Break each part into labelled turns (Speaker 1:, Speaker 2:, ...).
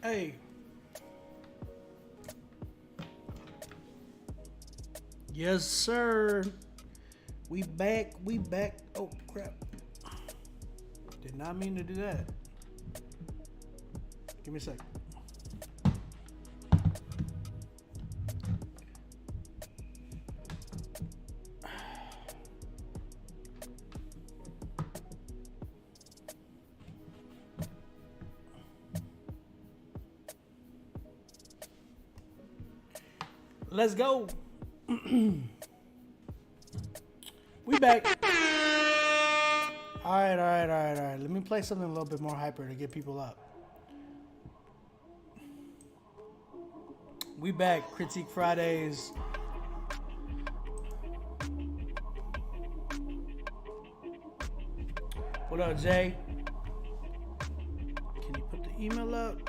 Speaker 1: Hey. Yes, sir. We back. We back. Oh, crap. Did not mean to do that. Give me a sec. Let's go. We back. All right. Let me play something a little bit more hyper to get people up. We back. Critique Fridays. What up, Jay? Can you put the email up?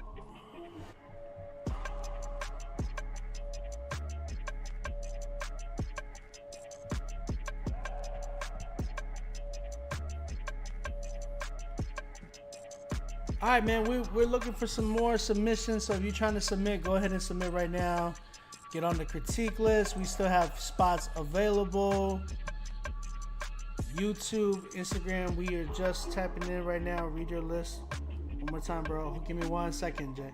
Speaker 1: All right, man, we're looking for some more submissions. So if you're trying to submit, go ahead and submit right now. Get on the critique list. We still have spots available. YouTube, Instagram, we are just tapping in right now. Read your list. One more time, bro. Give me 1 second, Jay.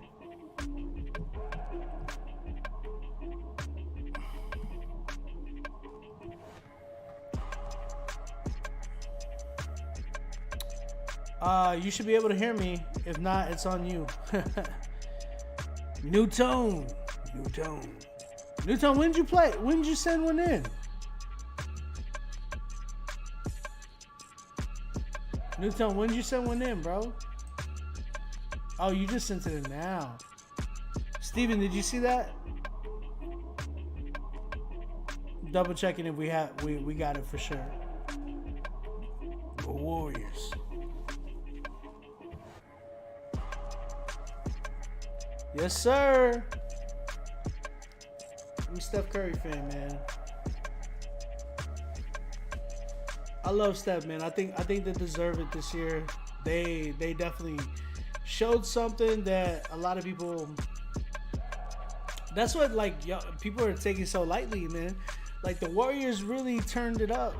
Speaker 1: You should be able to hear me. If not, it's on you. New tone. When did you play? When did you send one in? Newton, when did you send one in, bro? Oh, you just sent it in now. Steven, did you see that? Double checking if we got it for sure. The Warriors. Yes, sir. I'm a Steph Curry fan, man. I love Steph, man. I think they deserve it this year. They definitely showed something that a lot of people. That's what people are taking so lightly, man. Like the Warriors really turned it up.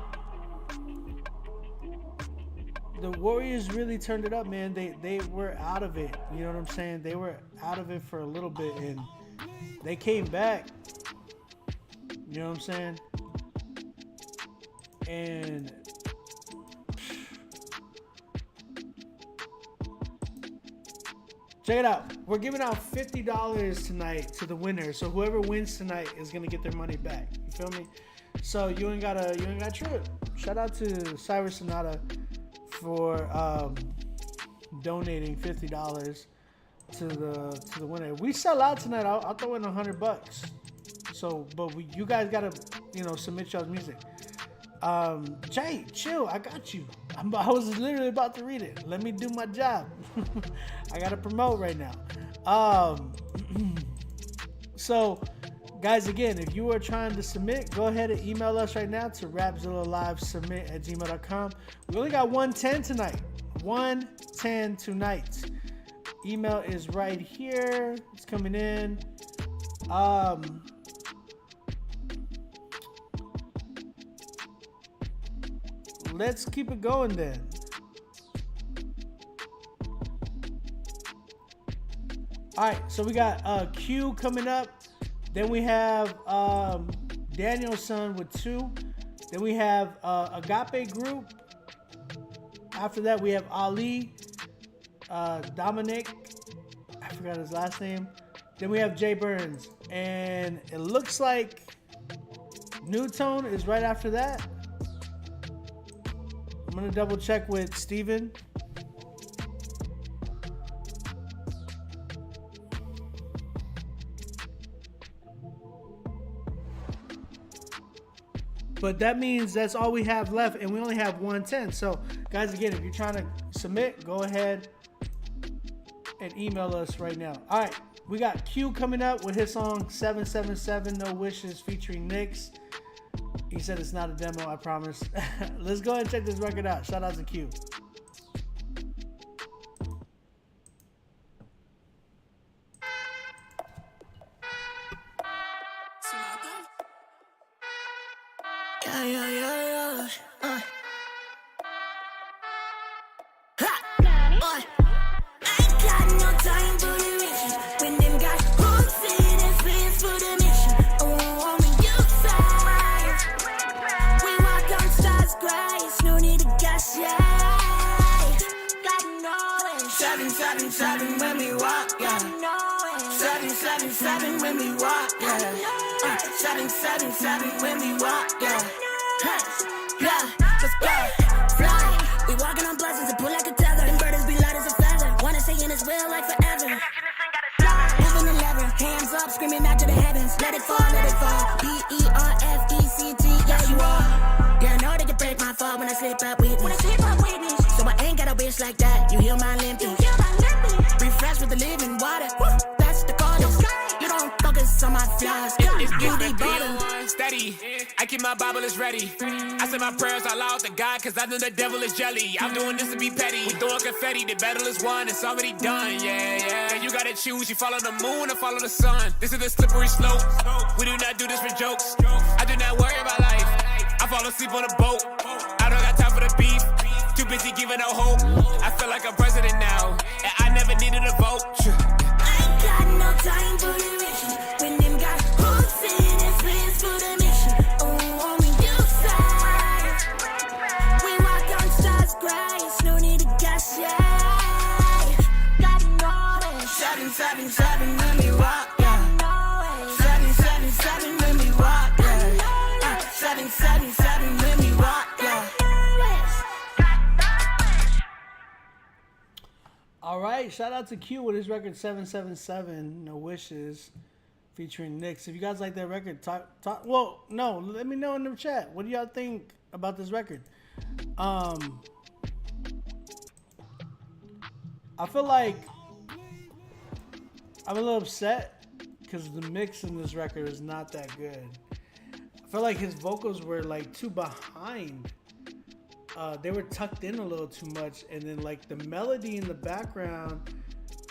Speaker 1: The Warriors really turned it up, man. They were out of it. You know what I'm saying? They were out of it for a little bit, and they came back. You know what I'm saying? And check it out. We're giving out $50 tonight to the winner. So whoever wins tonight is gonna get their money back. You feel me? So you ain't gotta trip. Shout out to Cyrus Sonata for donating $50 to the winner. If we sell out tonight, I'll throw in $100. So, but you guys gotta submit y'all's music. Jay, chill. I got you. I was literally about to read it. Let me do my job. I gotta promote right now. So, guys, again, if you are trying to submit, go ahead and email us right now to rapzillalivesubmit@gmail.com. We only got 110 tonight. 110 tonight. Email is right here. It's coming in. Let's keep it going then. All right, so we got Q coming up. Then we have Danielson with 2. Then we have Agape Group. After that, we have Ali, Dominic. I forgot his last name. Then we have Jay Burns. And it looks like New Tone is right after that. I'm going to double check with Steven. But that means that's all we have left, and we only have 110. So, guys, again, if you're trying to submit, go ahead and email us right now. All right, we got Q coming up with his song 777 No Wishes featuring Nyx. He said it's not a demo, I promise. Let's go ahead and check this record out. Shout out to Q.
Speaker 2: I ain't got no time for the riches. When them guys hooks in and spins for the mission. Oh, I'm in your side. We walk on stars grace. No need to gas, yeah. Got no it. 777 when we walk, yeah. 777 when we walk, yeah. 777 when we walk, yeah. Yeah, let's go. Fly. We walking on blessings and pull like a tether. Them birds be light as a feather. Wanna stay in his will like forever. Moving the lever, hands up, screaming out to the heavens. Let it fall, let it fall. Perfect, yeah, you are. Yeah, I know they can break my fall when I sleep up with me. So I ain't got a wish like that. You heal my limping. Refresh with the living water. That's the goddess. You don't focus on my flaws.
Speaker 3: It's beauty bottom. Steady. I keep my Bible is ready. I say my prayers out loud to God, cause I know the devil is jelly. I'm doing this to be petty. We throwing confetti, the battle is won, it's already done, yeah. And you gotta choose, you follow the moon or follow the sun. This is the slippery slope. We do not do this for jokes. I do not worry about life. I fall asleep on a boat. I don't got time for the beef. Too busy giving out hope. I feel like I'm president now, and I never needed a vote.
Speaker 2: I ain't got no time for the riches. When them guys hooks in and spins for the mission. Oh, I'm in your side. We walk on stars grace. No need to gas, yeah. Got no it. 777 when we walk, yeah. 777 when we walk, yeah. 777 when we walk, yeah.
Speaker 1: All right, shout out to Q with his record 777, No Wishes, featuring Nyx. If you guys like that record, let me know in the chat. What do y'all think about this record? I feel like I'm a little upset because the mix in this record is not that good. I feel like his vocals were like too behind. They were tucked in a little too much, and then like the melody in the background,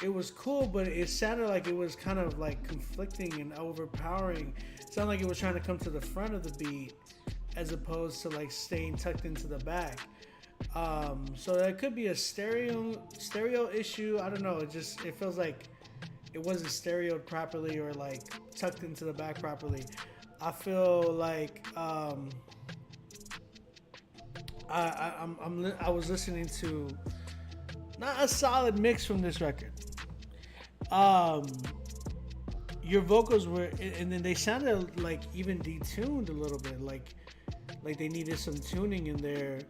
Speaker 1: it was cool, but it sounded like it was kind of like conflicting and overpowering. It sounded like it was trying to come to the front of the beat as opposed to like staying tucked into the back. So that could be a stereo issue. I don't know. It feels like it wasn't stereoed properly or like tucked into the back properly. I feel like I was listening to not a solid mix from this record. Your vocals were, and then they sounded like even detuned a little bit, like they needed some tuning in there,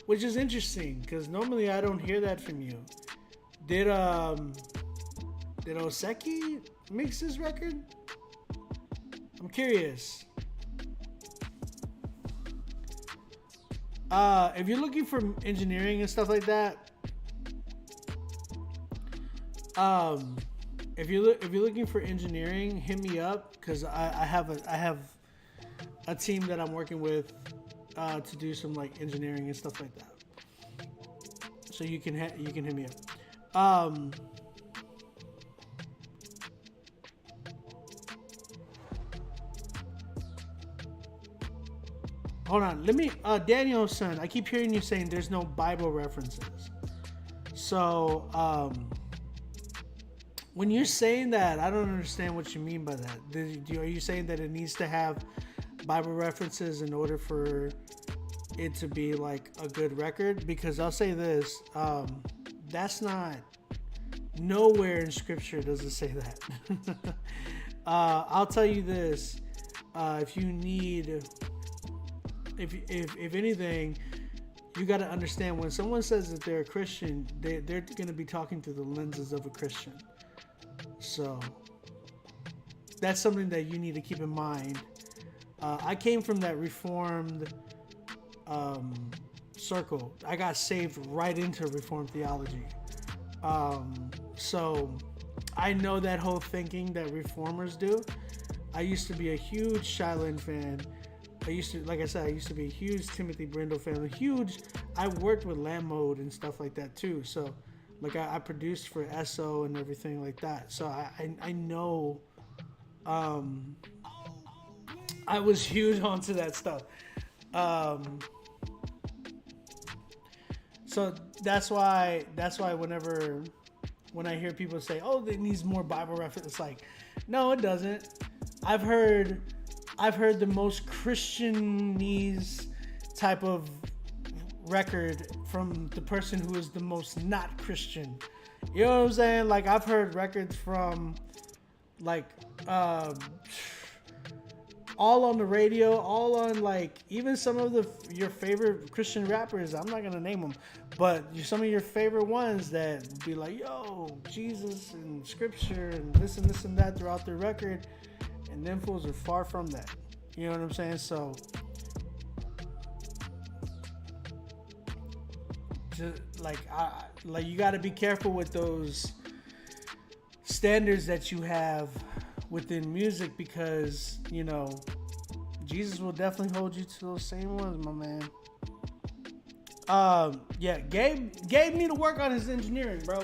Speaker 1: which is interesting because normally I don't hear that from you. Did Oseki mix this record? I'm curious. If you're looking for engineering and stuff like that, if you're looking for engineering, hit me up because I have a team that I'm working with to do some like engineering and stuff like that. So you can hit me up. Hold on, let me, Daniel son, I keep hearing you saying there's no Bible references. So, when you're saying that, I don't understand what you mean by that. Are you saying that it needs to have Bible references in order for it to be like a good record? Because I'll say this, that's not, nowhere in scripture does it say that. I'll tell you this, if you need... If anything, you got to understand when someone says that they're a Christian, they're going to be talking through the lenses of a Christian. So that's something that you need to keep in mind. I came from that Reformed circle. I got saved right into Reformed theology. So I know that whole thinking that Reformers do. I used to be a huge Shylin fan. Like I said, I used to be a huge Timothy Brindle fan. I worked with Lamb Mode and stuff like that too. So, like I produced for ESO and everything like that. So I know, I was huge onto that stuff. So that's why when I hear people say, "Oh, it needs more Bible reference," it's like, no, it doesn't. I've heard the most Christianese type of record from the person who is the most not Christian. You know what I'm saying? Like, I've heard records from like all on the radio, all on like even some of your favorite Christian rappers. I'm not gonna name them, but some of your favorite ones that would be like, yo, Jesus and scripture and this and that throughout the record, and them fools are far from that. You know what I'm saying? So just like you got to be careful with those standards that you have within music, because you know Jesus will definitely hold you to those same ones, my man. Yeah, Gabe need to work on his engineering, bro.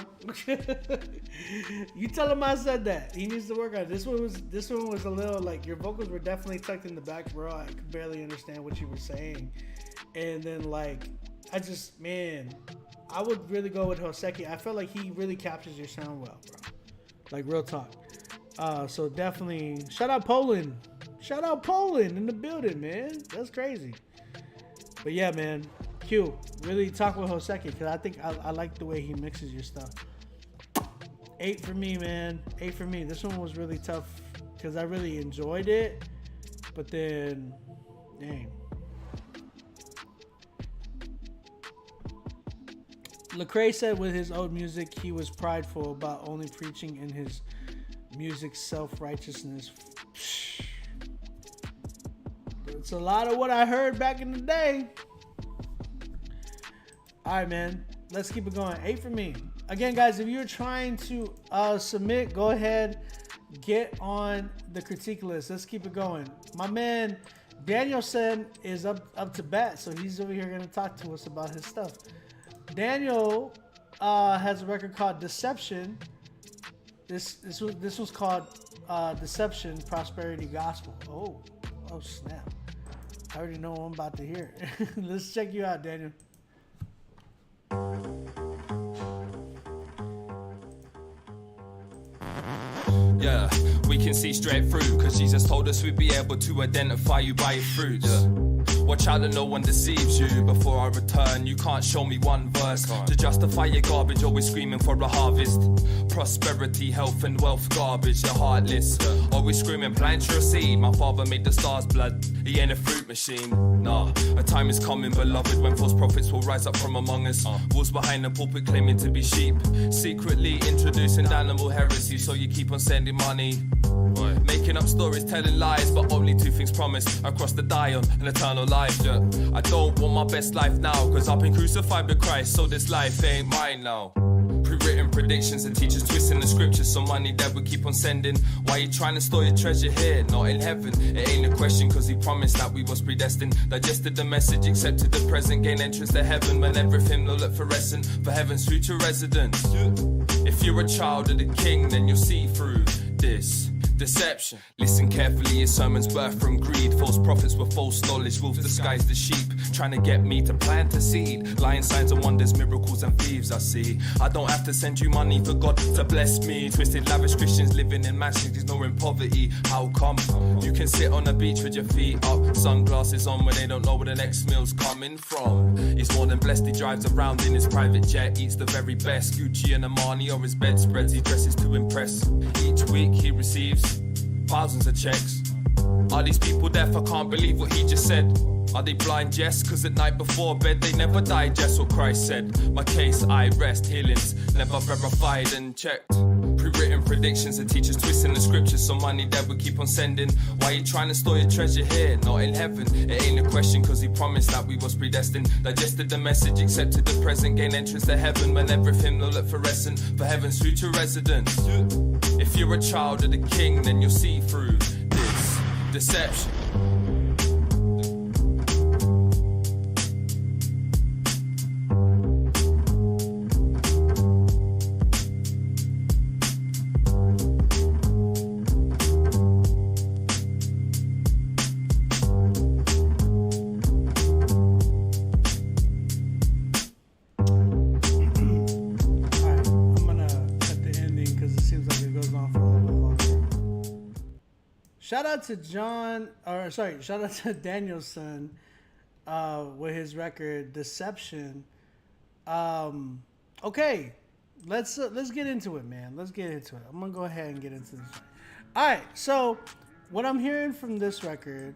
Speaker 1: You tell him I said that. He needs to work on it. This one was a little like, your vocals were definitely tucked in the back, bro. I could barely understand what you were saying. And then like, I would really go with Hoseki. I felt like he really captures your sound well, bro. Like, real talk. So definitely shout out Poland. Shout out Poland in the building, man. That's crazy. But yeah, man. Q, really talk with Hoseki, because I think I like the way he mixes your stuff. 8 for me, man. 8 for me. This one was really tough because I really enjoyed it. But then, dang. Lecrae said with his old music, he was prideful about only preaching in his music self-righteousness. It's a lot of what I heard back in the day. All right, man. Let's keep it going. 8 for me. Again, guys, if you're trying to submit, go ahead. Get on the critique list. Let's keep it going. My man, Danielson is up to bat, so he's over here going to talk to us about his stuff. Daniel has a record called Deception. This was called Deception, Prosperity Gospel. Oh, snap. I already know what I'm about to hear. Let's check you out, Daniel.
Speaker 4: Yeah, we can see straight through, cause Jesus told us we'd be able to identify you by your fruits. Watch out that no one deceives you. Before I return, you can't show me one verse to justify your garbage, always screaming for a harvest. Prosperity, health and wealth garbage, you're heartless. Always screaming, plant your seed. My father made the stars blood, he ain't a fruit machine. Nah, a time is coming, beloved, when false prophets will rise up from among us. Wolves behind the pulpit claiming to be sheep, secretly introducing animal heresy, so you keep on sending money. Making up stories, telling lies, but only two things promised across the dial, an eternal life. Yeah. I don't want my best life now, cause I've been crucified with Christ, so this life ain't mine now. Pre-written predictions and teachers twisting the scriptures, so money that we keep on sending. Why you trying to store your treasure here, not in heaven? It ain't a question, cause he promised that we was predestined. Digested the message, accepted the present, gain entrance to heaven, when everything will look fluorescent for heaven's future residents. If you're a child of the king, then you'll see through this deception. Listen carefully, his sermons birth from greed. False prophets with false knowledge, wolves disguise the sheep, trying to get me to plant a seed. Lying signs and wonders, miracles and thieves I see. I don't have to send you money for God to bless me. Twisted lavish Christians living in mansions, ignoring poverty. How come? You can sit on a beach with your feet up, sunglasses on, when they don't know where the next meal's coming from. He's more than blessed, he drives around in his private jet, eats the very best Gucci and Armani or his bedspreads, he dresses to impress. Each week he receives thousands of checks. Are these people deaf? I can't believe what he just said. Are they blind, yes? Cause at night before bed they never digest what Christ said. My case, I rest, healings never verified and checked. Pre-written predictions and teachers twisting the scriptures, so money that we keep on sending. Why you trying to store your treasure here, not in heaven? It ain't a question, cause he promised that we was predestined. Digested the message, accepted the present, gain entrance to heaven, when everything will look fluorescent for heaven's future residents. If you're a child of the king, then you'll see through this deception.
Speaker 1: shout out to shout out to Danielson with his record Deception. Okay, let's get into it, man. Let's get into it. I'm gonna go ahead and get into this. All right, so what I'm hearing from this record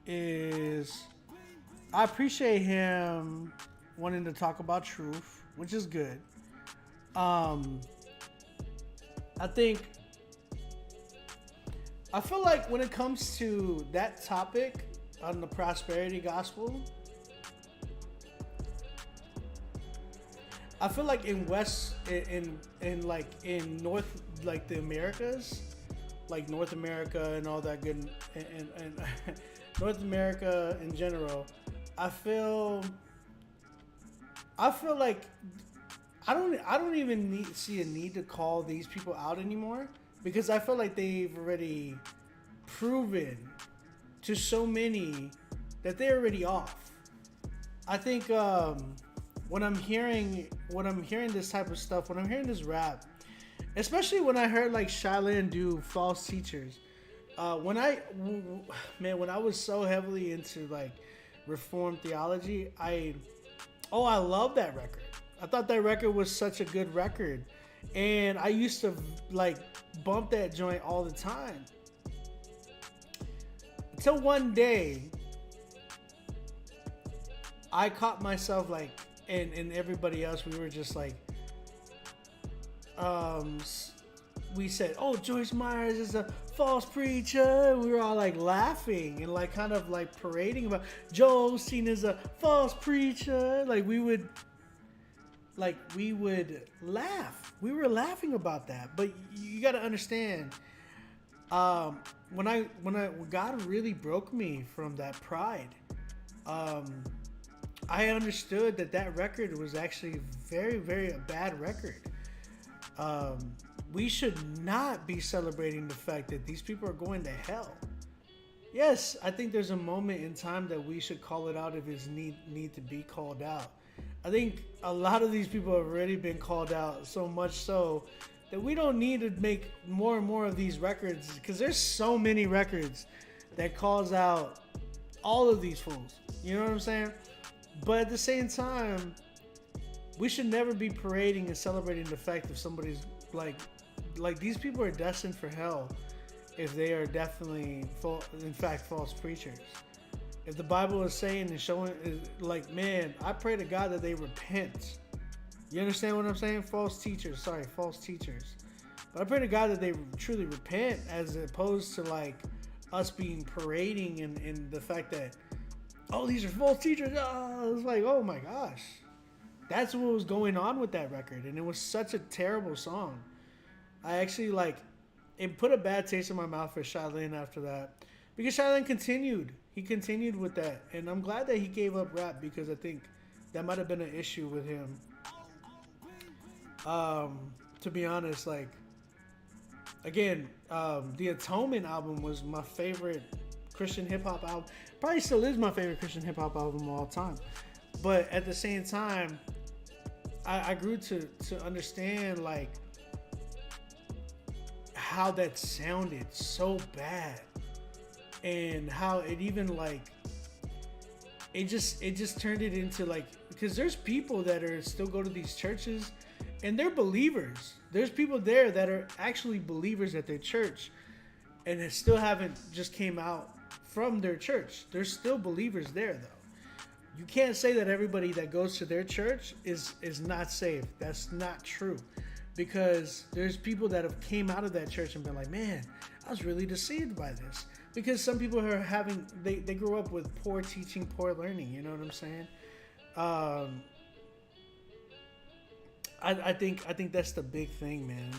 Speaker 1: is I appreciate him wanting to talk about truth, which is good. I feel like when it comes to that topic on the prosperity gospel, I feel like in North, like the Americas, like North America and all that good, and North America in general, I feel like I don't even see a need to call these people out anymore, because I feel like they've already proven to so many that they're already off. I think when I'm hearing this type of stuff, when I'm hearing this rap, especially when I heard like Shylin do False Teachers, when I was so heavily into like Reformed theology, I love that record. I thought that record was such a good record, and I used to like bump that joint all the time. Until one day, I caught myself like, and everybody else, we were just like, we said, "Oh, Joyce Myers is a false preacher." We were all like laughing and like kind of like parading about Joel Osteen is a false preacher. We would laugh. We were laughing about that. But you got to understand, when God really broke me from that pride, I understood that record was actually very, very a bad record. We should not be celebrating the fact that these people are going to hell. Yes, I think there's a moment in time that we should call it out if it's need to be called out. I think a lot of these people have already been called out, so much so that we don't need to make more and more of these records, because there's so many records that calls out all of these fools. You know what I'm saying? But at the same time, we should never be parading and celebrating the fact that somebody's like these people are destined for hell if they are definitely in fact false preachers. If the Bible is saying and showing, like, man, I pray to God that they repent. You understand what I'm saying? False teachers. But I pray to God that they truly repent, as opposed to like us being parading in the fact that, oh, these are false teachers. Oh, it's like, oh my gosh. That's what was going on with that record. And it was such a terrible song. I actually it put a bad taste in my mouth for Shylin after that. Because Shylin continued. He continued with that. And I'm glad that he gave up rap, because I think that might have been an issue with him. To be honest, again, the Atonement album was my favorite Christian hip-hop album. Probably still is my favorite Christian hip-hop album of all time. But at the same time, I grew to understand how that sounded so bad, and how it even it just turned it into because there's people that are still go to these churches and they're believers. There's people there that are actually believers at their church and they still haven't just came out from their church. There's still believers there though. You can't say that everybody that goes to their church is not saved. That's not true. Because there's people that have came out of that church and been like, man, I was really deceived by this. Because some people are they grew up with poor teaching, poor learning. You know what I'm saying? I think that's the big thing, man.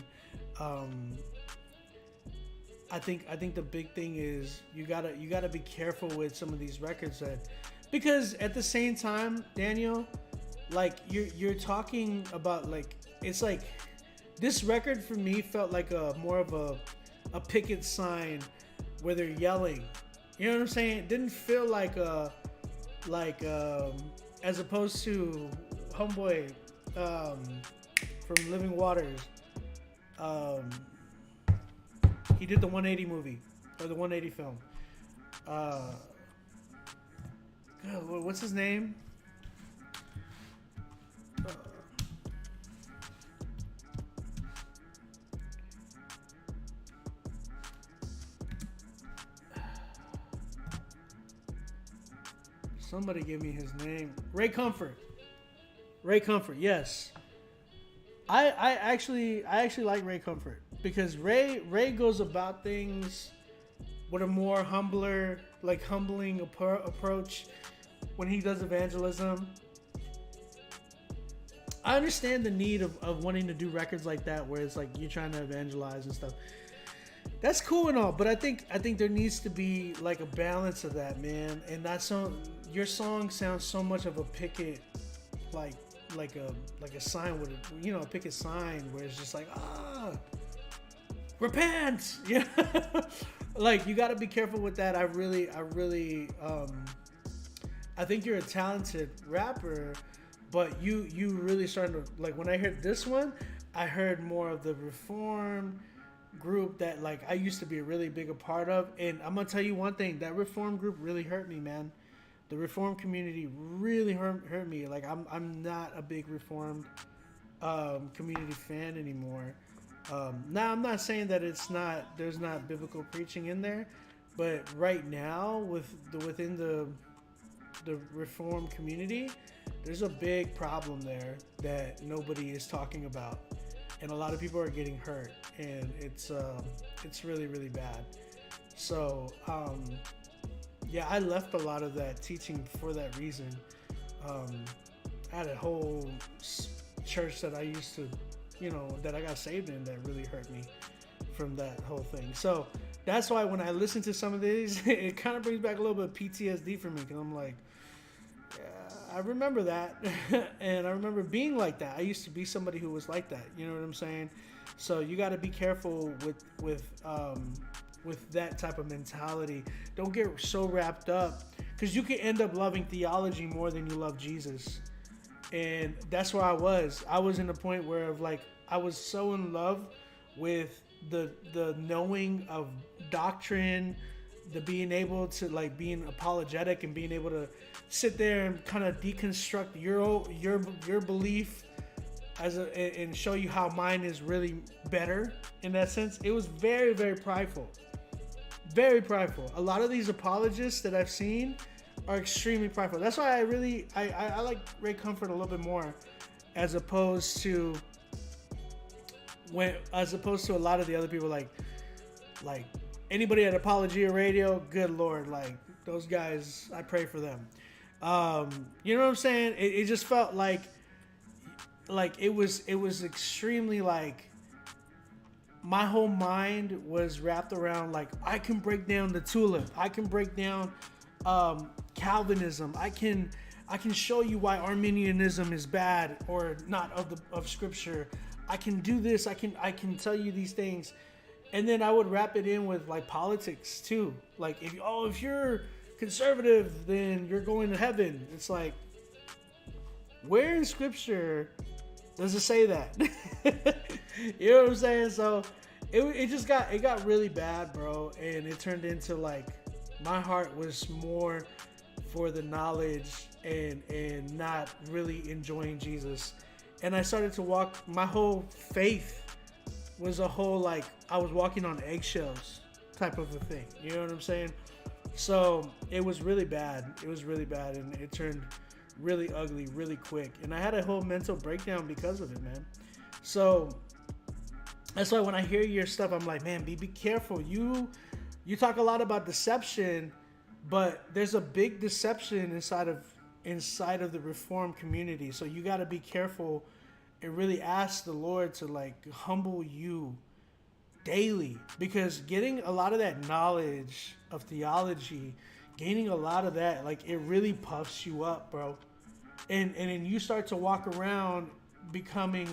Speaker 1: I think the big thing is you gotta be careful with some of these records because at the same time, Daniel, you're talking about it's like this record for me felt like more of a picket sign where they're yelling. You know what I'm saying? It didn't feel like as opposed to Homeboy from Living Waters. He did the 180 movie. or the 180 film. God, what's his name? Somebody give me his name. Ray Comfort. Ray Comfort, yes. I actually like Ray Comfort because Ray goes about things with a more humbling approach when he does evangelism. I understand the need of wanting to do records like that where it's like you're trying to evangelize and stuff. That's cool and all, but I think there needs to be like a balance of that, man. And that song, your song sounds so much of a picket, like a sign with a picket sign where it's just like repent, yeah. Like you got to be careful with that. I really I think you're a talented rapper, but you really starting to, like, when I heard this one, I heard more of the Reform group that like I used to be really big a part of. And I'm gonna tell you one thing, that Reform group really hurt me, man. The Reform community really hurt me. Like I'm not a big Reformed community fan anymore. Now I'm not saying that there's not biblical preaching in there, but right now within the Reform community, there's a big problem there that nobody is talking about, and a lot of people are getting hurt, and it's really, really bad. So yeah, I left a lot of that teaching for that reason. I had a whole church that I used to, that I got saved in that really hurt me from that whole thing. So that's why when I listen to some of these, it kind of brings back a little bit of PTSD for me, because I'm like, yeah, I remember that. And I remember being like that. I used to be somebody who was like that. You know what I'm saying? So you got to be careful with that type of mentality. Don't get so wrapped up, because you can end up loving theology more than you love Jesus. And that's where I was in the point where I was so in love with the knowing of doctrine, the being able to being apologetic and being able to sit there and kind of deconstruct your belief and show you how mine is really better in that sense. It was very, very prideful. Very prideful. A lot of these apologists that I've seen are extremely prideful. That's why I like Ray Comfort a little bit more, as opposed to a lot of the other people like anybody at Apologia Radio. Good Lord, like those guys, I pray for them. You know what I'm saying? It just felt like it was extremely my whole mind was wrapped around I can break down the tulip. I can break down Calvinism. I can show you why Arminianism is bad or not of Scripture. I can do this. I can tell you these things, and then I would wrap it in with politics too. If you're conservative, then you're going to heaven. It's like, where in Scripture does it say that? You know what I'm saying? So it got really bad, bro, and it turned into my heart was more for the knowledge and not really enjoying Jesus. And I started to walk, my whole faith was a whole I was walking on eggshells type of a thing. You know what I'm saying? So it was really bad. It was really bad, and it turned really ugly really quick. And I had a whole mental breakdown because of it, man. So that's why when I hear your stuff, I'm like, man, be careful. You talk a lot about deception, but there's a big deception inside of the Reformed community. So you got to be careful and really ask the Lord to humble you daily, because getting a lot of that knowledge of theology, gaining a lot of that, it really puffs you up, bro. And then you start to walk around becoming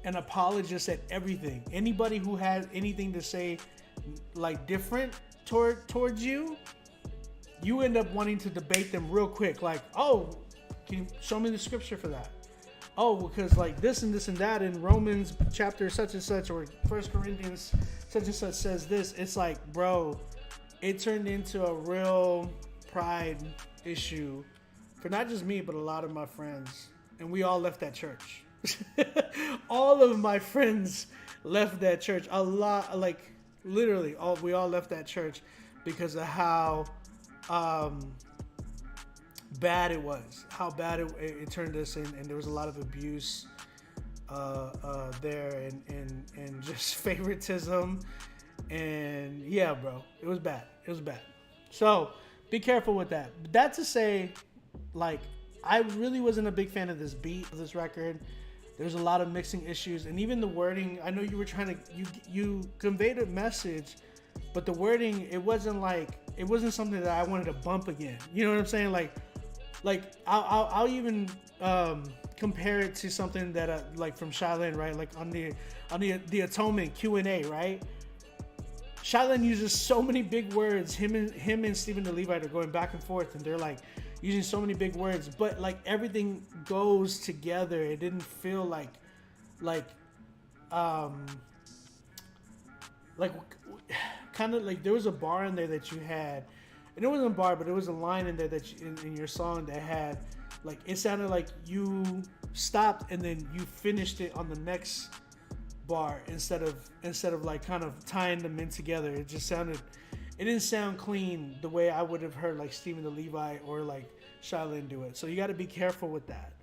Speaker 1: an apologist at everything. Anybody who has anything to say different towards you end up wanting to debate them real quick. Oh, can you show me the Scripture for that? oh, because like this and this and that in Romans chapter such and such, or 1 Corinthians such and such says this. It's like, bro, it turned into a real pride issue for not just me, but a lot of my friends. And we all left that church. All of my friends left that church. A lot, like literally, we all left that church because of how bad it was, how bad it turned us in, and there was a lot of abuse there, and just favoritism, and yeah, bro, it was bad. It was bad. So be careful with that. But that to say, like, I really wasn't a big fan of this beat of this record. There's a lot of mixing issues, and even the wording. I know you were trying to you conveyed a message, but the wording, it wasn't something that I wanted to bump again. You know what I'm saying? Like I'll even compare it to something that like from Shaolin, right? Like on the Atonement Q&A, right? Shaolin uses so many big words. Him and Stephen the Levite are going back and forth, and they're like using so many big words, but like everything goes together. It didn't feel like kind of like there was a bar in there that you had, and it wasn't a bar, but it was a line in there that in your song that had, like, it sounded like you stopped and then you finished it on the next bar instead of like kind of tying them in together. It didn't sound clean the way I would have heard like Stephen the Levite or like Shaolin do it. So you got to be careful with that.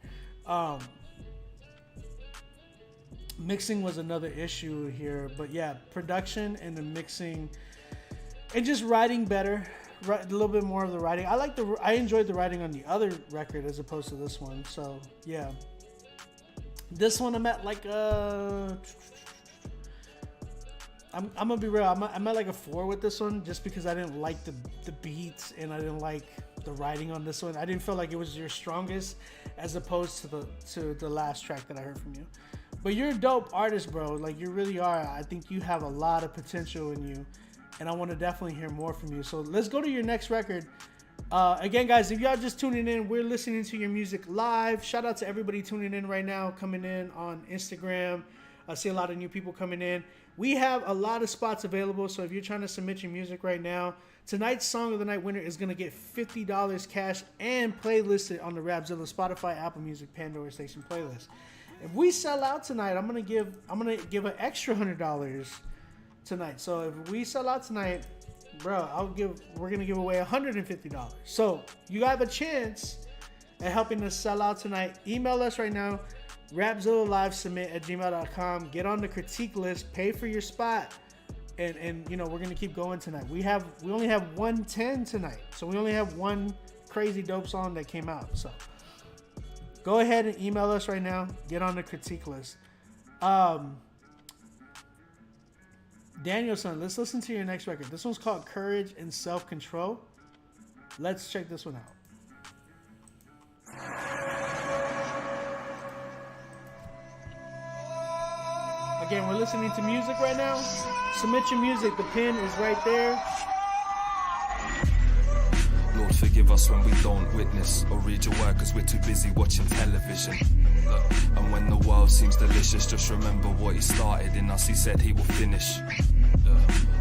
Speaker 1: Mixing was another issue here, but yeah, production and the mixing and just writing better, a little bit more of the writing. I enjoyed the writing on the other record as opposed to this one. So yeah, this one I'm at like I'm gonna be real. I'm at like a 4 with this one, just because I didn't like the beats and I didn't like the writing on this one. I didn't feel like it was your strongest, as opposed to the last track that I heard from you. But you're a dope artist, bro. Like, you really are. I think you have a lot of potential in you, and I want to definitely hear more from you. So let's go to your next record. Again, guys, if y'all just tuning in, we're listening to your music live. Shout out to everybody tuning in right now, coming in on Instagram. I see a lot of new people coming in. We have a lot of spots available, so if you're trying to submit your music right now, tonight's Song of the Night winner is going to get $50 cash and playlisted on the Rapzilla, Spotify, Apple Music, Pandora Station playlist. If we sell out tonight, I'm gonna give an extra $100 tonight. So if we sell out tonight, bro, we're gonna give away $150. So you have a chance at helping us sell out tonight. Email us right now, rapzillalivesubmit@gmail.com. Get on the critique list, pay for your spot, and you know, we're gonna keep going tonight. We only have 110 tonight, so we only have one crazy dope song that came out. So go ahead and email us right now. Get on the critique list. Danielson, let's listen to your next record. This one's called Courage and Self-Control. Let's check this one out. Again, we're listening to music right now. Submit your music. The pin is right there.
Speaker 4: Lord, forgive us when we don't witness or read your word, cause we're too busy watching television. Look, and when the world seems delicious, just remember what he started in us. He said he will finish.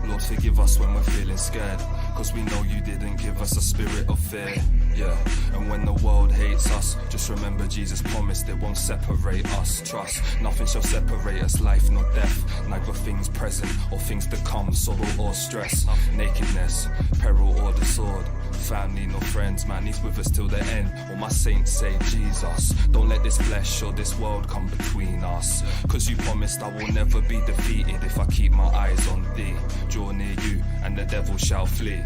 Speaker 4: Lord, forgive us when we're feeling scared, cause we know you didn't give us a spirit of fear. Yeah, and when the world hates us, just remember Jesus promised it won't separate us. Trust, nothing shall separate us, life nor death, neither things present or things to come, sorrow or stress, nakedness, peril or the sword, family nor friends, man, he's with us till the end. All my saints say Jesus, don't let this flesh or this world come between us, cause you promised I will never be defeated if I keep my eyes on thee. Draw near you and the devil shall flee.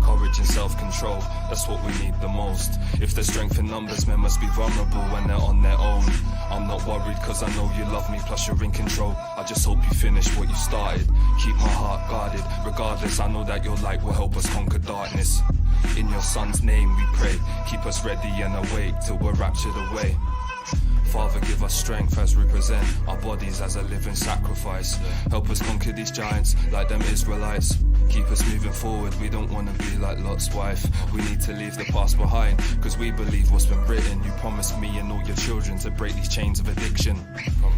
Speaker 4: Courage and self-control, that's what we need the most. If there's strength in numbers, men must be vulnerable when they're on their own. I'm not worried cause I know you love me, plus you're in control. I just hope you finish what you started. Keep my heart guarded, regardless I know that your light will help us conquer darkness. In your son's name we pray, keep us ready and awake till we're raptured away. Father, give us strength as we present our bodies as a living sacrifice. Help us conquer these giants like them Israelites. keep us moving forward. We don't wanna be like Lot's wife. We need to leave the past behind, cause we believe what's been written. You promised me and all your children to break these chains of addiction.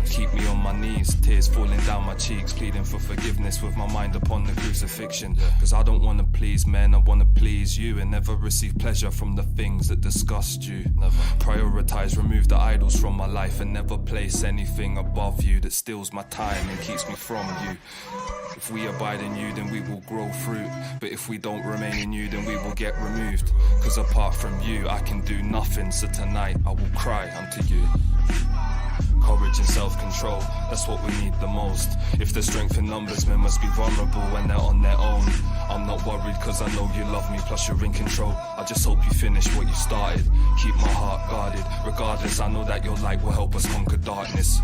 Speaker 4: Keep me on my knees, tears falling down my cheeks, pleading for forgiveness with my mind upon the crucifixion. Cause I don't wanna please men, I wanna please you, and never receive pleasure from the things that disgust you. Never prioritize, remove the idols from my life, and never place anything above you that steals my time and keeps me from you. If we abide in you, then we will grow fruit. But if we don't remain in you, then we will get removed. Cause apart from you, I can do nothing. So tonight, I will cry unto you. Courage and self-control, that's what we need the most. If there's strength in numbers, men must be vulnerable when they're on their own. I'm not worried cause I know you love me, plus you're in control. I just hope you finish what you started. Keep my heart guarded. Regardless, I know that your light will help us conquer darkness.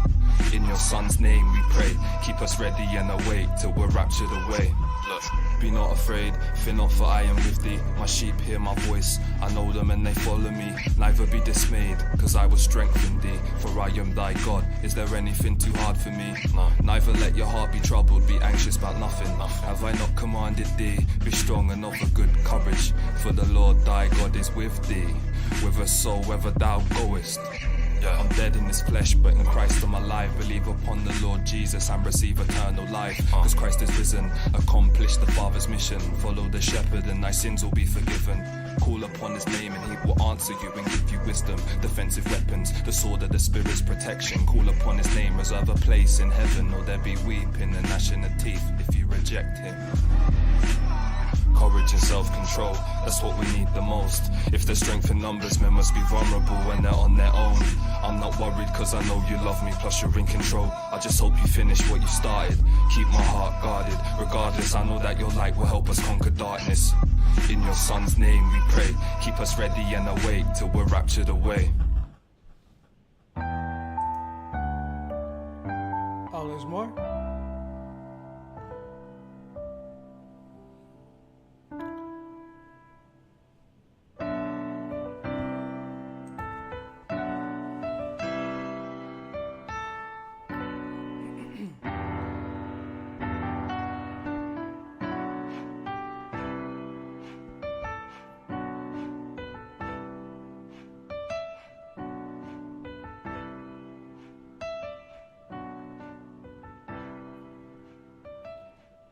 Speaker 4: In your son's name we pray. Keep us ready and awake till we're raptured away. Look, be not afraid, fear not, for I am with thee. My sheep hear my voice, I know them and they follow me. Neither be dismayed, cause I will strengthen thee. For I am thy God, is there anything too hard for me? No. Neither let your heart be troubled, be anxious about nothing. Have I not commanded thee? Be strong and of a good courage. For the Lord thy God is with thee, whithersoever thou goest. I'm dead in this flesh, but in Christ I'm alive. Believe upon the Lord Jesus and receive eternal life. Cause Christ is risen, accomplish the Father's mission. Follow the shepherd and thy sins will be forgiven. Call upon his name and he will answer you and give you wisdom. Defensive weapons, the sword of the Spirit's protection. Call upon his name, reserve a place in heaven, or there be weeping and gnashing of teeth if you reject him. Courage and self-control, that's what we need the most. If there's strength in numbers, men must be vulnerable when they're on their own. I'm not worried cause I know you love me, plus you're in control. I just hope you finish what you started. Keep my heart guarded. Regardless, I know that your light will help us conquer darkness. In your son's name we pray. Keep us ready and awake till we're raptured away.
Speaker 1: Oh, there's more?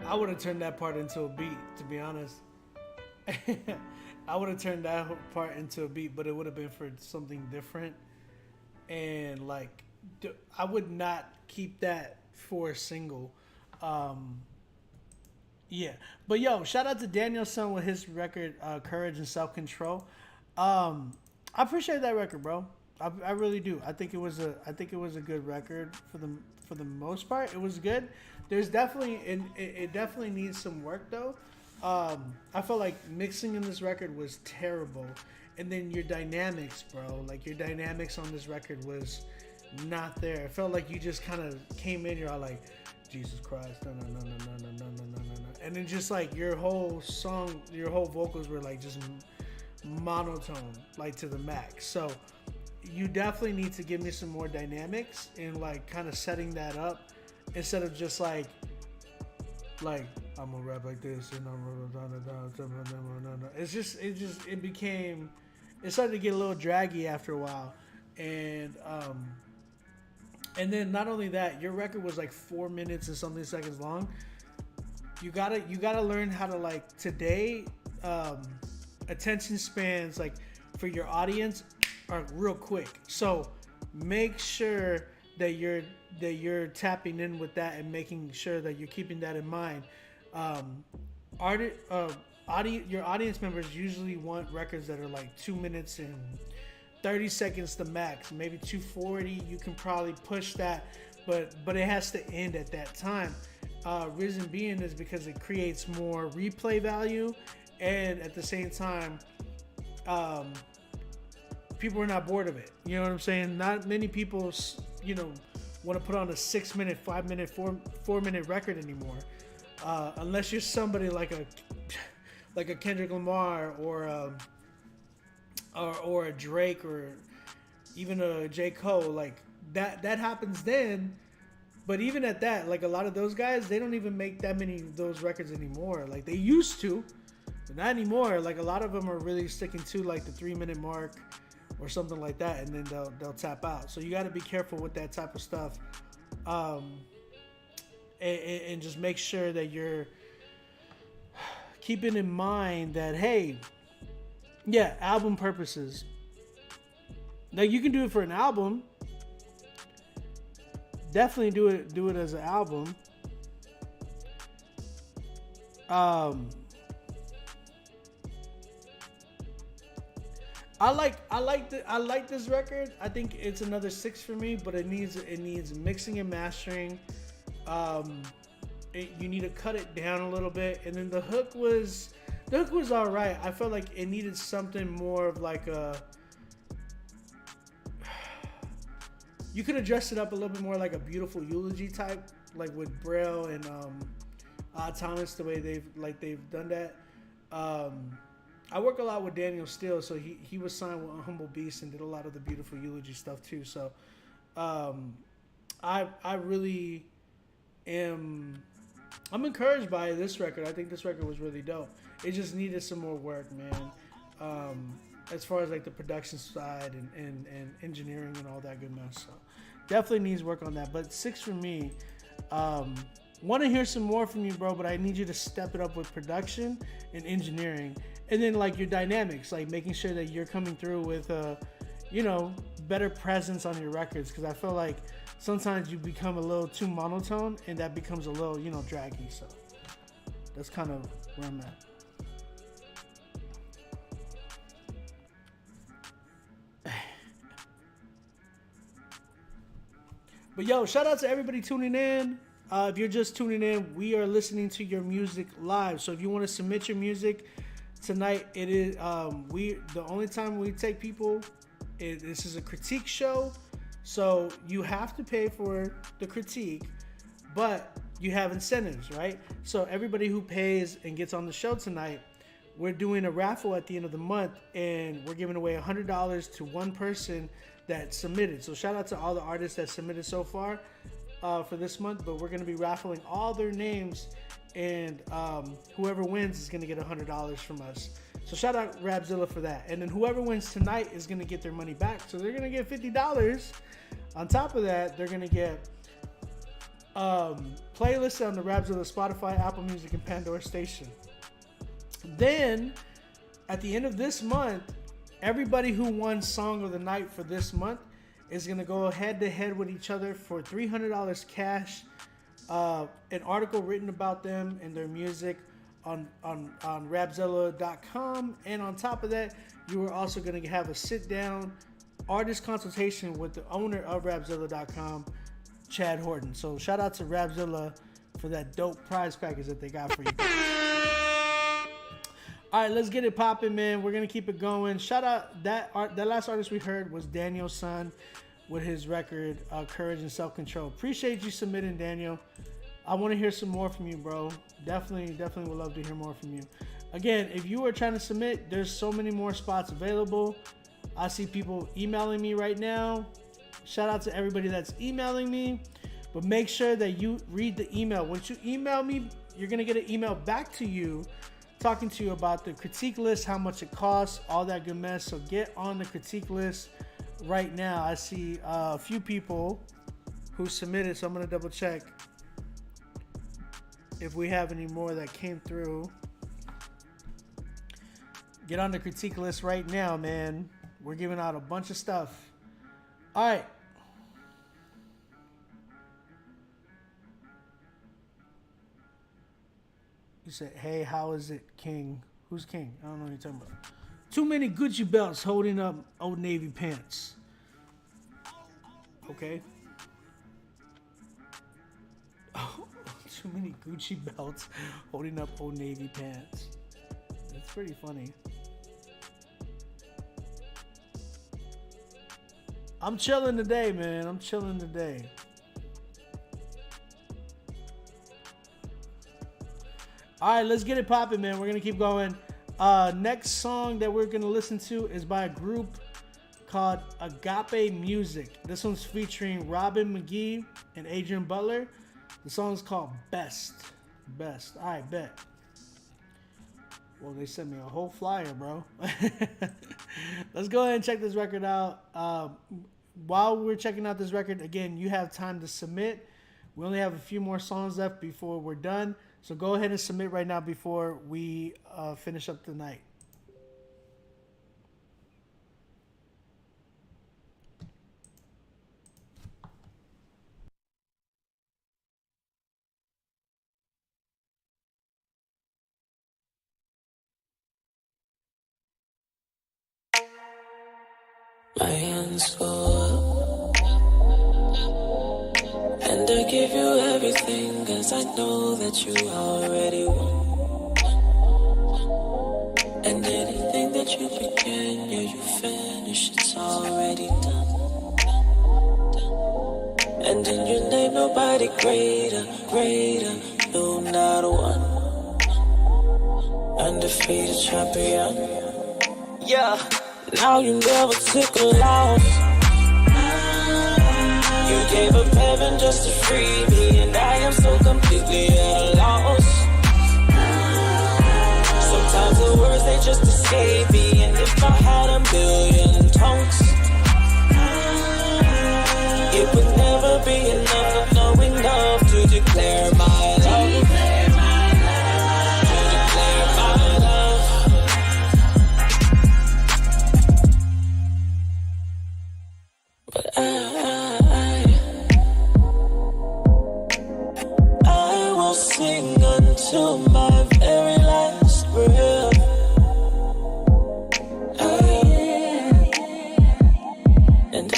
Speaker 1: I would have turned that part into a beat, to be honest. I would have turned that part into a beat, but it would have been for something different. And like, I would not keep that for a single. Yeah, but yo, shout out to Daniel-san with his record, Courage and Self-Control. I appreciate that record, bro. I really do. I think it was a good record for the most part. It was good. There's definitely, and it definitely needs some work though. I felt like mixing in this record was terrible, and then your dynamics, bro. Like your dynamics on this record was not there. It felt like you just kind of came in. You're all like, Jesus Christ, no, and then just like your whole song, your whole vocals were like just monotone, like to the max. So you definitely need to give me some more dynamics and like kind of setting that up instead of just like I'm gonna rap like this and it started to get a little draggy after a while. And then not only that, your record was like 4 minutes and something seconds long. You gotta learn how to like today, attention spans like for your audience are real quick. So make sure that you're tapping in with that and making sure that you're keeping that in mind. Your audience members usually want records that are like 2 minutes and 30 seconds the max, maybe 240. You can probably push that, but it has to end at that time. Reason being is because it creates more replay value, and at the same time, people are not bored of it. You know what I'm saying? Not many people, want to put on a 6 minute, 5 minute, 4 minute record anymore, unless you're somebody like a Kendrick Lamar or a Drake or even a J. Cole. Like that happens then, But even at that, like a lot of those guys, they don't even make that many of those records anymore. Like they used to, but not anymore. Like a lot of them are really sticking to like the 3-minute mark or something like that, and then they'll tap out. So you got to be careful with that type of stuff, and just make sure that you're keeping in mind that, hey, yeah, album purposes. Like you can do it for an album. Definitely do it as an album. I like this record. I think it's another 6 for me, but it needs mixing and mastering. You need to cut it down a little bit, and then the hook was all right. I felt like it needed something more of like a. You could have dressed it up a little bit more like a Beautiful Eulogy type, like with Braille and Thomas, the way they've done that. I work a lot with Daniel Steele, so he was signed with Humble Beast and did a lot of the Beautiful Eulogy stuff too. So I really am. I'm encouraged by this record. I think this record was really dope. It just needed some more work, man. As far as like the production side and engineering and all that good mess. So definitely needs work on that. But 6 for me. Want to hear some more from you, bro, but I need you to step it up with production and engineering. And then like your dynamics, like making sure that you're coming through with better presence on your records, because I feel like sometimes you become a little too monotone and that becomes a little, draggy. So that's kind of where I'm at. But yo, shout out to everybody tuning in. If you're just tuning in, we are listening to your music live. So if you want to submit your music tonight, it is the only time we take people. This is a critique show, so you have to pay for the critique, but you have incentives, right? So everybody who pays and gets on the show tonight, we're doing a raffle at the end of the month, and we're giving away $100 to one person that submitted. So shout out to all the artists that submitted so far for this month, but we're going to be raffling all their names, and whoever wins is going to get $100 from us. So shout out Rapzilla for that. And then whoever wins tonight is going to get their money back. So they're going to get $50. On top of that, they're going to get playlists on the Rapzilla Spotify, Apple Music, and Pandora station. Then at the end of this month, everybody who won Song of the Night for this month is going to go head to head with each other for $300 cash. An article written about them and their music on Rapzilla.com. And on top of that, you are also going to have a sit down artist consultation with the owner of Rapzilla.com, Chad Horton. So shout out to Rapzilla for that dope prize package that they got for you. All right, let's get it popping, man. We're going to keep it going. Shout out, that last artist we heard was Daniel Son with his record, Courage and Self-Control. Appreciate you submitting, Daniel. I want to hear some more from you, bro. Definitely would love to hear more from you. Again, if you are trying to submit, there's so many more spots available. I see people emailing me right now. Shout out to everybody that's emailing me. But make sure that you read the email. Once you email me, you're going to get an email back to you talking to you about the critique list, how much it costs, all that good mess. So get on the critique list right now. I see a few people who submitted, so I'm going to double check if we have any more that came through. Get on the critique list right now, man. We're giving out a bunch of stuff. All right. You said, hey, how is it, King? Who's King? I don't know what you're talking about. Too many Gucci belts holding up Old Navy pants. Okay. Oh, too many Gucci belts holding up Old Navy pants. That's pretty funny. I'm chilling today, man. I'm chilling today. All right, let's get it popping, man. We're going to keep going. Next song that we're going to listen to is by a group called Agape Music. This one's featuring Robin McGee and Adrian Butler. The song's called Best. Best. All right, bet. Well, they sent me a whole flyer, bro. Let's go ahead and check this record out. While we're checking out this record, again, you have time to submit. We only have a few more songs left before we're done. So go ahead and submit right now before we finish up the night.
Speaker 5: My hands go up, and I give you everything, 'cause I know that you already won. And anything that you begin, yeah, you finish, it's already done. And in your name, nobody greater, greater, no, not one. Undefeated champion, yeah. Now you never took a loss. You gave up heaven just to free me, and I am so completely at a loss. Sometimes the words, they just escape me, and if I had a million tongues, it would never be enough of knowing enough to declare my love. I will sing until my very last breath. And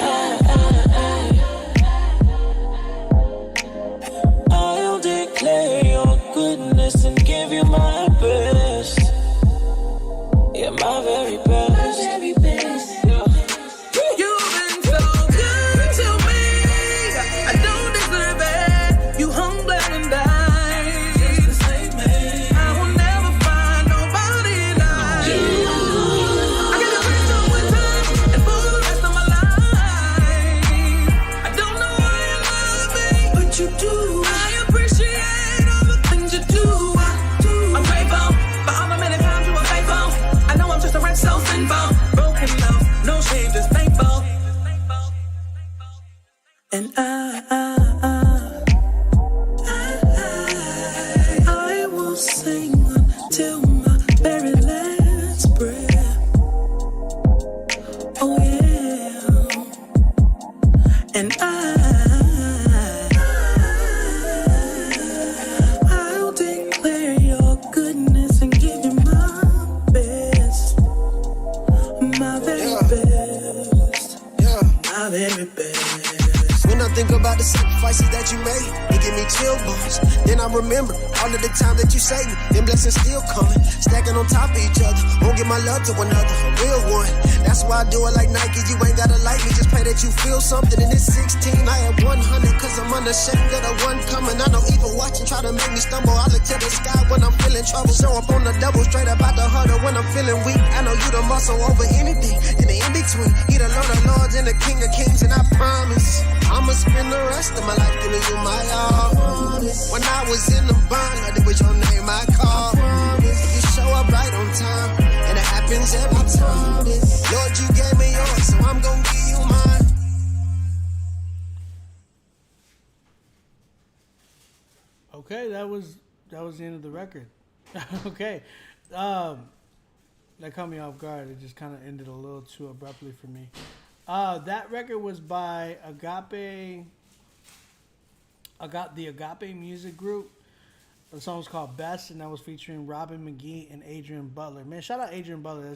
Speaker 5: I'll declare your goodness and give you my best. Yeah, my very best. And I will sing until my very last breath. Oh yeah. And I'll declare your goodness and give you my best. My very best. My very best.
Speaker 6: When I think about the sacrifices that you made, it give me chill bumps. Then I remember all of the time that you saved me. Them blessings still coming, stacking on top of each other. Won't give my love to another, a real one. That's why I do it like Nike. You ain't gotta like me, just pray that you feel something. In this 16, I have 100, 'cause I'm unashamed of the one coming. I know evil watching, try to make me stumble. I look to the sky when I'm feeling trouble. Show up on the double, straight up out the huddle when I'm feeling weak. I know you the muscle over anything. In the in-between, he the Lord of Lords and the King of Kings. And I promise I'ma spend the rest of my life giving you my all. When I was in the bond, Lord, it was your name I called. You show up right on time, and it happens every time. Lord, you gave me yours, so I'm gonna give you mine.
Speaker 1: Okay, that was the end of the record. Okay. That caught me off guard. It just kind of ended a little too abruptly for me. That record was by the Agape Music Group. The song was called Best, and that was featuring Robin McGee and Adrian Butler. Man, shout out Adrian Butler.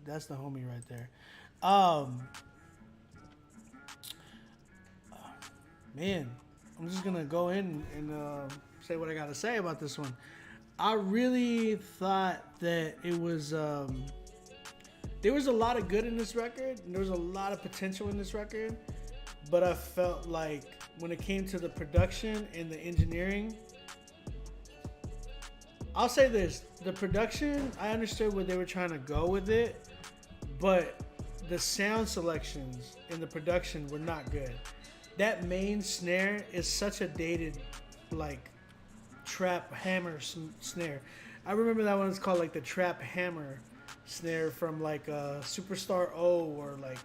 Speaker 1: That's the homie right there. Man, I'm just gonna go in and say what I gotta say about this one. I really thought that it was there was a lot of good in this record, and there was a lot of potential in this record, but I felt like when it came to the production and the engineering, I'll say this: the production, I understood where they were trying to go with it, but the sound selections in the production were not good. That main snare is such a dated, like, trap hammer snare. I remember that one was called like the trap hammer snare from like Superstar O, or like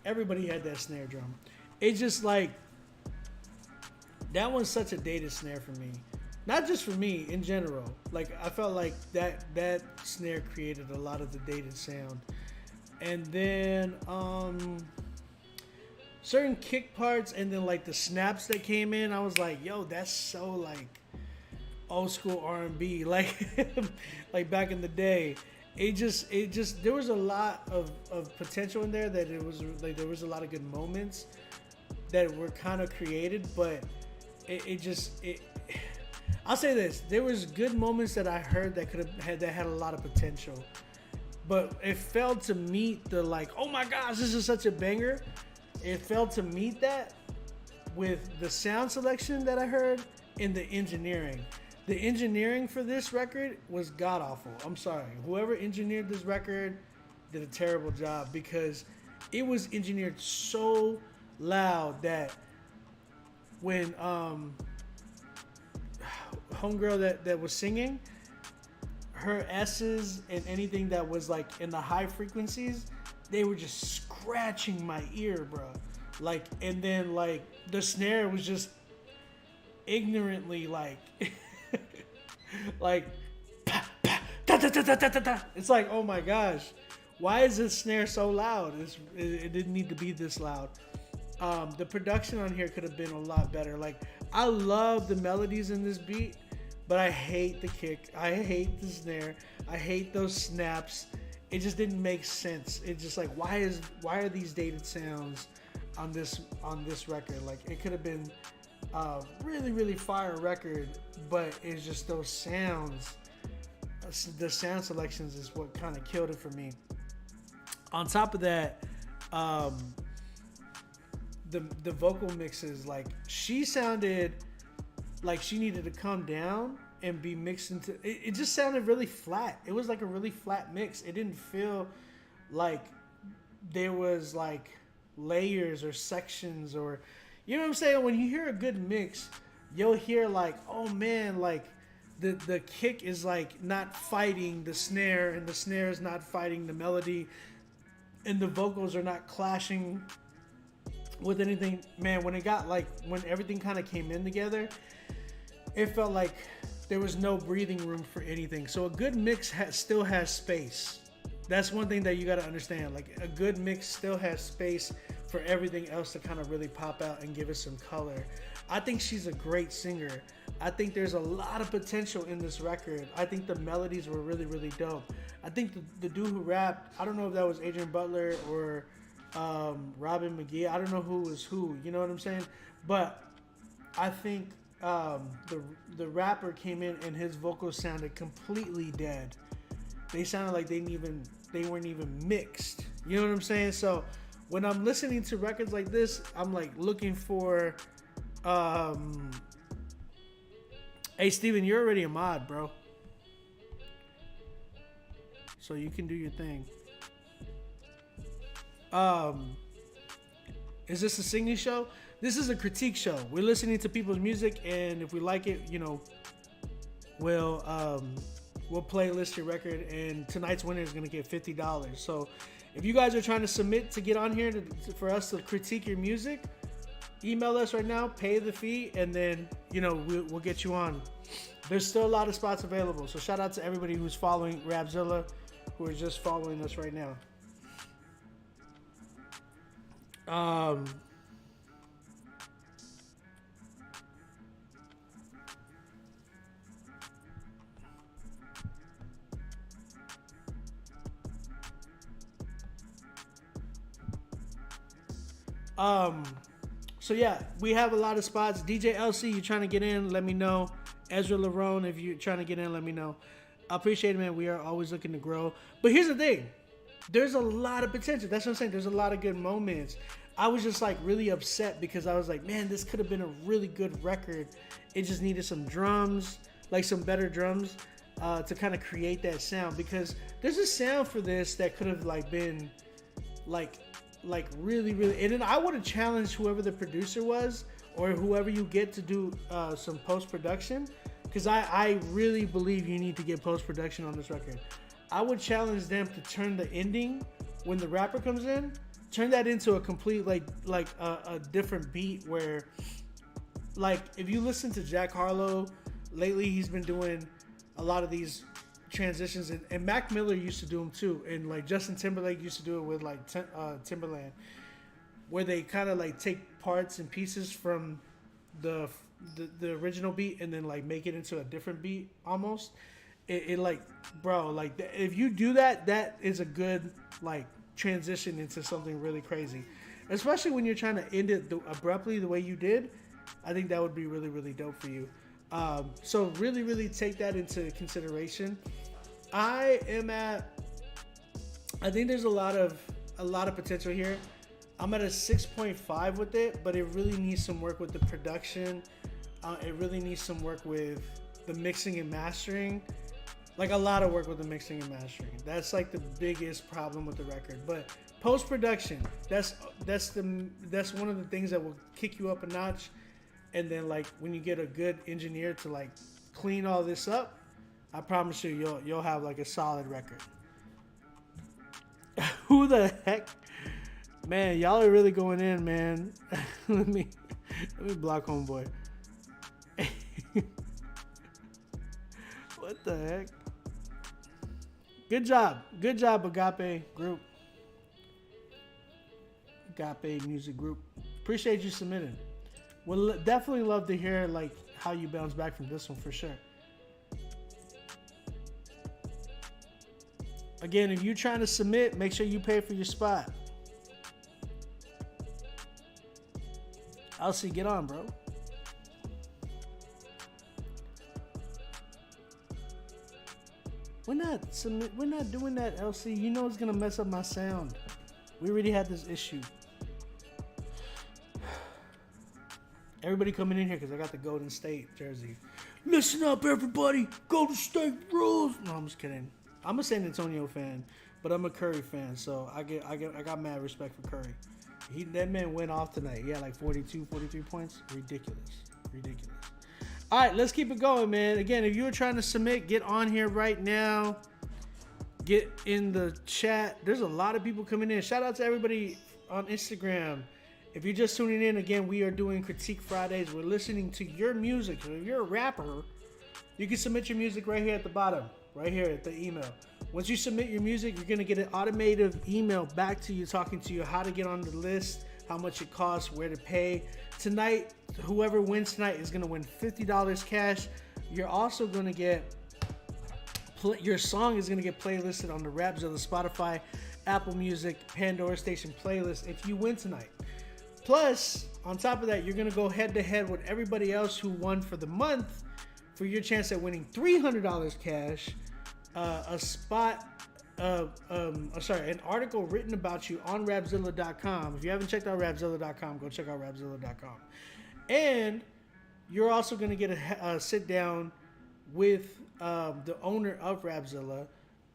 Speaker 1: everybody had that snare drum. It just like, that one's such a dated snare for me. Not just for me, in general. Like, I felt like that snare created a lot of the dated sound. And then certain kick parts, and then like the snaps that came in, I was like, yo, that's so like old school R&B, like like back in the day. It just there was a lot of potential in there, that it was like, there was a lot of good moments that were kind of created, but I'll say this, there was good moments that I heard that had a lot of potential, but it failed to meet the like, oh my gosh, this is such a banger. It failed to meet that with the sound selection that I heard and the engineering. The engineering for this record was god awful. I'm sorry. Whoever engineered this record did a terrible job, because it was engineered so loud that when homegirl that was singing, her S's and anything that was like in the high frequencies, they were just scratching my ear, bro. Like, and then like the snare was just ignorantly like like pa, pa, ta, ta, ta, ta, ta, ta, ta. It's like, oh my gosh, why is this snare so loud? It didn't need to be this loud. The production on here could have been a lot better. Like, I love the melodies in this beat, but I hate the kick. I hate the snare. I hate those snaps. It just didn't make sense. It's just like, why are these dated sounds on this record? Like, it could have been a really, really fire record, but it's just those sounds. The sound selections is what kind of killed it for me. On top of that, the vocal mixes, like, she sounded like she needed to come down and be mixed into it just sounded really flat. It was like a really flat mix. It didn't feel like there was like layers or sections, or, you know what I'm saying? When you hear a good mix, you'll hear like, oh man, like the kick is like not fighting the snare, and the snare is not fighting the melody, and the vocals are not clashing with anything. Man, when everything kind of came in together, it felt like there was no breathing room for anything. So a good mix still has space. That's one thing that you got to understand. Like, a good mix still has space for everything else to kind of really pop out and give it some color. I think she's a great singer. I think there's a lot of potential in this record. I think the melodies were really, really dope. I think the dude who rapped, I don't know if that was Adrian Butler or Robin McGee. I don't know who was who. You know what I'm saying? But I think the rapper came in and his vocals sounded completely dead. They sounded like they weren't even mixed. You know what I'm saying? So when I'm listening to records like this, I'm like looking for hey Steven, you're already a mod, bro, so you can do your thing. Is this a singing show? This is a critique show. We're listening to people's music, and if we like it, you know, we'll playlist your record, and tonight's winner is gonna get $50. So if you guys are trying to submit to get on here for us to critique your music, email us right now, pay the fee, and then, you know, we'll get you on. There's still a lot of spots available, so shout out to everybody who's following Rapzilla, who are just following us right now. So yeah, we have a lot of spots. DJ LC, you trying to get in, let me know. Ezra Larone, if you're trying to get in, let me know. I appreciate it, man. We are always looking to grow. But here's the thing. There's a lot of potential. That's what I'm saying. There's a lot of good moments. I was just like really upset because I was like, man, this could have been a really good record. It just needed some drums, like some better drums, to kind of create that sound. Because there's a sound for this that could have like been like really, really. And then I would have challenged whoever the producer was or whoever you get to do some post-production, because I really believe you need to get post-production on this record. I would challenge them to turn the ending when the rapper comes in, turn that into a complete like a different beat where, like, if you listen to Jack Harlow lately, he's been doing a lot of these transitions, and Mac Miller used to do them too, and like Justin Timberlake used to do it with like Timberland, where they kind of like take parts and pieces from the original beat and then like make it into a different beat almost. It like, bro, like if you do that, that is a good like transition into something really crazy, especially when you're trying to end it abruptly the way you did. I think that would be really, really dope for you. So really, really take that into consideration. I think there's a lot of potential here. I'm at a 6.5 with it, but it really needs some work with the production. It really needs some work with the mixing and mastering. Like a lot of work with the mixing and mastering. That's like the biggest problem with the record. But post-production, that's one of the things that will kick you up a notch. And then like when you get a good engineer to like clean all this up, I promise you you'll have like a solid record. Who the heck? Man, y'all are really going in, man. let me block homeboy. What the heck? Good job, Agape Group. Agape Music Group. Appreciate you submitting. We'll definitely love to hear like how you bounce back from this one for sure. Again, if you're trying to submit, make sure you pay for your spot. LC, get on, bro. We're not doing that, LC. You know it's gonna mess up my sound. We already had this issue. Everybody coming in here because I got the Golden State jersey. Listen up, everybody. Golden State rules. No, I'm just kidding. I'm a San Antonio fan, but I'm a Curry fan, so I got mad respect for Curry. That man went off tonight. He had like 42, 43 points. Ridiculous. All right, let's keep it going, man. Again, if you were trying to submit, get on here right now. Get in the chat. There's a lot of people coming in. Shout out to everybody on Instagram. If you're just tuning in, again, we are doing Critique Fridays. We're listening to your music. So if you're a rapper, you can submit your music right here at the bottom, right here at the email. Once you submit your music, you're going to get an automated email back to you talking to you how to get on the list, how much it costs, where to pay. Tonight, whoever wins tonight is going to win $50 cash. You're also going to get, your song is going to get playlisted on the Rapzilla, Spotify, Apple Music, Pandora Station playlist if you win tonight. Plus, on top of that, you're going to go head to head with everybody else who won for the month for your chance at winning $300 cash, an article written about you on Rapzilla.com. If you haven't checked out Rapzilla.com, go check out Rapzilla.com. And you're also going to get a sit down with the owner of Rapzilla,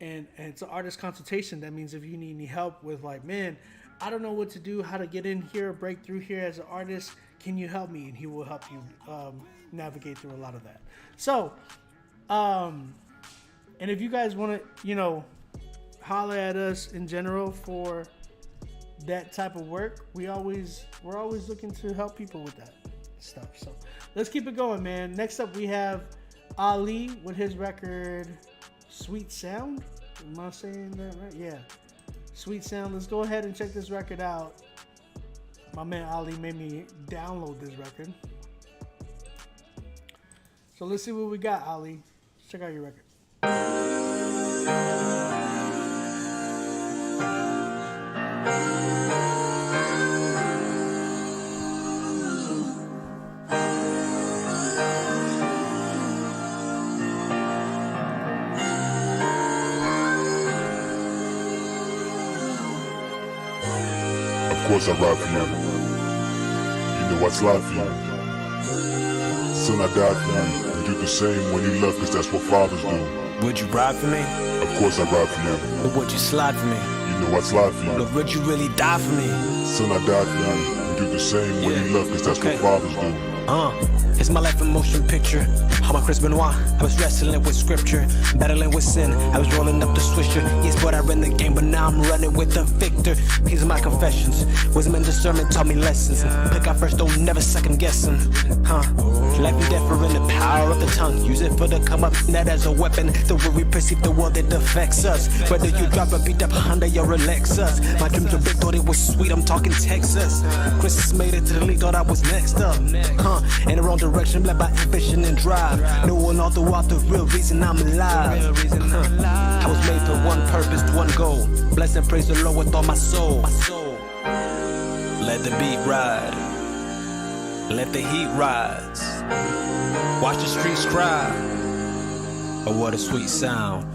Speaker 1: and it's an artist consultation. That means if you need any help with like, man, I don't know what to do, how to get in here, break through here as an artist, can you help me? And he will help you navigate through a lot of that. So, and if you guys want to, holler at us in general for that type of work, we're always looking to help people with that stuff. So let's keep it going, man. Next up, we have Ali with his record Sweet Sound. Am I saying that right? Yeah. Sweet Sound. Let's go ahead and check this record out. My man Ali made me download this record. So let's see what we got, Ali. Let's check out your record.
Speaker 7: Of course I ride for you. You know I slide for you. Son, I died for you. And do the same when you love, cause that's what fathers do.
Speaker 3: Would you ride for me?
Speaker 7: Of course I ride for you.
Speaker 3: Or would you slide for me?
Speaker 7: You You know what's life for you.
Speaker 8: Look, would you really die for me?
Speaker 7: Son, I died for you. And do the same when you love, cause that's what fathers do.
Speaker 8: It's my life in motion picture. I'm a Chris Benoit. I was wrestling with scripture, battling with sin. I was rolling up the swisher. Yes, but I ran the game, but now I'm running with the victor. These are my confessions. Wisdom and discernment taught me lessons. Pick out first, don't never second guessing. Life and death are in the power of the tongue. Use it for the come up, not as a weapon. The way we perceive the world, it affects us. Whether you drive a beat up Honda or a Lexus. My dreams were big, thought it was sweet. I'm talking Texas. Christmas made it to the league, thought I was next up. In the wrong direction, led by ambition and drive. Knowing all throughout the real reason I'm alive. I was made for one purpose, one goal. Bless and praise the Lord with all my soul. Let the beat ride. Let the heat rise. Watch the streets cry. Oh, what a sweet sound.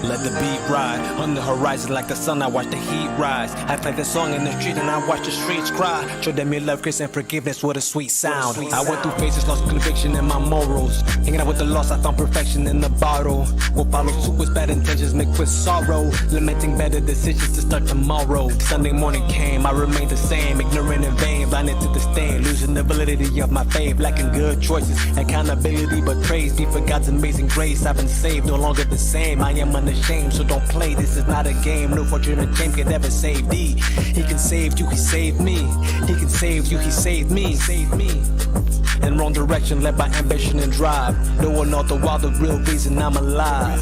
Speaker 8: Let the beat ride on the horizon like the sun. I watch the heat rise. I play the song in the street and I watch the streets cry. Show them your love, grace, and forgiveness. What a sweet sound. I went through phases, lost conviction in my morals. Hanging out with the lost, I found perfection in the bottle. What followed suit was bad intentions mixed with sorrow. Lamenting better decisions to start tomorrow. Sunday morning came, I remained the same. Ignorant in vain, blinded to the stain. Losing the validity of my faith, lacking good choices. Accountability, but praise be for God's amazing grace. I've been saved, no longer the same. I am unashamed. So don't play, this is not a game. No fortune or fame can ever save thee. He can save you, he saved me. He can save you, he saved me. In wrong direction, led by ambition and drive. Knowing all the while the real reason I'm alive.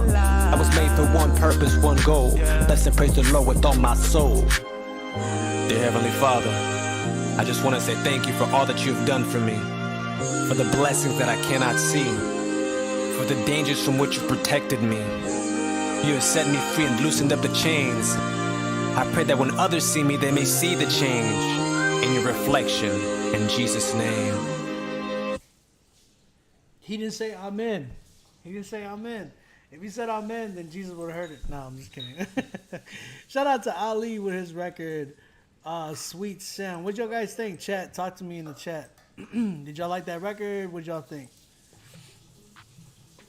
Speaker 8: I was made for one purpose, one goal. Bless and praise the Lord with all my soul. Dear Heavenly Father, I just want to say thank you for all that you've done for me. For the blessings that I cannot see. For the dangers from which you've protected me. You have set me free and loosened up the chains. I pray that when others see me, they may see the change in your reflection. In Jesus' name.
Speaker 1: He didn't say amen. He didn't say amen. If he said amen, then Jesus would have heard it. No, I'm just kidding. Shout out to Ali with his record, Sweet Sound. What y'all guys think? Chat, talk to me in the chat. Did y'all like that record? What y'all think?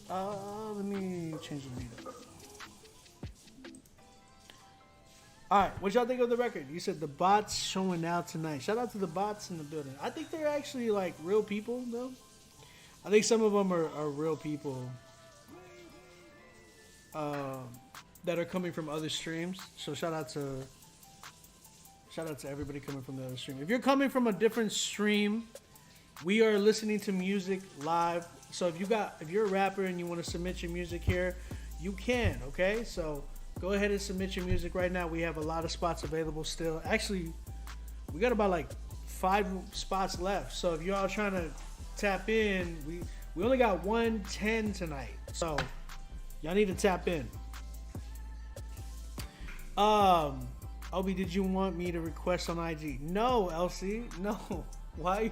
Speaker 1: Let me change the beat up. Alright, what y'all think of the record? You said the bots showing out tonight. Shout out to the bots in the building. I think they're actually like real people though. I think some of them are real people that are coming from other streams. So shout out to everybody coming from the other stream. If you're coming from a different stream, we are listening to music live. So if you're a rapper and you want to submit your music here, you can, okay? So go ahead and submit your music right now. We have a lot of spots available still. Actually, we got about like 5 spots left. So if you're all trying to tap in, we only got 110 tonight. So y'all need to tap in. Obi, did you want me to request on IG? No, LC. No. Why?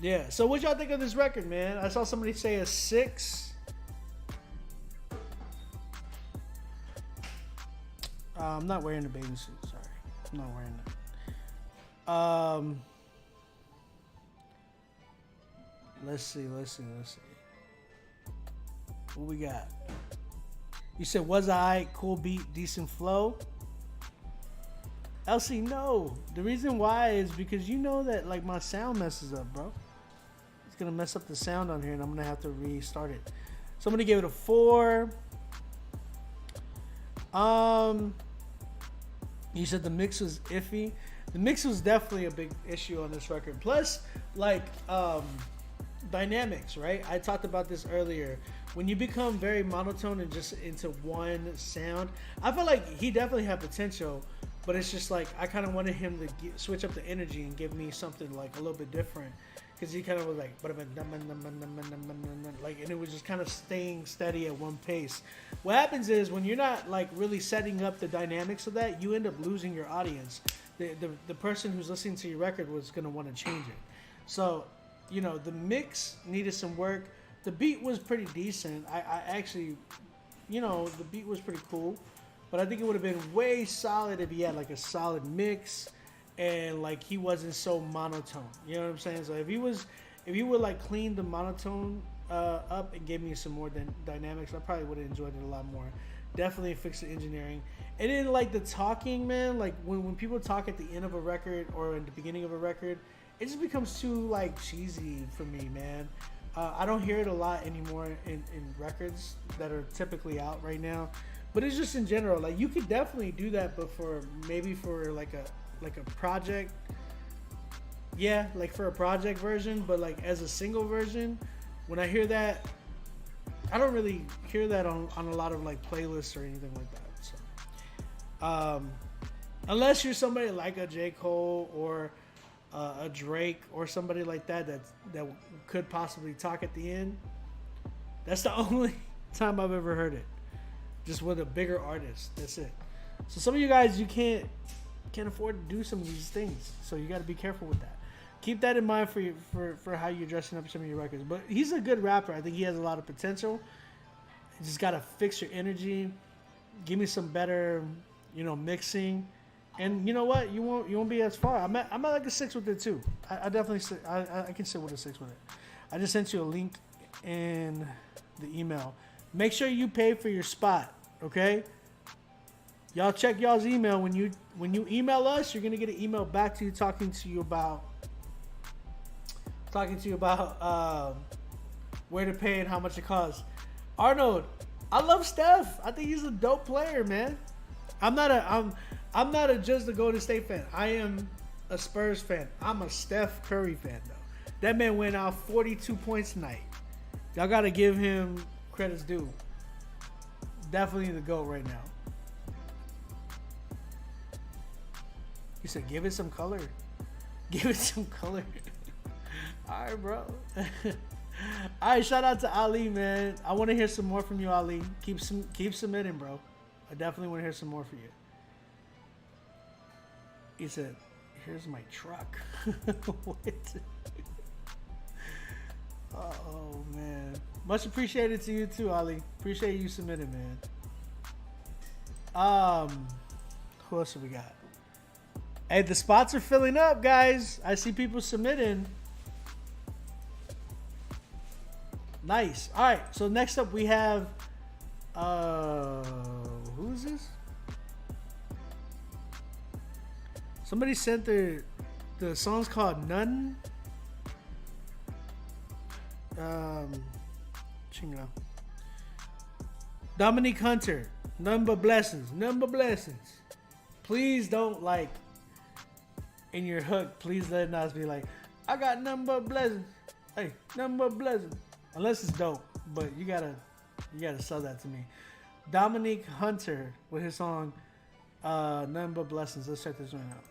Speaker 1: Yeah. So what y'all think of this record, man? I saw somebody say a 6. I'm not wearing the bathing suit. Sorry, I'm not wearing that. Let's see. What we got? You said was I cool beat, decent flow? LC, no. The reason why is because you know that like my sound messes up, bro. It's gonna mess up the sound on here, and I'm gonna have to restart it. Somebody gave it a 4. You said the mix was iffy. The mix was definitely a big issue on this record. Plus, like, dynamics, right? I talked about this earlier. When you become very monotone and just into one sound, I feel like he definitely had potential, but it's just like I kind of wanted him to switch up the energy and give me something like a little bit different, because he kind of was like and it was just kind of staying steady at one pace. What happens is when you're not like really setting up the dynamics of that, you end up losing your audience. The person who's listening to your record was going to want to change it. So, you know, the mix needed some work. The beat was pretty decent. I actually, you know, the beat was pretty cool, but I think it would have been way solid if he had like a solid mix and like he wasn't so monotone. You know what I'm saying? So if he would like clean the monotone up and gave me some more dynamics, I probably would have enjoyed it a lot more. Definitely fix the engineering. And then like the talking, man, like when people talk at the end of a record or in the beginning of a record, it just becomes too like cheesy for me, man. I don't hear it a lot anymore in records that are typically out right now. But it's just in general, like you could definitely do that, but for like a project, yeah, like for a project version. But like as a single version, when I hear that, I don't really hear that on a lot of like playlists or anything like that. So, unless you're somebody like a J. Cole or a Drake or somebody like that could possibly talk at the end, that's the only time I've ever heard it. Just with a bigger artist, that's it. So some of you guys, you can't afford to do some of these things, so you got to be careful with that. Keep that in mind for how you're dressing up some of your records. But he's a good rapper. I think he has a lot of potential. You just got to fix your energy. Give me some better, mixing. And you know what? You won't be as far. I'm at like a 6 with it too. I definitely I can sit with a 6 with it. I just sent you a link in the email. Make sure you pay for your spot, okay? Y'all check y'all's email. When you email us, you're gonna get an email back to you talking to you about where to pay and how much it costs. Arnold, I love Steph. I think he's a dope player, man. I'm not a just a Golden State fan. I am a Spurs fan. I'm a Steph Curry fan though. That man went out 42 points tonight. Y'all gotta give him credits due. Definitely the GOAT right now. He said, give it some color. Give it some color. Alright, bro. Alright, shout out to Ali, man. I want to hear some more from you, Ali. Keep submitting, bro. I definitely want to hear some more for you. He said, here's my truck. What? Oh, man. Much appreciated to you too, Ali. Appreciate you submitting, man. Who else have we got? Hey, the spots are filling up, guys. I see people submitting. Nice. All right. So next up we have, who is this? Somebody sent the song's called None. Chingo. Dominique Hunter. None but blessings. None but blessings. Please don't like in your hook. Please let it not be like, I got none but blessings. Hey, none but blessings. Unless it's dope, but you gotta sell that to me. Dominique Hunter with his song None But Blessings. Let's check this one out.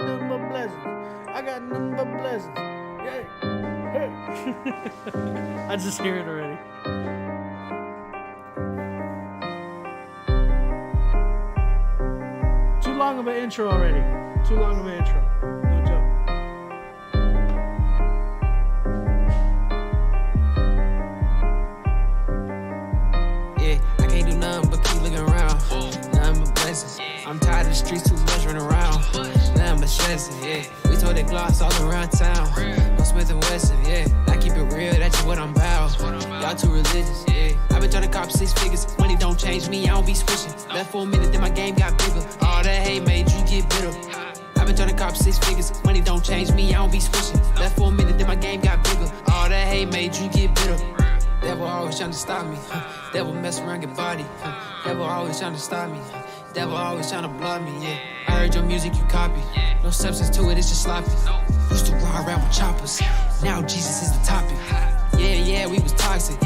Speaker 1: None but blessings. I got none but blessings. Yeah. Hey. I just hear it already. Too long of an intro already. Too long of an intro. No joke.
Speaker 9: I'm tired of the streets, too much running around. Now I'm a stressing, yeah. We told that gloss all around town. No Smith and Wesson, yeah. I keep it real, that's just what I'm about. Y'all too religious, yeah. I've been trying to cop 6 figures. Money don't change me, I don't be switching. Left for a minute, then my game got bigger. All that hate made you get bitter. I've been trying to cop 6 figures. Money don't change me, I don't be switching. Left for a minute, then my game got bigger. All that hate made you get bitter. Devil always trying to stop me. Devil mess around, get body. Devil always trying to stop me. Devil always trying to block me, yeah. I heard your music, you copy. No substance to it, it's just sloppy. Used to ride around with choppers. Now Jesus is the topic. Yeah, we was toxic.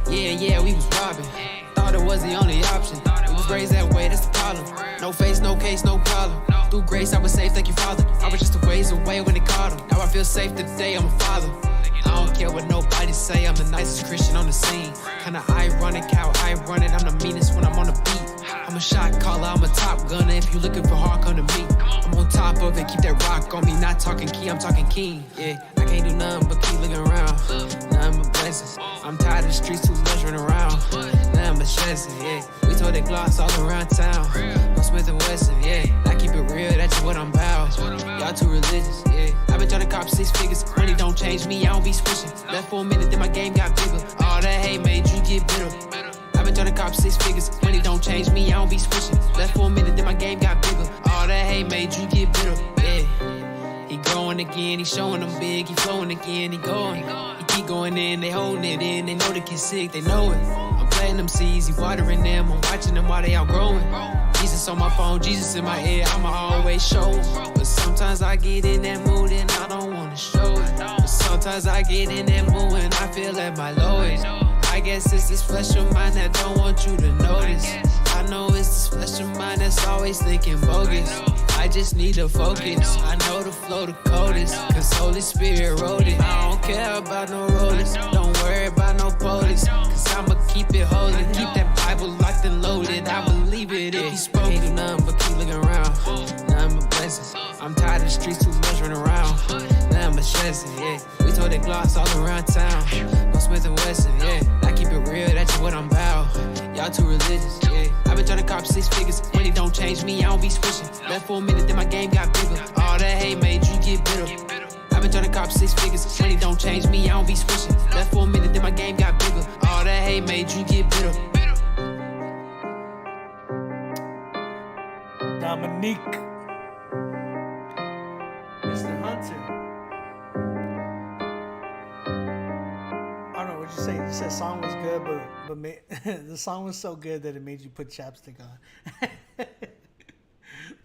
Speaker 9: Yeah, we was robbing. Thought it was the only option. It was raised that way, that's the problem. No face, no case, no problem. Through grace, I was safe, thank you, Father. I was just a ways away when they caught him. Now I feel safe today, I'm a father. I don't care what nobody say, I'm the nicest Christian on the scene. Kinda ironic how I run it, I'm the meanest when I'm on the beat. I'm a shot caller, I'm a top gunner. If you looking for hard, come to me. I'm on top of it, keep that rock on me. Not talking key, I'm talking king. Yeah, I can't do nothing but keep looking around. Nothing but blessings. I'm tired of the streets, too much running around. Nothing but stressing, yeah. We told that gloss all around town. No Smith and Wesson, yeah. I keep it real, that's just what I'm about. Y'all too religious, yeah. I've been trying to cop 6 figures. Money don't change me, I don't be switching. Left for a minute, then my game got bigger. All that hate made you get bitter. I've been trying to cop 6 figures. Money don't change me, I don't be switching. Left for a minute, then my game got bigger. All that hate made you get bitter. Yeah. He growing again, he showing them big. He flowing again, he going. He keep going in, they holding it in. They know the kid's sick, they know it. I'm planting them seeds, he watering them. I'm watching them while they outgrowing. Jesus on my phone, Jesus in my ear, I'ma always show it. But sometimes I get in that mood and I don't wanna show it. But sometimes I get in that mood and I feel at my lowest. I guess it's this flesh of mine that don't want you to notice. I know it's this flesh of mine that's always thinking bogus. I just need to focus. I know the flow the coldest, cause Holy Spirit wrote it. I don't care about no rollers, don't worry about no police, cause I'ma keep it holy. Keep that Bible locked and loaded, I believe it if he spoke. Ain't do nothing but keep looking around, nothing but blessings. I'm tired of the streets, too much running around, nothing but stressing, yeah. We told that gloss all around town, no Smith and Wesson, yeah. I keep it real, that's just what I'm about. Y'all too religious, yeah. I've been trying to cop 6 figures, money don't change me, I don't be switching. Left for a minute, then my game got bigger. All that hate made you get bitter. I've been trying to cop 6 figures, money don't change me, I don't be switching. Left for a minute, then my game got bigger. All that hate made you get bitter.
Speaker 1: Dominique, Mr. Hunter. I don't know what you say. You said the song was good, but the song was so good that it made you put chapstick on.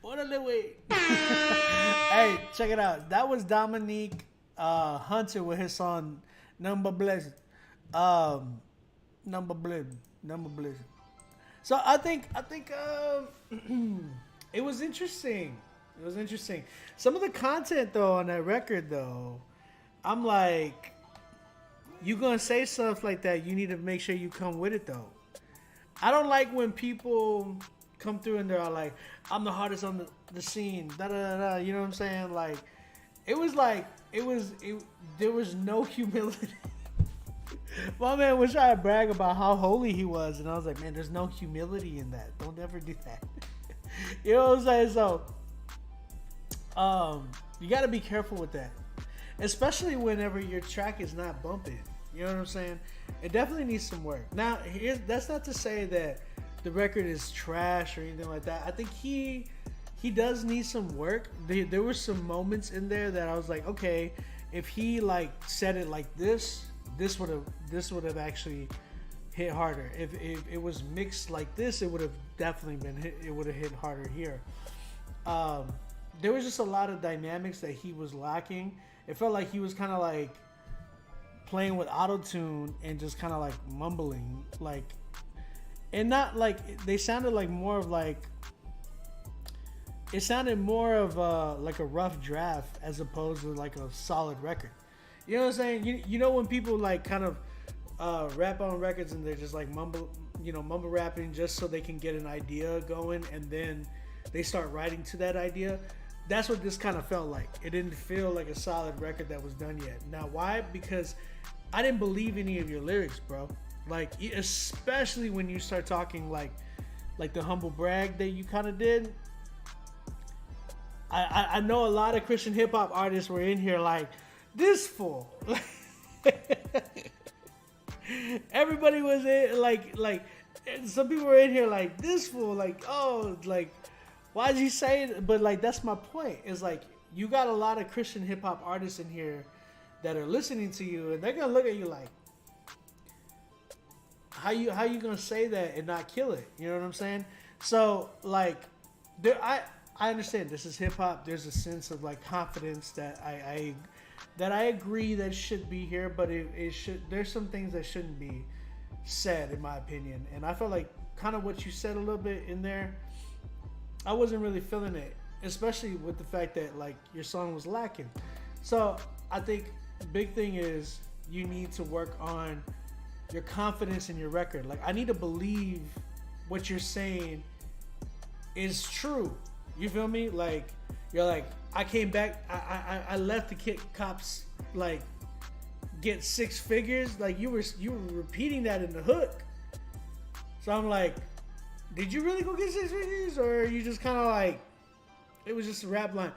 Speaker 1: What a little way. Hey, check it out. That was Dominique Hunter with his song Number Blessed. Number Blessed. So I think it was interesting. It was interesting. Some of the content though on that record though, I'm like, you gonna say stuff like that, you need to make sure you come with it though. I don't like when people come through and they're like, I'm the hardest on the scene, da da da. You know what I'm saying? Like, there was no humility. My man was trying to brag about how holy he was, and I was like, man, there's no humility in that. Don't ever do that. You know what I'm saying? So, you got to be careful with that, especially whenever your track is not bumping. You know what I'm saying? It definitely needs some work. Now, that's not to say that the record is trash or anything like that. I think he does need some work. There were some moments in there that I was like, okay, if he like said it like this would have actually hit harder. If it was mixed like this, it would have definitely been hit. It would have hit harder here. There was just a lot of dynamics that he was lacking. It felt like he was kind of like playing with auto-tune and just kind of like mumbling, like, and not like, they sounded like more of like, it sounded more of like a rough draft as opposed to like a solid record. You know what I'm saying? You know when people like kind of rap on records and they're just like mumble rapping just so they can get an idea going, and then they start writing to that idea. That's what this kind of felt like. It didn't feel like a solid record that was done yet. Now, why? Because I didn't believe any of your lyrics, bro. Like, especially when you start talking like the humble brag that you kind of did. I know a lot of Christian hip hop artists were in here like, this fool. Everybody was in like some people were in here like, this fool, like, oh, like, why did you say it? But like, that's my point. Is like, you got a lot of Christian hip hop artists in here that are listening to you, and they're gonna look at you like, how you gonna say that and not kill it? You know what I'm saying? So like, I understand this is hip hop. There's a sense of like confidence that I agree that should be here, but it should. There's some things that shouldn't be said, in my opinion. And I felt like kind of what you said a little bit in there, I wasn't really feeling it, especially with the fact that like your song was lacking. So I think the big thing is you need to work on your confidence in your record. Like, I need to believe what you're saying is true. You feel me? Like, you're like, I came back, I left the kid cops like get 6 figures. Like, you were repeating that in the hook. So I'm like, did you really go get 6 figures, or are you just kind of like, it was just a rap line?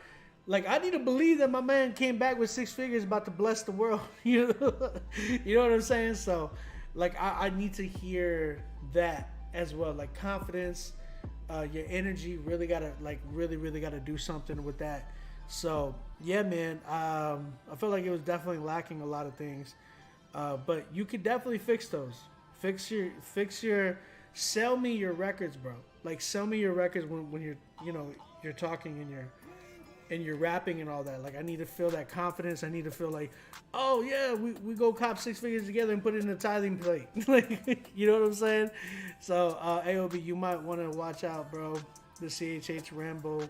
Speaker 1: Like, I need to believe that my man came back with 6 figures about to bless the world. You know what I'm saying? So, like, I need to hear that as well. Like, confidence, your energy really gotta, like, really gotta do something with that. So, yeah, man, I feel like it was definitely lacking a lot of things. But you could definitely fix those. Sell me your records, bro. Like, sell me your records when you're, you know, you're talking and you're rapping and all that. Like, I need to feel that confidence. I need to feel like, oh yeah, we go cop 6 figures together and put it in a tithing plate. Like, you know what I'm saying? So, AOB, you might want to watch out, bro. The CHH Rambo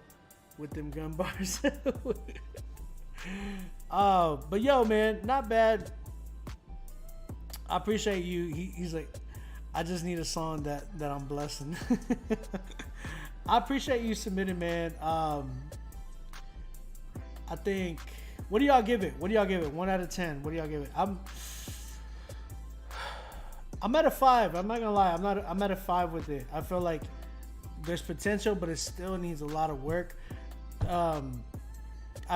Speaker 1: with them gun bars. But yo, man, not bad. I appreciate you. He's like, I just need a song that I'm blessing. I appreciate you submitting, man. I think, what do y'all give it? 1 out of 10. What do y'all give it? I'm at a 5. I'm not gonna lie. I'm at a 5 with it. I feel like there's potential, but it still needs a lot of work. I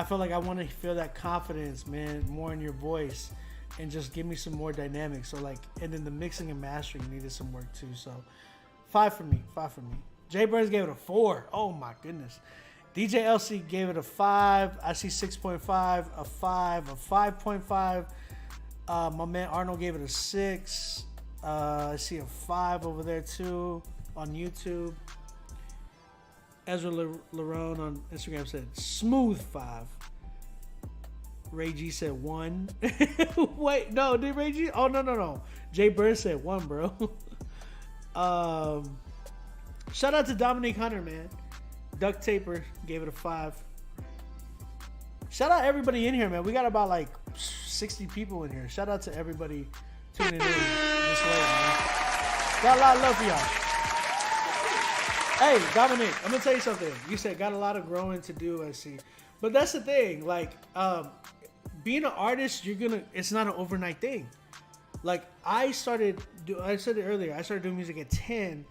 Speaker 1: feel like I want to feel that confidence, man, more in your voice, and just give me some more dynamics. So like, and then the mixing and mastering needed some work too. So 5 for me. Jay Burns gave it a 4. Oh my goodness. DJ LC gave it a 5. I see 6.5, a 5, a 5.5. My man Arnold gave it a 6. I see a 5 over there too on YouTube. Ezra Larone on Instagram said smooth 5. Ray G said 1. Wait, no, did Ray G? Oh no. Jay Burns said 1, bro. Shout out to Dominique Hunter, man. Duct Taper gave it a 5. Shout out everybody in here, man. We got about like 60 people in here. Shout out to everybody tuning in this way, man. Got a lot of love for y'all. Hey, Dominic, I'm gonna tell you something. You said got a lot of growing to do, I see. But that's the thing, like, being an artist, it's not an overnight thing. Like, I said it earlier, I started doing music at 10,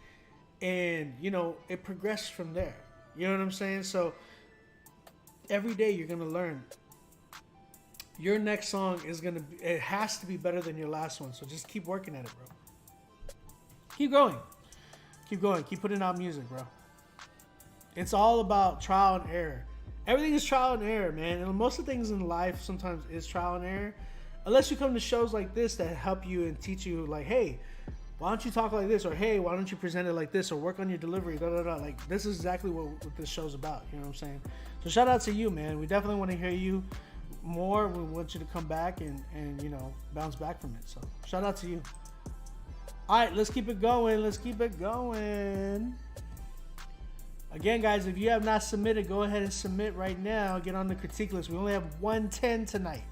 Speaker 1: and, you know, it progressed from there. You know what I'm saying? So, every day you're gonna learn. Your next song it has to be better than your last one, so just keep working at it, bro. Keep going. Keep putting out music, bro. It's all about trial and error. Everything is trial and error, man. And most of the things in life sometimes is trial and error. Unless you come to shows like this that help you and teach you, like, hey, why don't you talk like this? Or, hey, why don't you present it like this? Or work on your delivery, Like, this is exactly what this show's about. You know what I'm saying? So shout out to you, man. We definitely want to hear you more. We want you to come back and you know, bounce back from it. So shout out to you. All right, let's keep it going. Again, guys, if you have not submitted, go ahead and submit right now. Get on the critique list. We only have 110 tonight.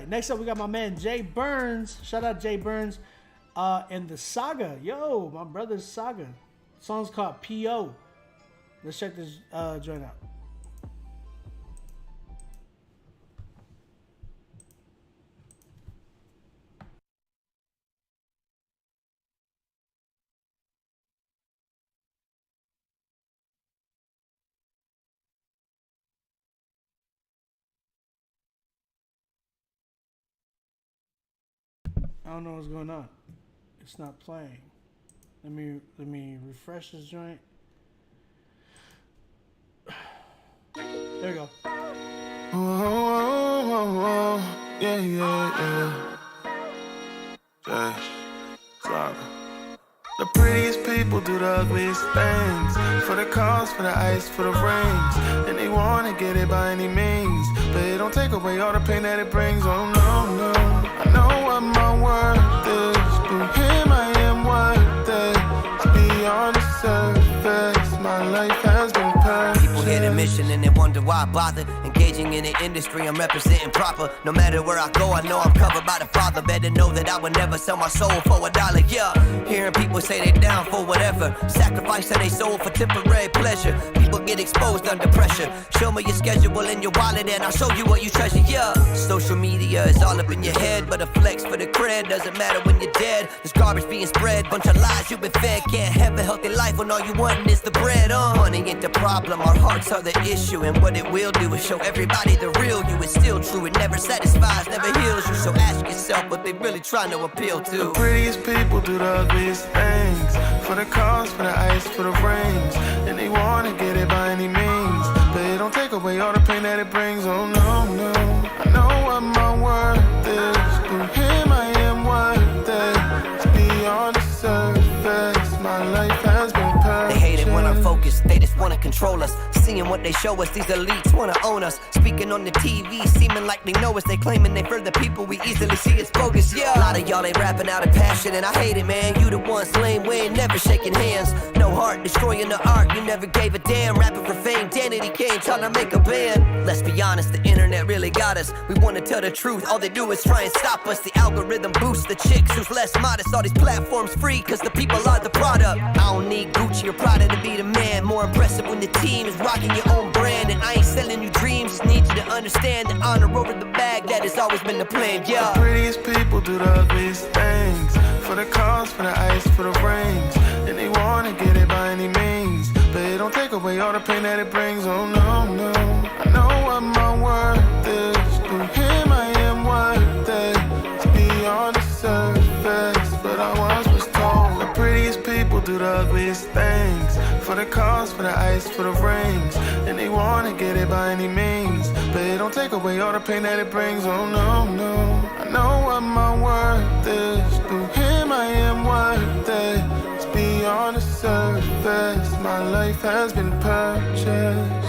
Speaker 1: Next up, we got my man Jay Burns. Shout out Jay Burns. And the Saga. Yo, my brother's Saga. The song's called P.O. Let's check this joint out. I don't know what's going on. It's not playing. Let me refresh this joint. There we go.
Speaker 10: Yeah. Saga. The prettiest people do the ugliest things. For the cars, for the ice, for the rings. And they wanna get it by any means. But it don't take away all the pain that it brings. Oh no. I know what my worth is. Through him I am worth it. Beyond the surface, my life has been perfect.
Speaker 11: People hit a mission and they wonder why I bother. Engaging in the industry, I'm representing proper. No matter where I go, I know I'm covered by the Father. Better know that I would never sell my soul for $1. Yeah, hearing people say they down for whatever. Sacrificing their soul for temporary pleasure. People get exposed under pressure. Show me your schedule and your wallet and I'll show you what you treasure, yeah. Social media is all up in your head, but a flex for the cred doesn't matter when you're dead. There's garbage being spread, bunch of lies you've been fed. Can't have a healthy life when all you want is the bread. Money ain't the problem, our hearts are the issue. And what it will do is show everybody the real you. It's still true, it never satisfies, never heals you. So ask yourself what they really trying to appeal to.
Speaker 10: The prettiest people do the ugliest things. For the cars, for the ice, for the rings. And they wanna get it by any means, but it don't take away all the pain that it brings. Oh no, no, I know what my worth is. Through him I am worth it. To be on the surface, my life has been perfect.
Speaker 11: They hate it when I'm focused, they just wanna control us. Seeing what they show us, these elites wanna own us. Speaking on the TV, seeming like they know us. They claiming they for the people, we easily see it's bogus, yeah. A lot of y'all ain't rapping out of passion, and I hate it, man. You the ones lame, we ain't never shaking hands. No heart, destroying the art, you never gave a damn. Rapping for fame, Danity Kane trying to make a band. Let's be honest, the internet really got us. We wanna tell the truth, all they do is try and stop us. The algorithm boosts the chicks who's less modest. All these platforms free, cause the people are the product. I don't need Gucci or Prada to be the man. More impressive when the team is rocking your own brand. And I ain't selling you dreams, just need you to understand the honor over the bag, that has always been the plan, yeah.
Speaker 10: The prettiest people do the ugliest things. For the cars, for the ice, for the rings. And they wanna get it by any means, but it don't take away all the pain that it brings. Oh no, no, I know what my worth is. Through him I am worth it. To be on the surface, but I once was told the prettiest people do the ugliest things. For the cars, for the ice, for the rings. And they wanna get it by any means, but it don't take away all the pain that it brings. Oh no, no, I know what my worth is. Through him I am worth it. To be on the surface, my life has been purchased.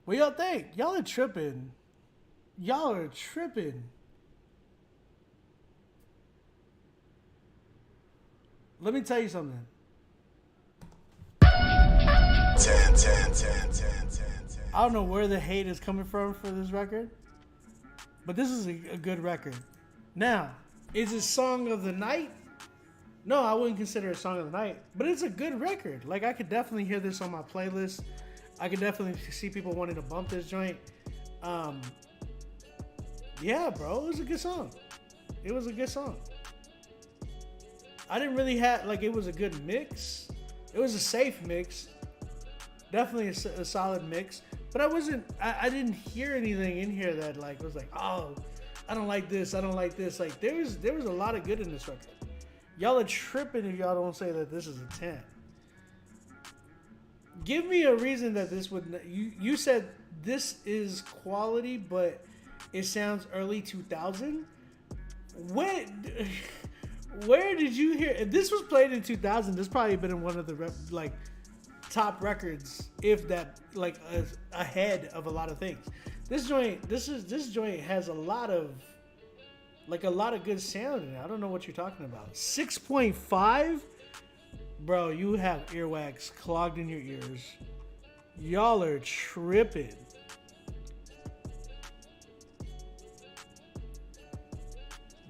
Speaker 1: What y'all think? Y'all are tripping. Y'all are tripping. Let me tell you something.
Speaker 12: 10.
Speaker 1: I don't know where the hate is coming from for this record, but this is a good record. Now, is it song of the night? No, I wouldn't consider it song of the night, but it's a good record. Like, I could definitely hear this on my playlist. I could definitely see people wanting to bump this joint. Yeah, bro, it was a good song. It was a good song. I didn't really have, like, it was a good mix. It was a safe mix. Definitely a solid mix. But I didn't hear anything in here that, like, was like, oh, I don't like this, I don't like this. Like, there was a lot of good in this record. Y'all are tripping if y'all don't say that this is a 10. Give me a reason that this would... You said this is quality, but it sounds early 2000? Where did you hear... If this was played in 2000, this probably been in one of the top records, if that, like, ahead of a lot of things. This joint has a lot of good sound in it. I don't know what you're talking about. 6.5? Bro, you have earwax clogged in your ears. Y'all are tripping.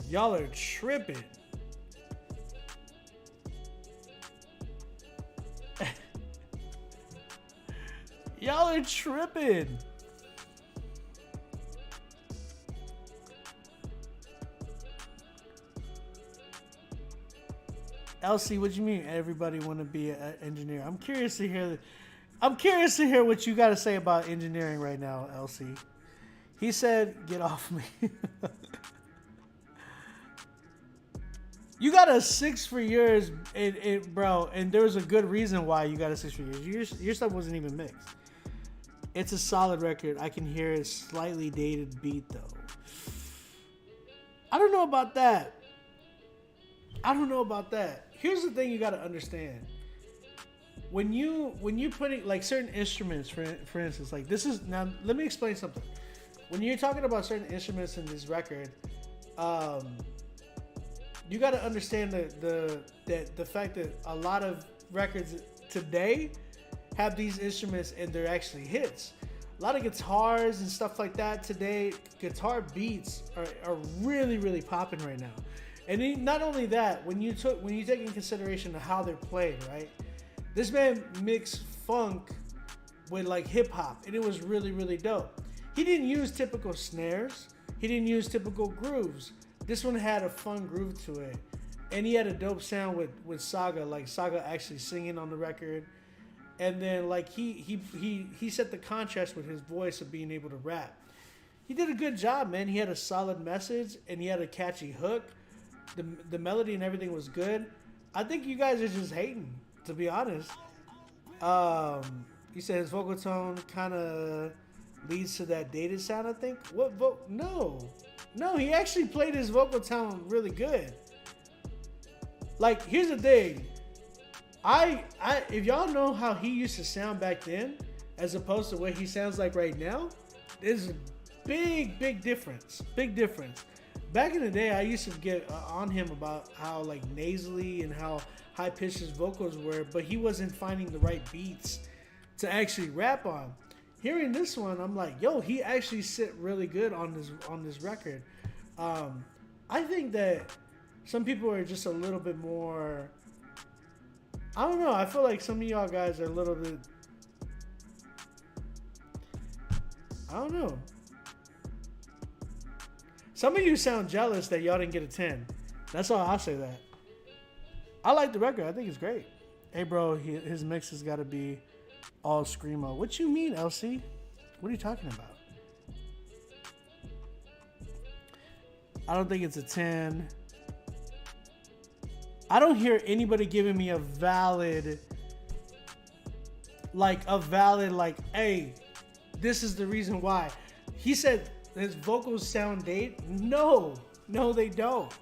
Speaker 1: Y'all are tripping. Y'all are tripping. LC, what do you mean everybody want to be an engineer? I'm curious to hear what you got to say about engineering right now, LC. He said, get off me. You got a 6 for yours, bro, and there was a good reason why you got a 6 for yours. Your stuff wasn't even mixed. It's a solid record. I can hear a slightly dated beat, though. I don't know about that. Here's the thing you got to understand. when you putting like certain instruments, for instance, like this is now. Let me explain something. When you're talking about certain instruments in this record, you got to understand the fact that a lot of records today have these instruments and they're actually hits. A lot of guitars and stuff like that today, guitar beats are really, really popping right now. And not only that, when you take in consideration of how they're played, right? This man mixed funk with like hip hop, and it was really, really dope. He didn't use typical snares. He didn't use typical grooves. This one had a fun groove to it. And he had a dope sound with Saga, like Saga actually singing on the record. And then like he set the contrast with his voice of being able to rap. He did a good job, man. He had a solid message and he had a catchy hook. The melody and everything was good. I think you guys are just hating, to be honest. He said his vocal tone kind of leads to that dated sound, I think. No, he actually played his vocal tone really good. Like, here's the thing. If y'all know how he used to sound back then, as opposed to what he sounds like right now, there's a big difference. Big difference. Back in the day, I used to get on him about how like nasally and how high pitched his vocals were, but he wasn't finding the right beats to actually rap on. Hearing this one, I'm like, yo, he actually sit really good on this record. I think that some people are just a little bit more. I don't know. I feel like some of y'all guys are a little bit. I don't know. Some of you sound jealous that y'all didn't get a 10. That's all I'll say that. I like the record. I think it's great. Hey, bro, his mix has got to be all screamo. What you mean, LC? What are you talking about? I don't think it's a 10. I don't hear anybody giving me a valid, hey, this is the reason why. He said his vocals sound dated. No, they don't.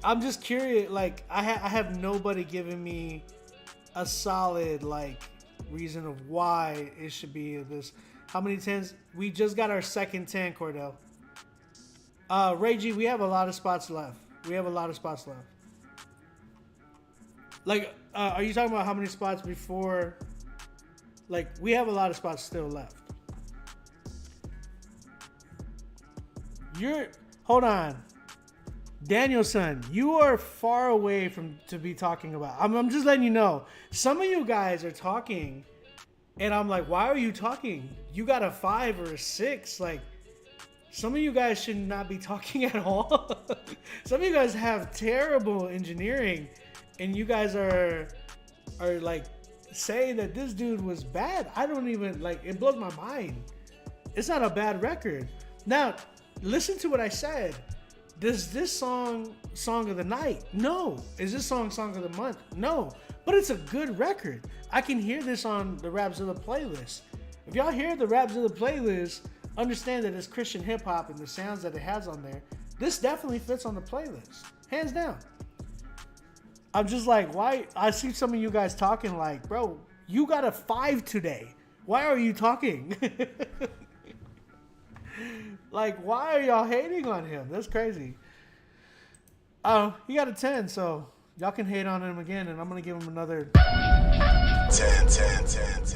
Speaker 1: I'm just curious. Like, I have nobody giving me a solid reason of why it should be this. How many 10s? We just got our second 10, Cordell. Ray G, we have a lot of spots left. Like, are you talking about how many spots before? Like, we have a lot of spots still left. Hold on. Danielson, you are far away from to be talking about. I'm just letting you know. Some of you guys are talking, and I'm like, why are you talking? You got a 5 or a 6. Like, some of you guys should not be talking at all. Some of you guys have terrible engineering, and you guys are like saying that this dude was bad. I don't even it blows my mind. It's not a bad record. Now, listen to what I said. Does this song of the night? No. Is this song of the month? No. But it's a good record. I can hear this on the Rapzilla playlist. If y'all hear the Rapzilla playlist, understand that it's Christian hip hop and the sounds that it has on there. This definitely fits on the playlist, hands down. I'm just like, why? I see some of you guys talking like, bro, you got a 5 today. Why are you talking? Like, why are y'all hating on him? That's crazy. Oh, he got a 10, so y'all can hate on him again, and I'm going to give him another 10.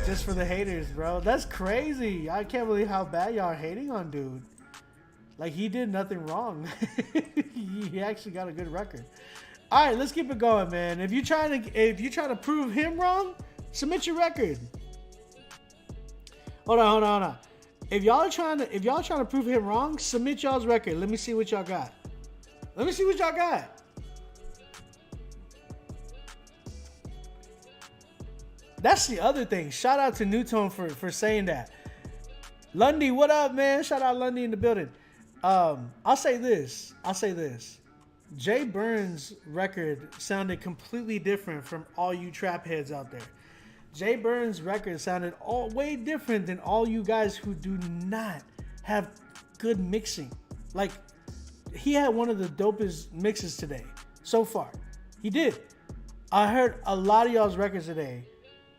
Speaker 1: Just for the haters, bro. That's crazy. I can't believe how bad y'all are hating on dude. Like, he did nothing wrong. He actually got a good record. All right, let's keep it going, man. If you're trying to prove him wrong, submit your record. Hold on. If y'all trying to prove him wrong, submit y'all's record. Let me see what y'all got. That's the other thing. Shout out to Newtone for saying that. Lundy, what up, man? Shout out Lundy in the building. I'll say this. Jay Burns' record sounded completely different from all you trap heads out there. Jay Burns' record sounded way different than all you guys who do not have good mixing. Like, he had one of the dopest mixes today so far. He did. I heard a lot of y'all's records today.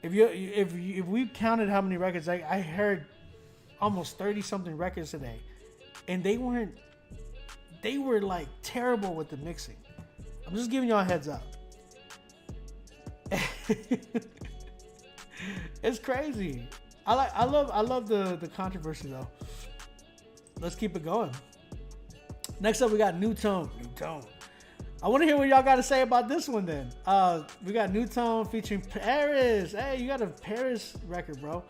Speaker 1: If we counted how many records, I heard almost 30 something records today, and they were like terrible with the mixing. I'm just giving y'all a heads up. It's crazy. I love the controversy though. Let's keep it going. Next up, we got New Tone. I want to hear what y'all got to say about this one then. We got New Tone featuring Paris. Hey, you got a Paris record, bro.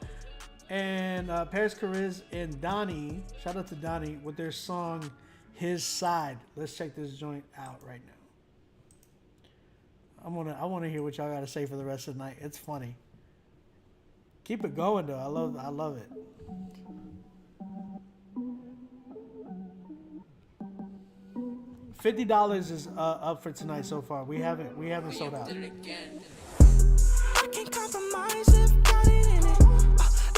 Speaker 1: And Paris Chariz and Donnie. Shout out to Donnie with their song His Side. Let's check this joint out right now. I want to hear what y'all got to say for the rest of the night. It's funny. Keep it going though. I love it. $50 is up for tonight so far. We haven't sold out.
Speaker 2: I can't compromise if got it in it.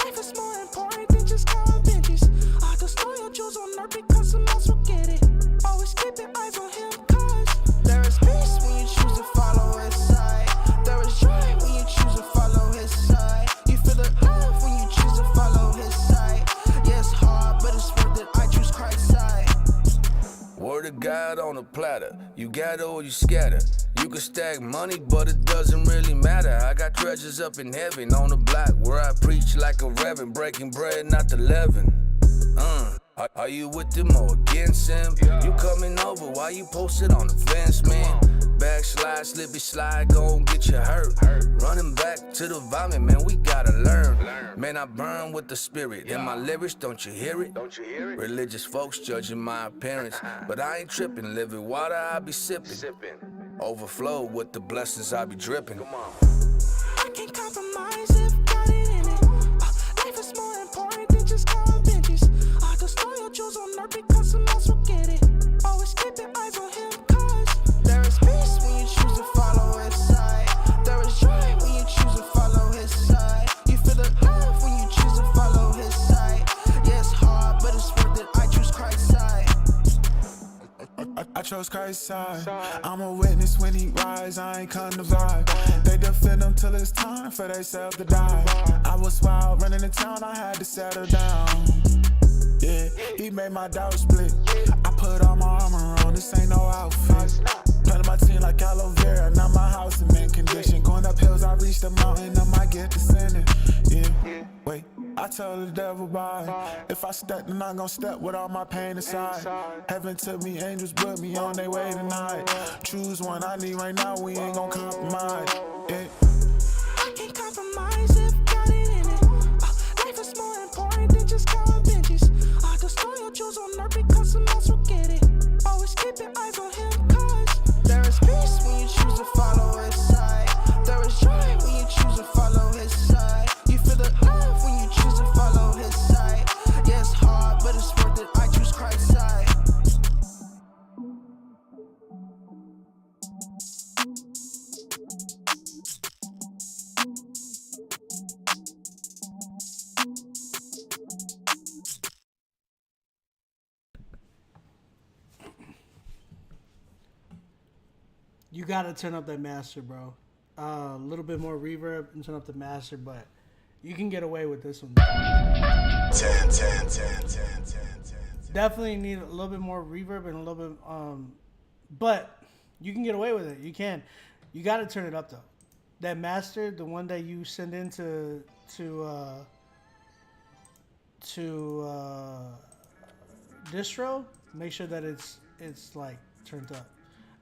Speaker 2: Life is more important than just counting benches. The loyal jewels on earth because someone else will get it. Always keeping eyes on him, cause there is peace when you choose to follow his side. There is joy when you choose to follow his side. You feel the love when you choose to follow his side. Yeah, it's hard, but it's worth it. I choose Christ's side.
Speaker 12: Word of God on a platter. You gather or you scatter. You can stack money, but it doesn't really matter. I got treasures up in heaven on the block where I preach like a reverend, breaking bread, not the leaven. Are you with them or against him? You coming over while you posted on the fence, man. Backslide, slippy slide, gon' get you hurt. Running back to the vomit, man, we gotta learn. Man, I burn with the spirit. In my lyrics, don't you hear it? Religious folks judging my appearance, but I ain't tripping. Living water, I be sipping. Overflow with the blessings, I be dripping.
Speaker 2: I can't compromise if got it in it. Life is more important than just counting benches. The loyal jewels on earth because someone else will get it. Always keeping eyes on him, cause there is peace when you choose to follow his side. There is joy when you choose to follow his side. You feel the love when you choose to follow his side. Yeah, it's hard, but it's worth it. I choose Christ's side.
Speaker 10: I chose Christ's side. I'm a witness when he rise. I ain't come to vibe. They defend him till it's time for they self to die. I was wild running the town. I had to settle down. Yeah, he made my doubt split. I put all my armor on. This ain't no outfit. Planted my team like aloe vera. Now my house in mint condition. Going up hills, I reach the mountain. I might get descending. Yeah, wait. I tell the devil bye. If I step, then I'm gon' step with all my pain inside. Heaven took me, angels put me on their way tonight. Choose one I need right now, we ain't gon' compromise. Yeah.
Speaker 2: I can't compromise if got it in it. Life is more important than just counting benches. The loyal jewels on earth because someone else will get it. Always keeping eyes on him, cause there is peace when you choose to follow his side. There is joy when you choose to follow his side. You feel the love when you choose to follow his side. Yeah, it's hard, but it's worth it. I choose Christ's side.
Speaker 1: You gotta turn up that master, bro. A little bit more reverb and turn up the master, but you can get away with this one.
Speaker 6: 10.
Speaker 1: Definitely need a little bit more reverb and a little bit, but you can get away with it. You can. You gotta turn it up though. That master, the one that you send in to distro, make sure that it's like turned up.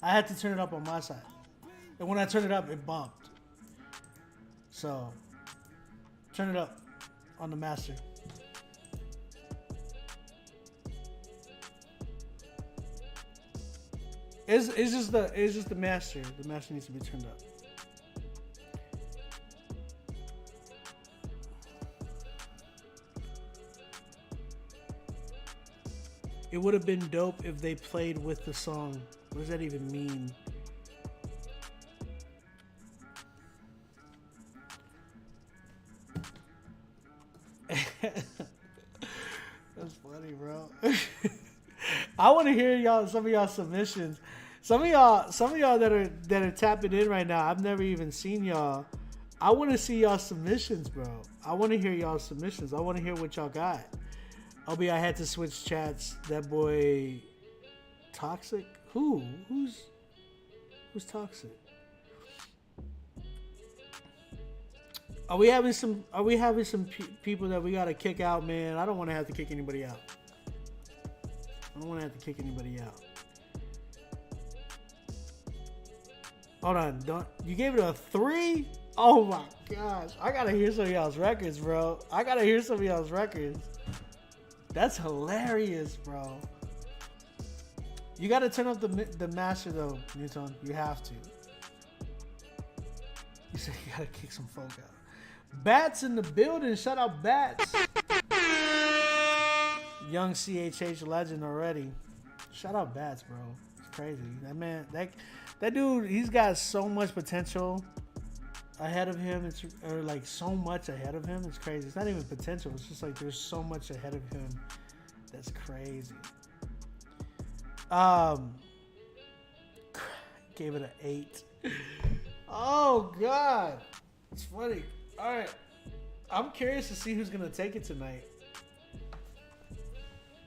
Speaker 1: I had to turn it up on my side, and when I turned it up, it bumped. So turn it up on the master. It's just the master. The master needs to be turned up. It would have been dope if they played with the song. What does that even mean? That's funny, bro. I want to hear some of y'all submissions. Some of y'all that are tapping in right now, I've never even seen y'all. I want to see y'all submissions, bro. I want to hear y'all submissions. I want to hear what y'all got. Obi, I had to switch chats. That boy, Toxic. Who's Toxic? Are we having some people that we gotta kick out, man? I don't want to have to kick anybody out. Hold on, you gave it a 3? Oh my gosh, I gotta hear some of y'all's records, bro. That's hilarious, bro. You gotta turn up the master though, Newton. You have to. You said you gotta kick some folk out. Bats in the building. Shout out Bats. Young CHH legend already. Shout out Bats, bro. It's crazy. That man, that dude, he's got so much potential ahead of him. It's so much ahead of him. It's crazy. It's not even potential. It's just like there's so much ahead of him. That's crazy. Gave it an 8. Oh God, it's funny. All right, I'm curious to see who's gonna take it tonight.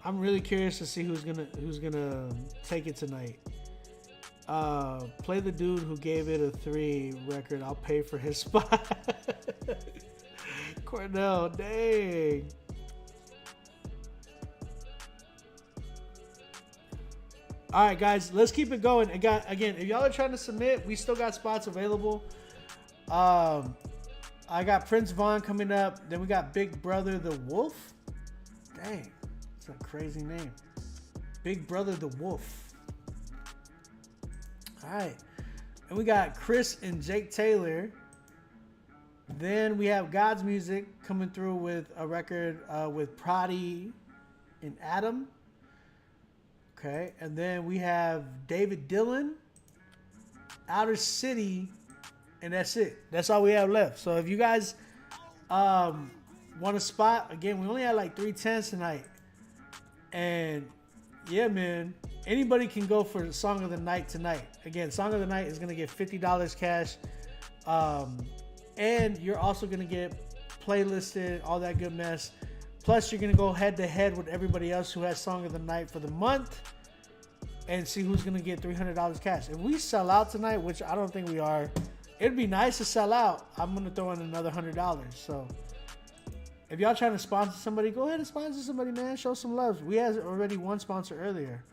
Speaker 1: I'm really curious to see who's gonna take it tonight. Play the dude who gave it a 3 record. I'll pay for his spot. Cornell, dang. All right, guys, let's keep it going. Again, if y'all are trying to submit, we still got spots available. I got Prince Vaughn coming up. Then we got Big Brother the Wolf. Dang, that's a crazy name. Big Brother the Wolf. All right. And we got Chris and Jake Taylor. Then we have God's Music coming through with a record with Prodi and Adam. Okay. And then we have David Dillon, Outer City, and that's it. That's all we have left. So if you guys want a spot, again, we only had like 3 tents tonight. And yeah, man, anybody can go for Song of the Night tonight. Again, Song of the Night is going to get $50 cash. And you're also going to get playlisted, all that good mess. Plus, you're going to go head to head with everybody else who has Song of the Night for the month and see who's going to get $300 cash. If we sell out tonight, which I don't think we are, it'd be nice to sell out. I'm going to throw in another $100. So if y'all trying to sponsor somebody, go ahead and sponsor somebody, man. Show some love. We had already one sponsor earlier.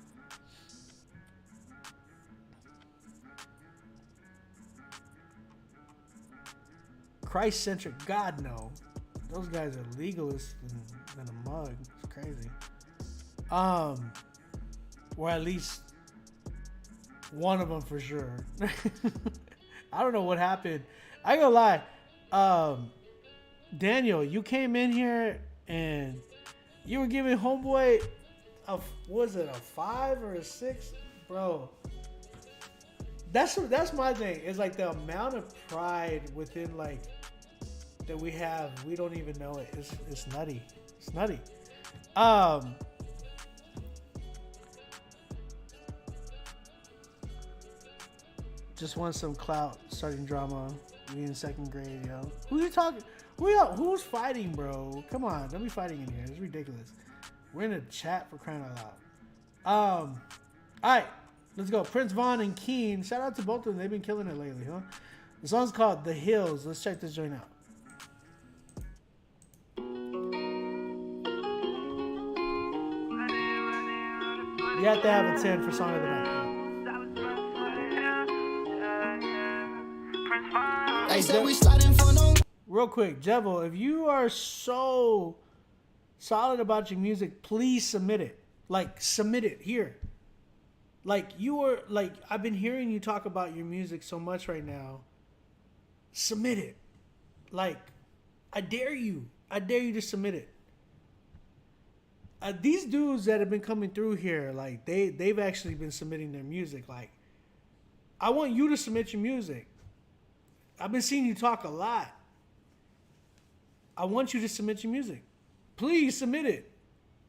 Speaker 1: Christ-centric. God, no. Those guys are legalists than a mug. It's crazy. Or at least one of them for sure. I don't know what happened. I ain't gonna lie. Daniel, you came in here and you were giving Homeboy a 5 or a 6? Bro. That's my thing. It's like the amount of pride within like that we have, we don't even know it. It's nutty. It's nutty. Just want some clout, starting drama. We in 2nd grade, yo. Who you talking? Who's fighting, bro? Come on, don't be fighting in here. It's ridiculous. We're in a chat for crying out loud. All right, let's go. Prince Vaughn and Keen. Shout out to both of them. They've been killing it lately, huh? The song's called The Hills. Let's check this joint out. You have to have a 10 for Song of the Night. Real quick, Jevo, if you are so solid about your music, please submit it. Like, submit it here. Like, I've been hearing you talk about your music so much right now. Submit it. Like, I dare you. I dare you to submit it. These dudes that have been coming through here, like, they've actually been submitting their music. Like, I want you to submit your music. I've been seeing you talk a lot. I want you to submit your music. Please submit it.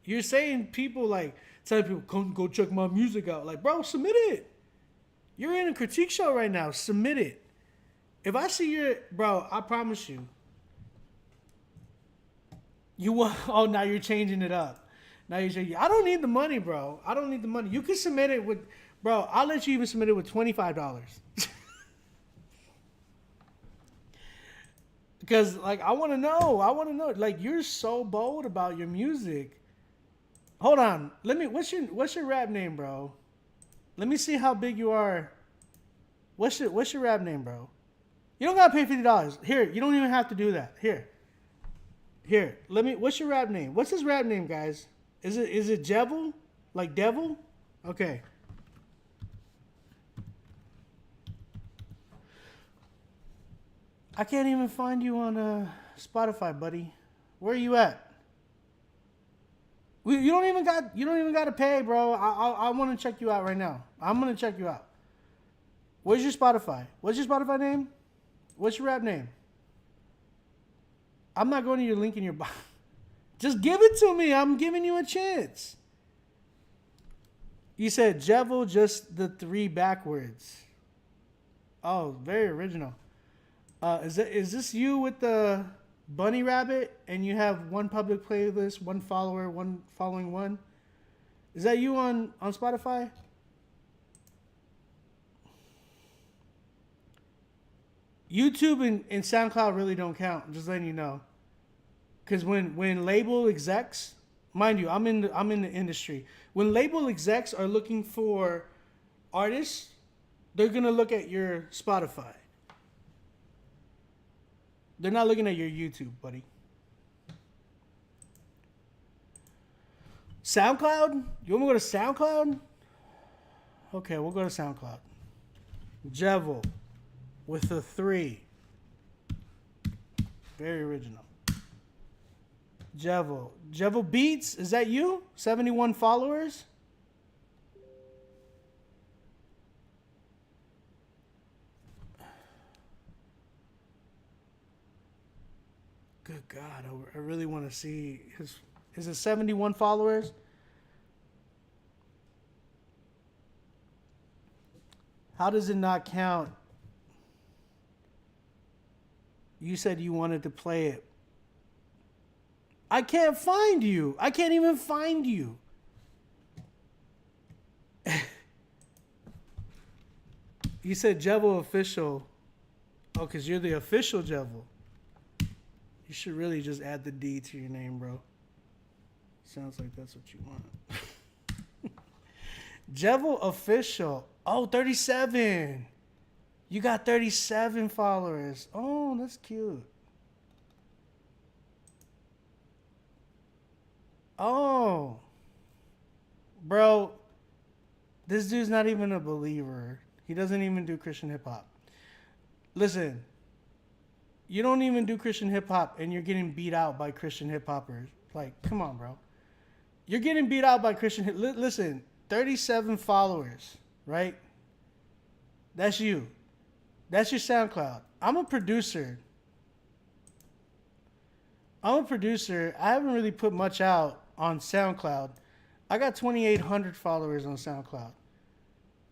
Speaker 1: You're saying people, like, telling people, come go check my music out. Like, bro, submit it. You're in a critique show right now. Submit it. If I see your... Bro, I promise you. You want... Oh, now you're changing it up. Now you're changing... I don't need the money, bro. I don't need the money. You can submit it with... Bro, I'll let you even submit it with $25. Because, like, I want to know. Like, you're so bold about your music. Hold on. What's your rap name, bro? Let me see how big you are. What's your rap name, bro? You don't gotta pay $50. Here, you don't even have to do that. Here. What's your rap name? What's his rap name, guys? Is it Jevil? Like devil? Okay. I can't even find you on Spotify, buddy. Where are you at? You don't even got to pay, bro. I want to check you out right now. I'm gonna check you out. Where's your Spotify? What's your Spotify name? What's your rap name? I'm not going to your link in your bio. Just give it to me. I'm giving you a chance. You said Jevil, just the 3 backwards. Oh, very original. Is this you with the bunny rabbit and you have 1 public playlist, 1 follower, 1 following 1? Is that you on Spotify? YouTube and SoundCloud really don't count. I'm just letting you know. Because when label execs, mind you, I'm in the industry. When label execs are looking for artists, they're gonna look at your Spotify. They're not looking at your YouTube, buddy. SoundCloud? You want me to go to SoundCloud? Okay, we'll go to SoundCloud. Jevil with a 3. Very original. Jevil Beats, is that you? 71 followers? Good God, I really want to see is it 71 followers? How does it not count? You said you wanted to play it. I can't find you. I can't even find you. You said Jevil official. Oh, because you're the official Jevil. You should really just add the D to your name, bro. Sounds like that's what you want. Jevil official. Oh, 37. You got 37 followers. Oh, that's cute. Oh. Bro, this dude's not even a believer. He doesn't even do Christian hip hop. Listen, you don't even do Christian hip hop and you're getting beat out by Christian hip hoppers. Like, come on, bro. You're getting beat out by Christian hip. Listen, 37 followers, right? That's you. That's your SoundCloud. I'm a producer. I haven't really put much out on SoundCloud. I got 2,800 followers on SoundCloud.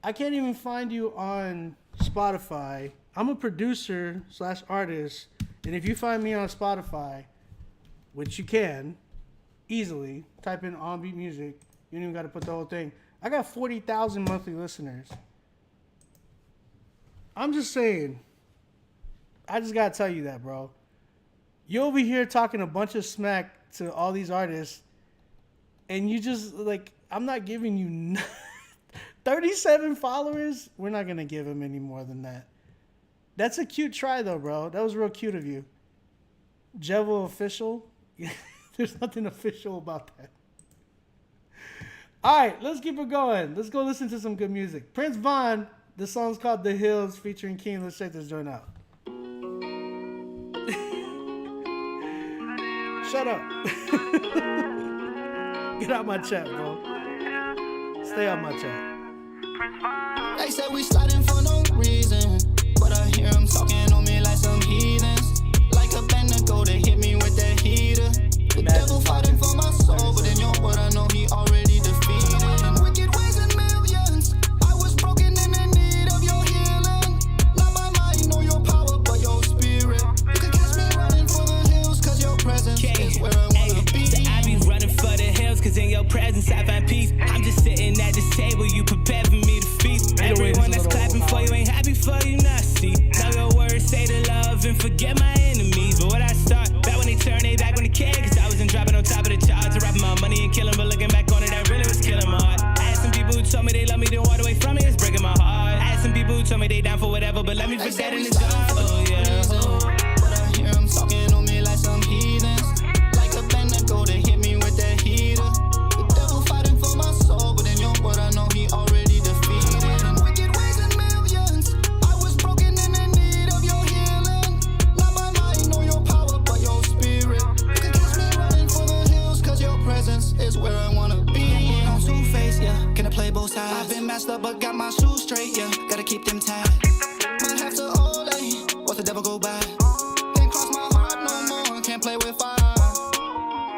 Speaker 1: I can't even find you on Spotify. I'm a producer / artist. And if you find me on Spotify, which you can easily, type in On Beat Music. You don't even got to put the whole thing. I got 40,000 monthly listeners. I'm just saying. I just got to tell you that, bro. You over here talking a bunch of smack to all these artists, and you just, like, I'm not giving you 37 followers. We're not going to give him any more than that. That's a cute try, though, bro. That was real cute of you. Jevil official? There's nothing official about that. All right, let's keep it going. Let's go listen to some good music. Prince Vaughn, the song's called The Hills featuring King. Let's check this joint out. Shut up. Get out my chat, bro. Stay out my chat.
Speaker 13: They said we sliding for no reason, but I hear them talking on me like some heathens. Like a Bendigo, they hit me with that heater. The devil fighting for my soul, but in your word I know he already defeated. Wicked ways and millions, I was broken and in need of
Speaker 14: cause in your presence I find peace. I'm just sitting at this table, you prepared for me to feast. Everyone that's clapping for you ain't happy for you, not see. Know your words, say the love and forget my enemies. But what I start, back when they turn they back when they cared, cause I wasn't dropping on top of the charts, rapping my money and killing, but looking back on it, that really was killing my heart. I had some people who told me they love me, then walked away from me, it's breaking my heart. I had some people who told me they down for whatever, but let me put that in the jar. Oh yeah.
Speaker 13: But I hear him talking on me like some heathens. Like a band that go to hit me with that heater. The devil fighting for my soul, but in your word I know he already defeated. In wicked ways and millions, I was broken and in need of your healing. Not by might nor your power, but your spirit. You can catch me running for the hills, cause your presence is where I wanna be. On Two-Face, yeah, can I play both sides? I've been messed up but got my shoes straight, yeah, gotta keep them tied. Might have to Olay, watch the devil go by. Can't cross my heart no more, can't play with fire.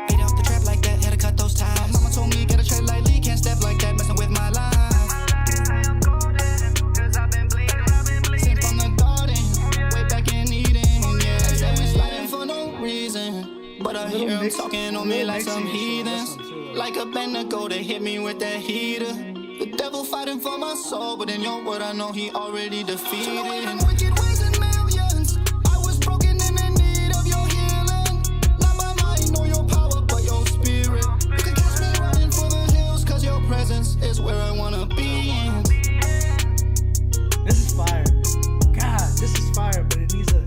Speaker 13: Beat out the trap like that, had to cut those ties. Mama told me gotta tread lightly, can't step like that, messing with my life. Sent from the garden, way back in Eden, yeah. They say we sliding for no reason, but I hear him talking on me like some heathens. Like a band that go to hit me with that heater. The devil fighting for my soul, but in your word I know he already defeated. In wicked ways and millions, I was broken and in need of your healing. Not by might nor your power, but your spirit. You can catch me running for the hills, cause your presence is where I wanna be.
Speaker 1: This is fire. God, this is fire, but it needs the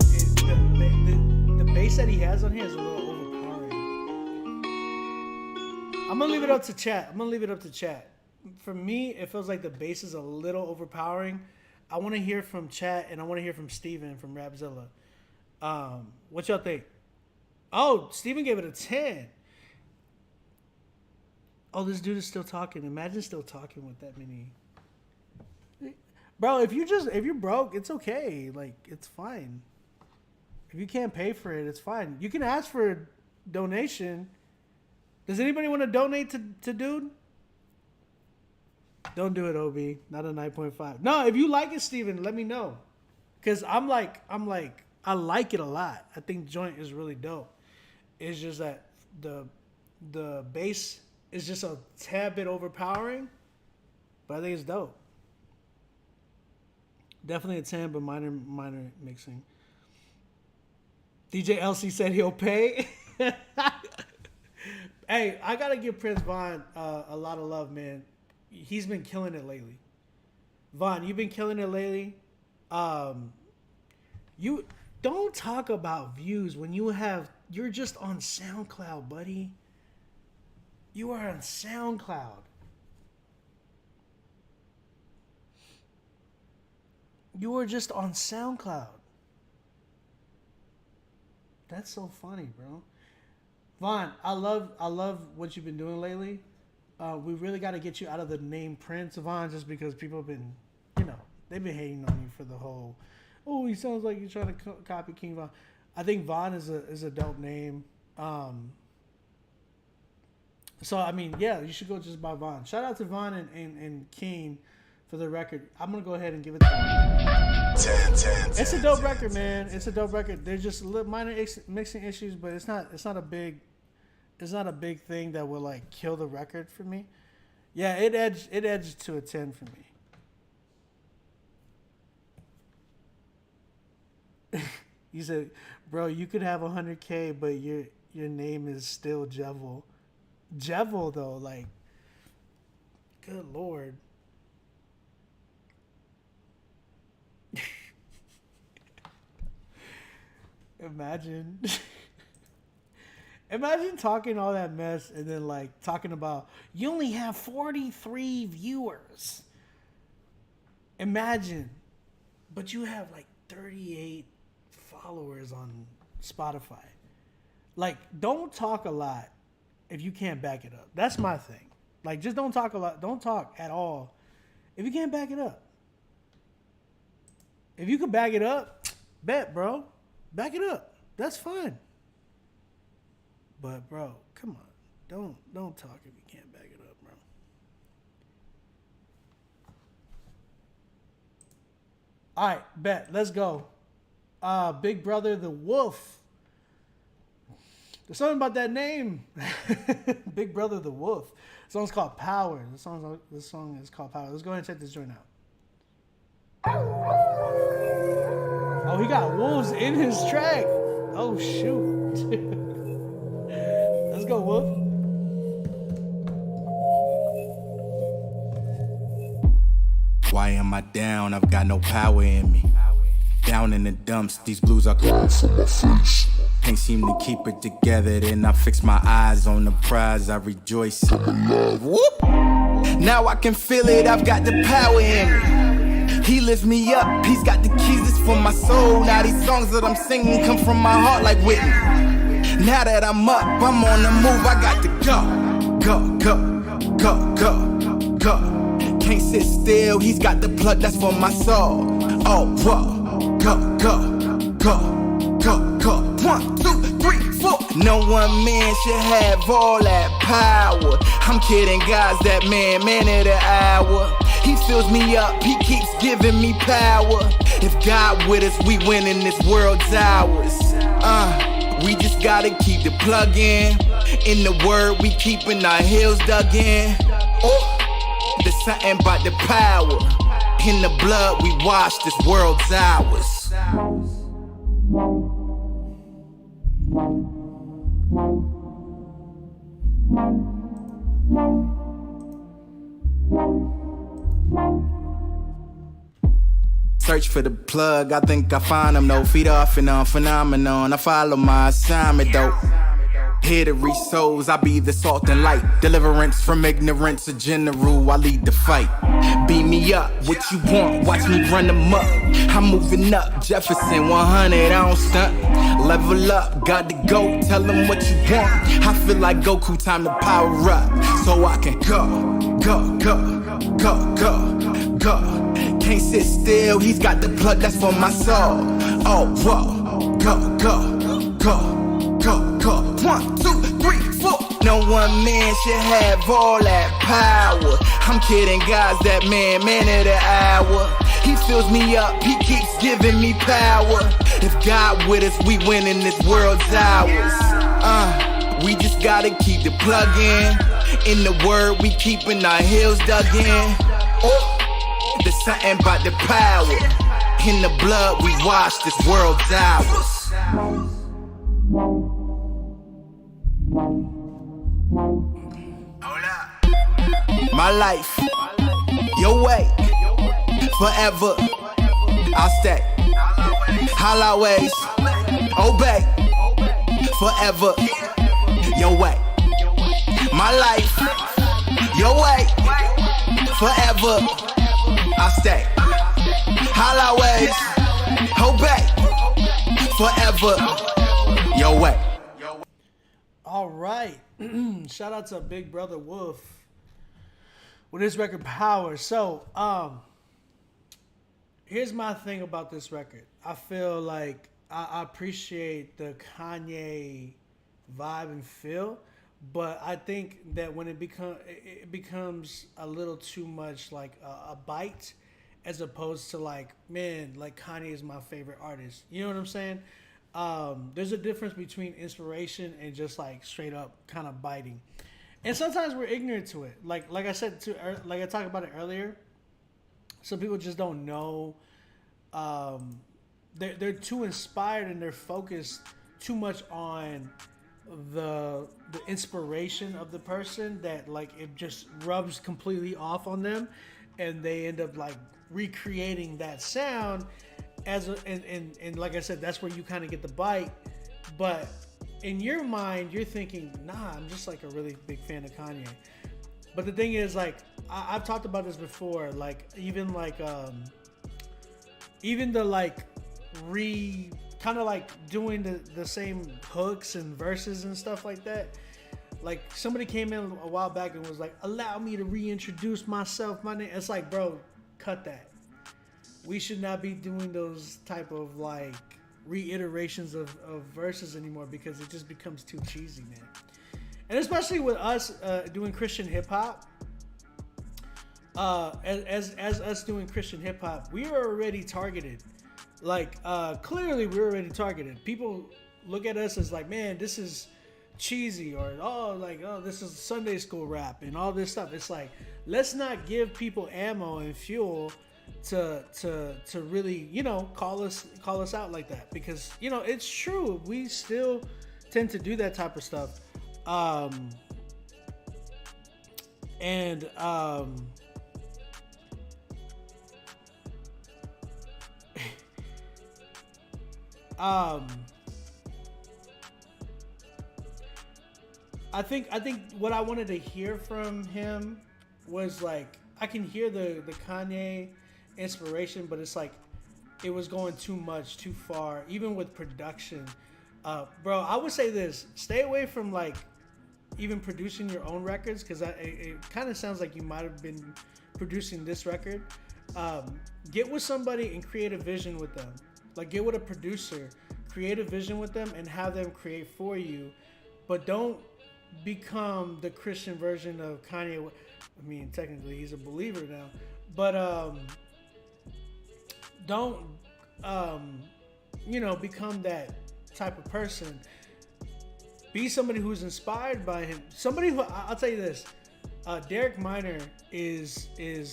Speaker 1: bass that he has on here is a little overpowering. I'm gonna leave it up to chat. For me, it feels like the bass is a little overpowering. I want to hear from chat, and I want to hear from Steven from Rapzilla. What y'all think? Oh, Steven gave it a 10. Oh, this dude is still talking. Imagine still talking with that many. Bro, if you're broke, it's okay. Like, it's fine. If you can't pay for it, it's fine. You can ask for a donation. Does anybody want to donate to dude? Don't do it, OB. Not a 9.5. No, if you like it, Steven, let me know. Cause I like it a lot. I think Joint is really dope. It's just that the bass is just a tad bit overpowering, but I think it's dope. Definitely a 10, but minor mixing. DJ LC said he'll pay. Hey, I gotta give Prince Vaughn a lot of love, man. He's been killing it lately. Vaughn, you've been killing it lately. You don't talk about views when you're just on SoundCloud, buddy. You are on SoundCloud. You are just on SoundCloud. That's so funny, bro. Vaughn, I love what you've been doing lately. We really got to get you out of the name Prince, Vaughn, just because people have been, they've been hating on you for the whole, oh, he sounds like you're trying to copy King Von. I think Vaughn is a dope name. So, I mean, yeah, you should go just by Vaughn. Shout out to Vaughn and King for the record. I'm going to go ahead and give it to them. It's a dope record, man. It's a dope record. There's just little minor mixing issues, but it's not a big thing that will like kill the record for me. Yeah, it edged to a 10 for me. You said, bro, you could have 100K, but your name is still Jevil. Jevil though, like, good Lord. Imagine talking all that mess and then like talking about you only have 43 viewers. Imagine, but you have like 38 followers on Spotify. Like, don't talk a lot if you can't back it up. That's my thing. Like, just don't talk a lot. Don't talk at all if you can't back it up. If you can back it up, bet, bro. Back it up. That's fine. But, bro, come on. Don't talk if you can't back it up, bro. All right, bet. Let's go. Big Brother, The Wolf. There's something about that name. Big Brother the Wolf. The song's called Power. This song is called Power. Let's go ahead and check this joint out. Oh, he got wolves in his track. Oh, shoot. Let's go, Wolf.
Speaker 15: Why am I down? I've got no power in me. Down in the dumps, these blues are gone from my face. Can't seem to keep it together, then I fix my eyes on the prize. I rejoice in the love. Whoop. Now I can feel it, I've got the power in me. He lifts me up, he's got the keys, it's for my soul. Now these songs that I'm singing come from my heart like Whitney. Now that I'm up, I'm on the move, I got to go. Go, go, go, go, go. Can't sit still, he's got the plug, that's for my soul. Oh, whoa. Go, go, go, go, go. 1, 2, 3, 4. No one man should have all that power. I'm kidding, guys, that man of the hour. He fills me up, he keeps giving me power. If God with us, we winning, this world's ours. We just gotta keep the plug in the word, we keeping our heels dug in. Ooh, there's something about the power. In the blood, we wash, this world's ours. Search for the plug, I think I find him though. Feet off and on phenomenon, I follow my assignment though. Here to reach souls, I be the salt and light. Deliverance from ignorance, a general, I lead the fight. Beat me up, what you want, watch me run them up. I'm moving up, Jefferson 100, I don't stunt. Level up, got to go, tell them what you want. I feel like Goku, time to power up. So I can go, go, go, go, go, go. Can't sit still, he's got the plug, that's for my soul. Oh, whoa, go, go, go, go, go. 1, 2, 3, 4. No one man should have all that power. I'm kidding, guys, that man of the hour. He fills me up, he keeps giving me power. If God with us, we winning, this world's ours. We just gotta keep the plug in the word, we keeping our heels dug in. Ooh, there's something about the power. In the blood, we wash, this world's ours. My life, your way, forever. I'll stay. I'll always obey, forever. Your way, my life, your way, forever. I'll stay. I'll always obey, forever. Your way.
Speaker 1: All right. Shout out to Big Brother Wolf with his record Power. So, here's my thing about this record. I feel like I appreciate the Kanye vibe and feel, but I think that when it becomes a little too much like a bite, as opposed to like, man, like Kanye is my favorite artist. You know what I'm saying? There's a difference between inspiration and just like straight up kind of biting. And sometimes we're ignorant to it. Like I said, like I talked about it earlier, some people just don't know. They're too inspired and they're focused too much on the inspiration of the person that like it just rubs completely off on them, and they end up like recreating that sound and like I said, that's where you kind of get the bite. But in your mind, you're thinking, nah, I'm just like a really big fan of Kanye. But the thing is, like, I've talked about this before, like even the like kind of like doing the same hooks and verses and stuff like that. Like somebody came in a while back and was like, allow me to reintroduce myself, my name. It's like, bro, cut that. We should not be doing those type of like reiterations of verses anymore, because it just becomes too cheesy, man. And especially with us doing Christian hip hop, as us doing Christian hip hop, we are already targeted. Like clearly we're already targeted. People look at us as like, man, this is cheesy or this is Sunday school rap and all this stuff. It's like, let's not give people ammo and fuel to really, you know, call us out like that, because, you know, it's true. We still tend to do that type of stuff. I think what I wanted to hear from him was like, I can hear the Kanye inspiration, but it's like it was going too much, too far, even with production. Bro, I would say this: stay away from like even producing your own records, because it kind of sounds like you might have been producing this record. Get with somebody and create a vision with them. Like, get with a producer, create a vision with them, and have them create for you. But don't become the Christian version of Kanye. I mean, technically he's a believer now, but don't become that type of person. Be somebody who's inspired by him. Somebody who, I'll tell you this, Derek Minor is a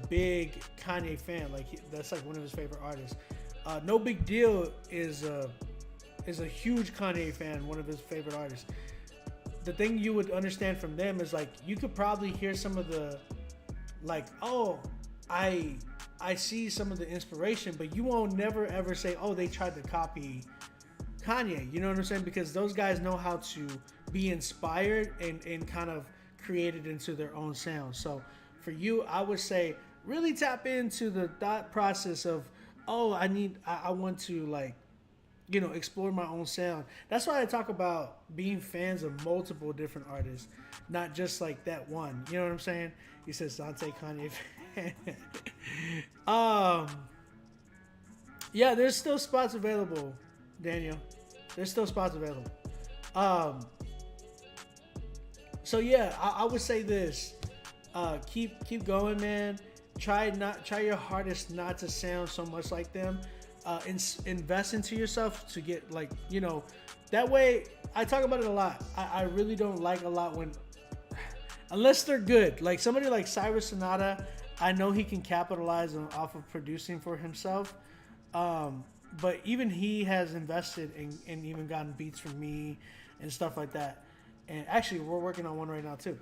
Speaker 1: big Kanye fan. Like, that's like one of his favorite artists. No Big Deal is a huge Kanye fan, one of his favorite artists. The thing you would understand from them is like, you could probably hear some of the, like, oh, I see some of the inspiration, but you won't never ever say, oh, they tried to copy Kanye. You know what I'm saying? Because those guys know how to be inspired and kind of create it into their own sound. So for you, I would say really tap into the thought process of, oh, I want to, like, you know, explore my own sound. That's why I talk about being fans of multiple different artists, not just like that one. You know what I'm saying? He says Dante Kanye fan. Yeah, there's still spots available, Daniel. There's still spots available. So yeah, I would say this: keep going, man. Try your hardest not to sound so much like them. Invest into yourself to get, like, you know, that way. I talk about it a lot. I really don't like a lot when, unless they're good, like somebody like Cyrus Sonata. I know he can capitalize off of producing for himself, but even he has invested and even gotten beats from me and stuff like that. And actually, we're working on one right now too.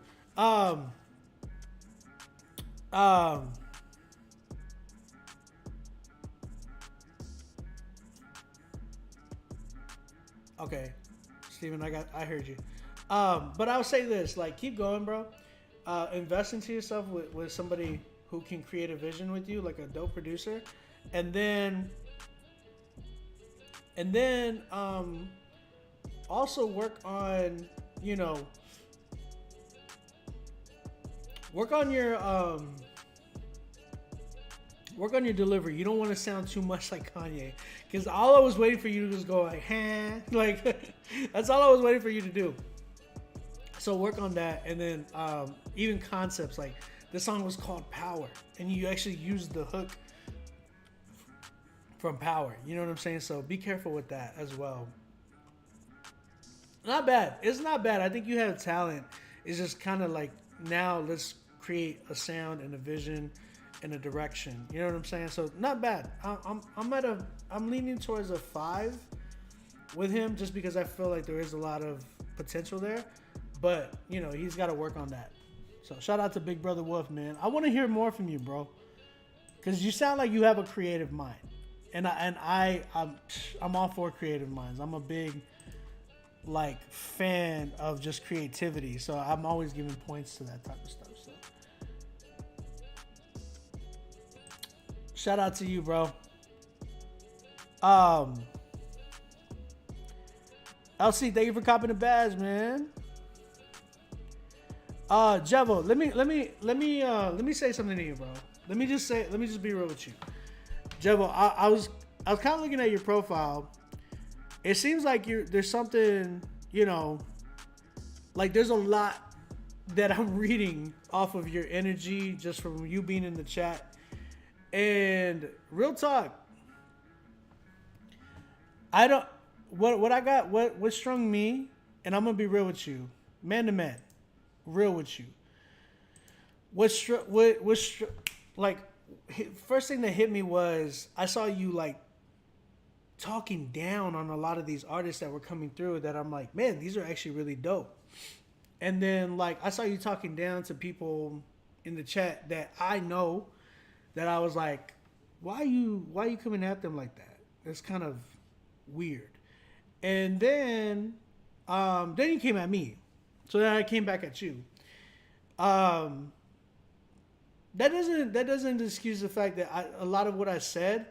Speaker 1: Okay, Steven, I heard you. But I'll say this, like, keep going, bro. Invest into yourself with somebody who can create a vision with you, like a dope producer. And then also work on, you know, work on your delivery. You don't want to sound too much like Kanye, because all I was waiting for you to just go like, huh? Like, that's all I was waiting for you to do. So work on that. And then even concepts, like this song was called Power, and you actually used the hook from Power. You know what I'm saying? So be careful with that as well. Not bad. It's not bad. I think you have talent. It's just kind of like, now let's create a sound and a vision and a direction. You know what I'm saying? So not bad. I'm leaning towards a 5 with him, just because I feel like there is a lot of potential there. But, you know, he's got to work on that. So shout out to Big Brother Wolf, man. I want to hear more from you, bro, because you sound like you have a creative mind, and I'm all for creative minds. I'm a big, like, fan of just creativity, so I'm always giving points to that type of stuff. So shout out to you, bro. LC, thank you for copping the badge, man. Jevo, let me say something to you, bro. Let me just be real with you. Jevo, I was kind of looking at your profile. It seems like there's something, you know, like there's a lot that I'm reading off of your energy just from you being in the chat. And real talk, what strung me and I'm gonna be real with you, man to man, real with you. First thing that hit me was I saw you like talking down on a lot of these artists that were coming through that I'm like, man, these are actually really dope. And then like I saw you talking down to people in the chat that I know, that I was like, why you coming at them like that? It's kind of weird. And then you came at me. So then I came back at you. That doesn't excuse the fact that a lot of what I said,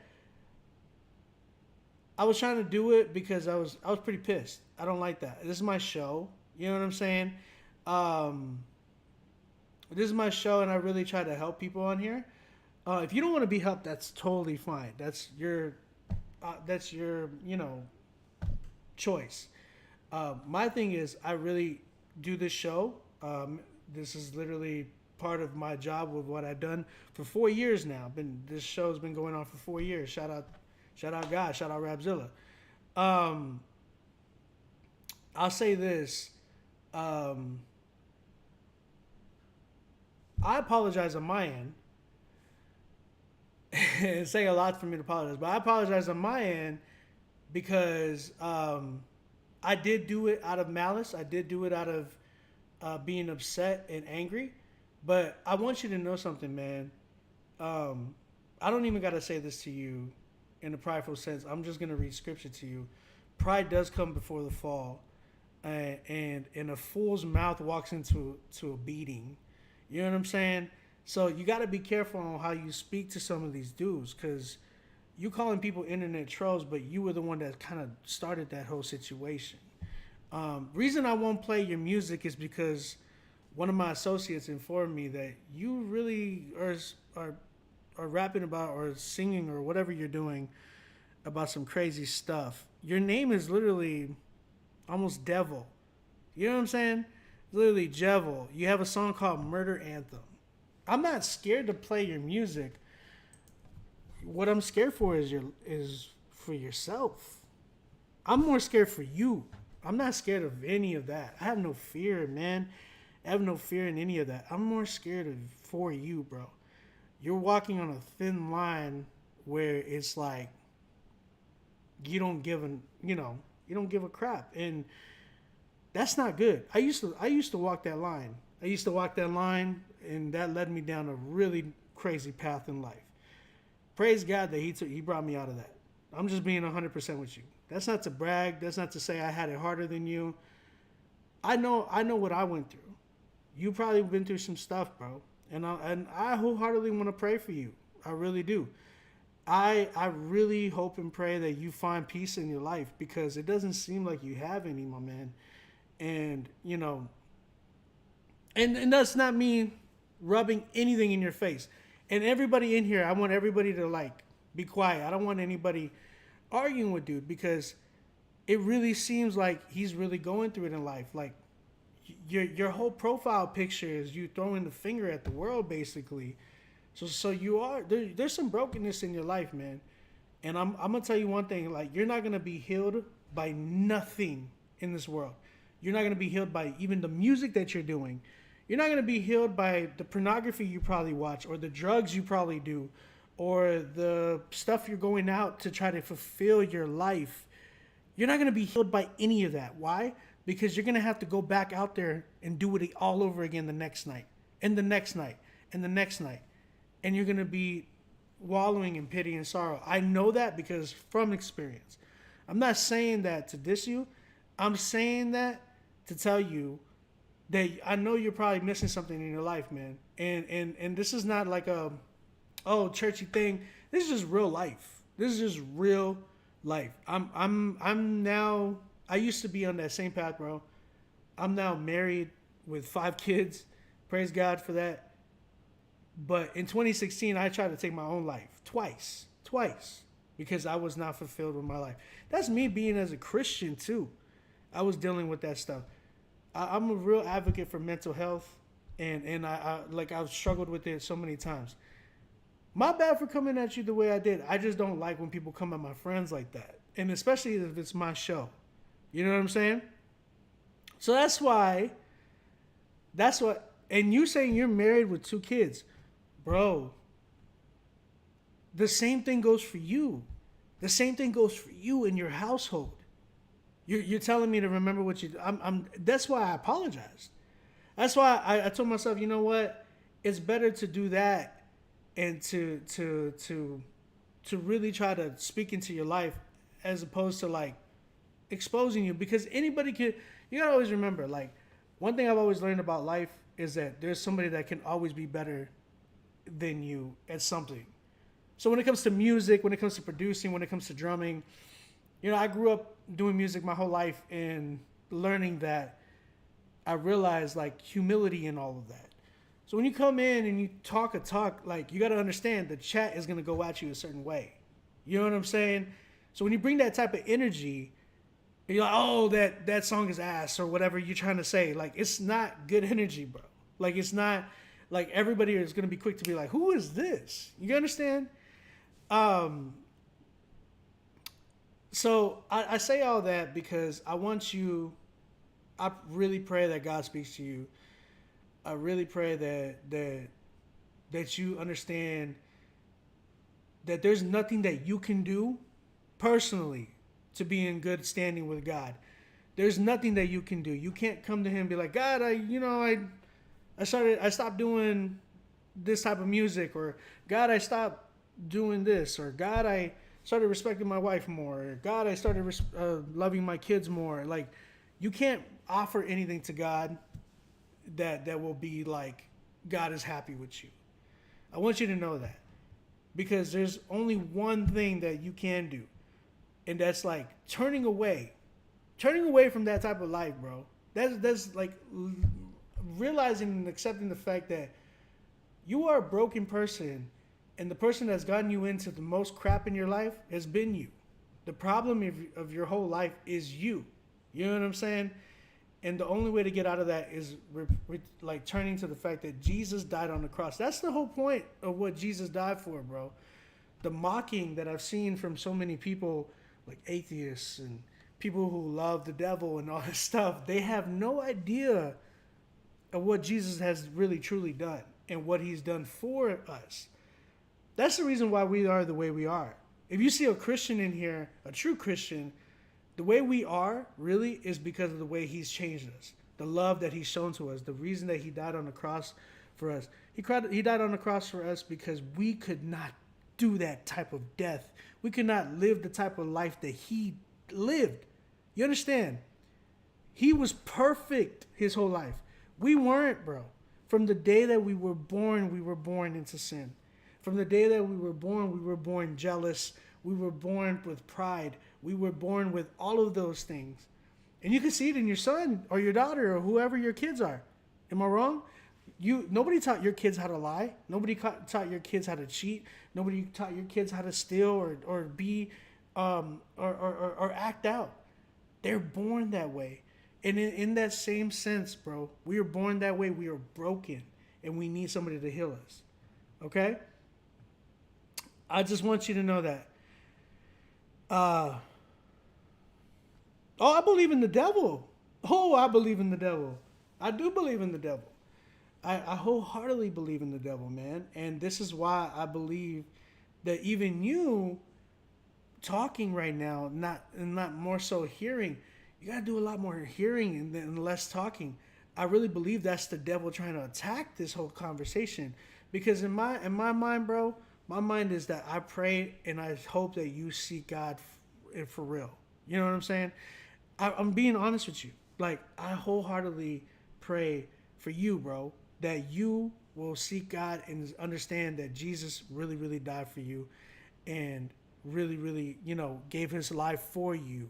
Speaker 1: I was trying to do it because I was pretty pissed. I don't like that. This is my show. You know what I'm saying? This is my show, and I really try to help people on here. If you don't want to be helped, that's totally fine. That's your choice. My thing is, I really do this show. This is literally part of my job with what I've done for 4 years now. This show's been going on for 4 years. Shout out God, shout out Rapzilla. I'll say this. I apologize on my end. It's saying a lot for me to apologize, but I apologize on my end because I did do it out of malice. I did do it out of being upset and angry. But I want you to know something, man. I don't even got to say this to you in a prideful sense. I'm just going to read scripture to you. Pride does come before the fall. And a fool's mouth walks into a beating. You know what I'm saying? So you got to be careful on how you speak to some of these dudes, because you calling people internet trolls, but you were the one that kind of started that whole situation. Reason I won't play your music is because one of my associates informed me that you really are rapping about or singing or whatever you're doing about some crazy stuff. Your name is literally almost devil. You know what I'm saying? Literally devil. You have a song called Murder Anthem. I'm not scared to play your music. What I'm scared for is for yourself. I'm more scared for you. I'm not scared of any of that. I have no fear, man. I have no fear in any of that. I'm more scared for you, bro. You're walking on a thin line where it's like you don't give a crap, and that's not good. I used to walk that line. And that led me down a really crazy path in life. Praise God that he brought me out of that. I'm just being 100% with you. That's not to brag. That's not to say I had it harder than you. I know what I went through. You probably been through some stuff, bro. And I wholeheartedly want to pray for you. I really do. I really hope and pray that you find peace in your life, because it doesn't seem like you have any, my man. And, and that's not me rubbing anything in your face. And everybody in here, I want everybody to be quiet. I don't want anybody arguing with dude, because it really seems like he's really going through it in life. Like your whole profile picture is you throwing the finger at the world, basically. So you are there's some brokenness in your life, man. And I'm gonna tell you one thing: you're not gonna be healed by nothing in this world. You're not gonna be healed by even the music that you're doing. You're not going to be healed by the pornography you probably watch, or the drugs you probably do, or the stuff you're going out to try to fulfill your life. You're not going to be healed by any of that. Why? Because you're going to have to go back out there and do it all over again the next night, and the next night, and the next night. And you're going to be wallowing in pity and sorrow. I know that because from experience. I'm not saying that to diss you. I'm saying that to tell you that I know you're probably missing something in your life, man. And this is not like a churchy thing. This is just real life. This is just real life. I'm now, I used to be on that same path, bro. I'm now married with 5 kids. Praise God for that. But in 2016, I tried to take my own life twice, because I was not fulfilled with my life. That's me being as a Christian too. I was dealing with that stuff. I'm a real advocate for mental health, and I've struggled with it so many times. My bad for coming at you the way I did. I just don't like when people come at my friends like that, and especially if it's my show. You know what I'm saying? So that's what, and you saying you're married with 2 kids, bro, the same thing goes for you. The same thing goes for you in your household. You're telling me to remember what you, that's why I apologized. That's why I told myself, you know what? It's better to do that and to really try to speak into your life as opposed to like exposing you, because anybody can, you gotta always remember, like, one thing I've always learned about life is that there's somebody that can always be better than you at something. So when it comes to music, when it comes to producing, when it comes to drumming, you know, I grew up doing music my whole life and learning that I realized like humility in all of that. So when you come in and you talk a talk, like, you got to understand the chat is going to go at you a certain way. You know what I'm saying? So when you bring that type of energy, you're like, oh, that song is ass or whatever you're trying to say. Like, it's not good energy, bro. Like, it's not, like, everybody is going to be quick to be like, who is this? You understand? So I say all that because I want you, I really pray that God speaks to you. I really pray that you understand that there's nothing that you can do personally to be in good standing with God. There's nothing that you can do. You can't come to him and be like, God, I stopped doing this type of music, or God, I stopped doing this, or God, I started respecting my wife more, or God, I started loving my kids more. Like, you can't offer anything to God that will be like, God is happy with you. I want you to know that, because there's only one thing that you can do, and that's like turning away from that type of life, bro. That's like realizing and accepting the fact that you are a broken person, and the person that's gotten you into the most crap in your life has been you. The problem of your whole life is you. You know what I'm saying? And the only way to get out of that is like turning to the fact that Jesus died on the cross. That's the whole point of what Jesus died for, bro. The mocking that I've seen from so many people, like atheists and people who love the devil and all this stuff, they have no idea of what Jesus has really truly done and what he's done for us. That's the reason why we are the way we are. If you see a Christian in here, a true Christian, the way we are really is because of the way he's changed us, the love that he's shown to us, the reason that he died on the cross for us. He died on the cross for us because we could not do that type of death. We could not live the type of life that he lived. You understand? He was perfect his whole life. We weren't, bro. From the day that we were born into sin. From the day that we were born jealous. We were born with pride. We were born with all of those things. And you can see it in your son or your daughter or whoever your kids are. Am I wrong? Nobody taught your kids how to lie. Nobody taught your kids how to cheat. Nobody taught your kids how to steal or be or act out. They're born that way. And in that same sense, bro, we are born that way. We are broken, and we need somebody to heal us. Okay? I just want you to know that. I believe in the devil. I believe in the devil. I do believe in the devil. I wholeheartedly believe in the devil, man. And this is why I believe that even you talking right now, not more so hearing, you got to do a lot more hearing and less talking. I really believe that's the devil trying to attack this whole conversation. Because in my mind, bro, my mind is that I pray and I hope that you seek God for real. You know what I'm saying? I'm being honest with you. Like, I wholeheartedly pray for you, bro, that you will seek God and understand that Jesus really, really died for you and really, really, gave his life for you.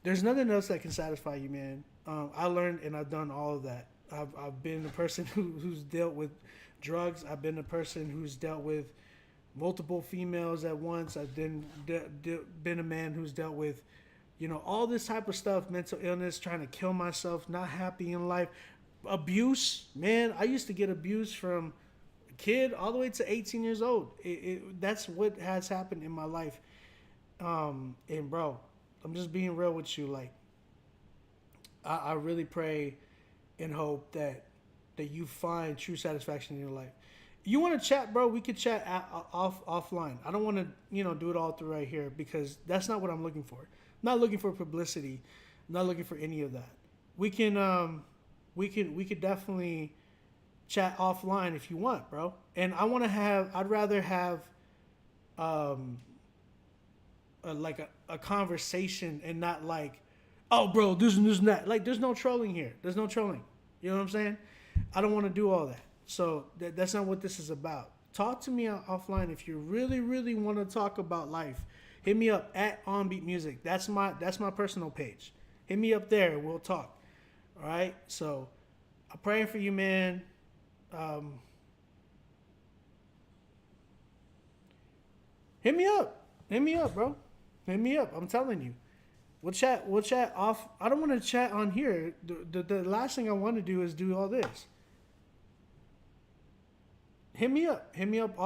Speaker 1: There's nothing else that can satisfy you, man. I learned and I've done all of that. I've been a person who's dealt with drugs. I've been a person who's dealt with multiple females at once. I've been a man who's dealt with, all this type of stuff, mental illness, trying to kill myself, not happy in life. Abuse, man. I used to get abuse from a kid all the way to 18 years old. That's what has happened in my life. And bro, I'm just being real with you. Like, I really pray and hope that you find true satisfaction in your life. You want to chat, bro? We could chat offline. I don't want to, do it all through right here because that's not what I'm looking for. I'm not looking for publicity. I'm not looking for any of that. We could definitely chat offline if you want, bro. And I'd rather have a conversation and not like, oh, bro, this and that. Like, there's no trolling here. There's no trolling. You know what I'm saying? I don't want to do all that. So that's not what this is about. Talk to me offline if you really, really want to talk about life. Hit me up at OnBeat Music. That's my personal page. Hit me up there. We'll talk. All right? So I'm praying for you, man. Hit me up. Hit me up, bro. Hit me up. I'm telling you. We'll chat off. I don't want to chat on here. The last thing I want to do is do all this. Hit me up. Hit me up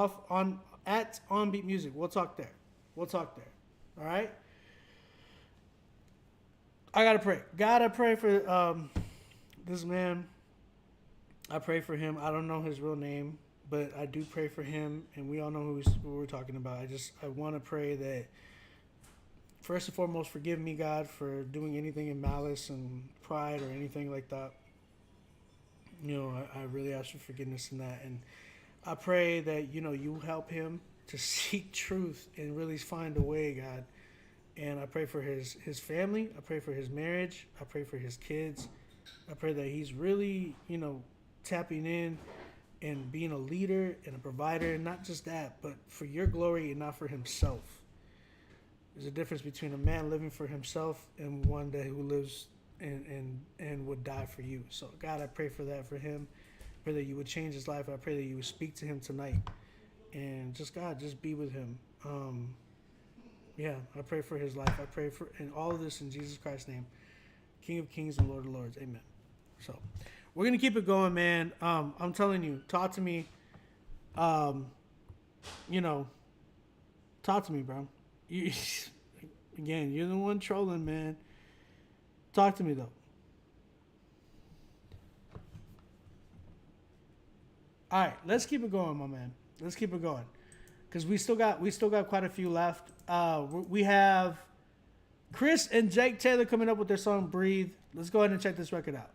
Speaker 1: at OnBeat Music. We'll talk there. All right? I gotta pray. Gotta pray for this man. I pray for him. I don't know his real name, but I do pray for him, and we all know who we're talking about. I want to pray that, first and foremost, forgive me, God, for doing anything in malice and pride or anything like that. I really ask for forgiveness in that, and I pray that, you help him to seek truth and really find a way, God. And I pray for his family. I pray for his marriage. I pray for his kids. I pray that he's really, tapping in and being a leader and a provider. And not just that, but for your glory and not for himself. There's a difference between a man living for himself and one who lives and would die for you. So, God, I pray for that for him. I pray that you would change his life. I pray that you would speak to him tonight. And just, God, just be with him. I pray for his life. I pray for and all of this in Jesus Christ's name. King of kings and Lord of lords. Amen. So, we're going to keep it going, man. I'm telling you, talk to me. Talk to me, bro. Again, you're the one trolling, man. Talk to me, though. All right, let's keep it going, my man. Let's keep it going, because we still got quite a few left. We have Chris and Jake Taylor coming up with their song "Breathe." Let's go ahead and check this record out.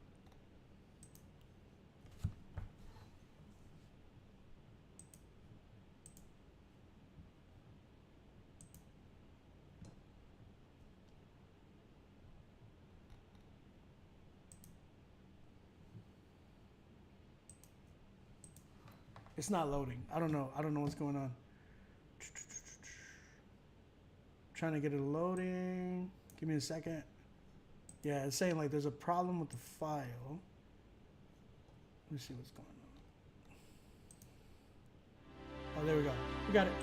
Speaker 1: It's not loading. I don't know what's going on. Trying to get it loading. Give me a second. Yeah, it's saying like there's a problem with the file. Let me see what's going on. Oh, there we go. We got it.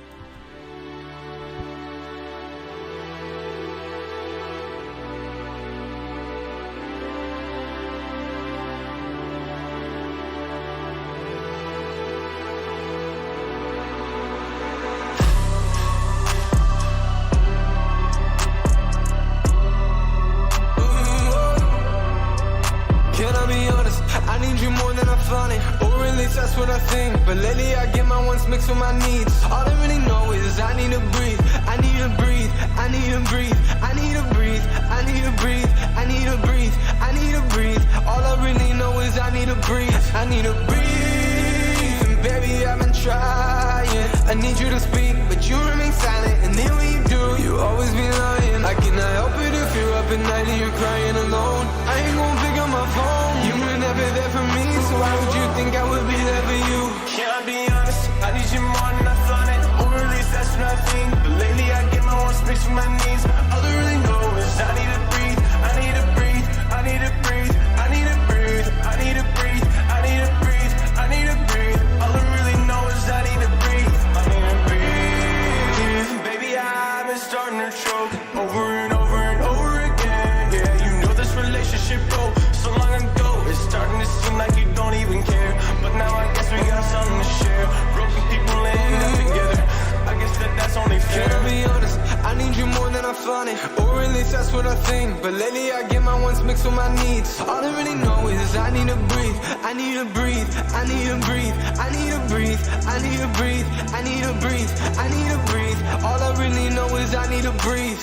Speaker 16: That's what I think, but lately I get my wants mixed with my needs. All I really know is I need to breathe. I need to breathe. I need to breathe. I need to breathe. I need to breathe. I need to breathe. I need to breathe. All I really know is I need to breathe. I need to breathe. And baby, I've been trying. I need you to speak, but you remain silent. And then when you do, you always be lying. I cannot help it if you're up at night and you're crying alone. I ain't gonna pick up my phone. You were never there for me, so why would you think I would be there for you?
Speaker 10: Can I be honest? I need you more than I thought it. Or at least that's what I think. But lately I get my own space from my knees. All I really know is I need to breathe. I need to breathe. I need to breathe. I need to breathe. I need to breathe. I need to breathe. I need to breathe. All I really know is I need to breathe. I need to breathe. Baby, I've been starting to choke over and over and over again. Yeah, you know this relationship broke so long ago. It's starting to seem like you don't even care. But now I guess we got something to share. Broken people end up together. I guess that's only fair.
Speaker 16: Can I be honest? I need you more than I flaunt it. Or at least that's what I think. But lately I get my wants mixed with my needs. All I really know is I need to breathe. I need to breathe. I need to breathe. I need to breathe. I need to breathe. I need to breathe. I need to breathe. All I really know is I need to breathe.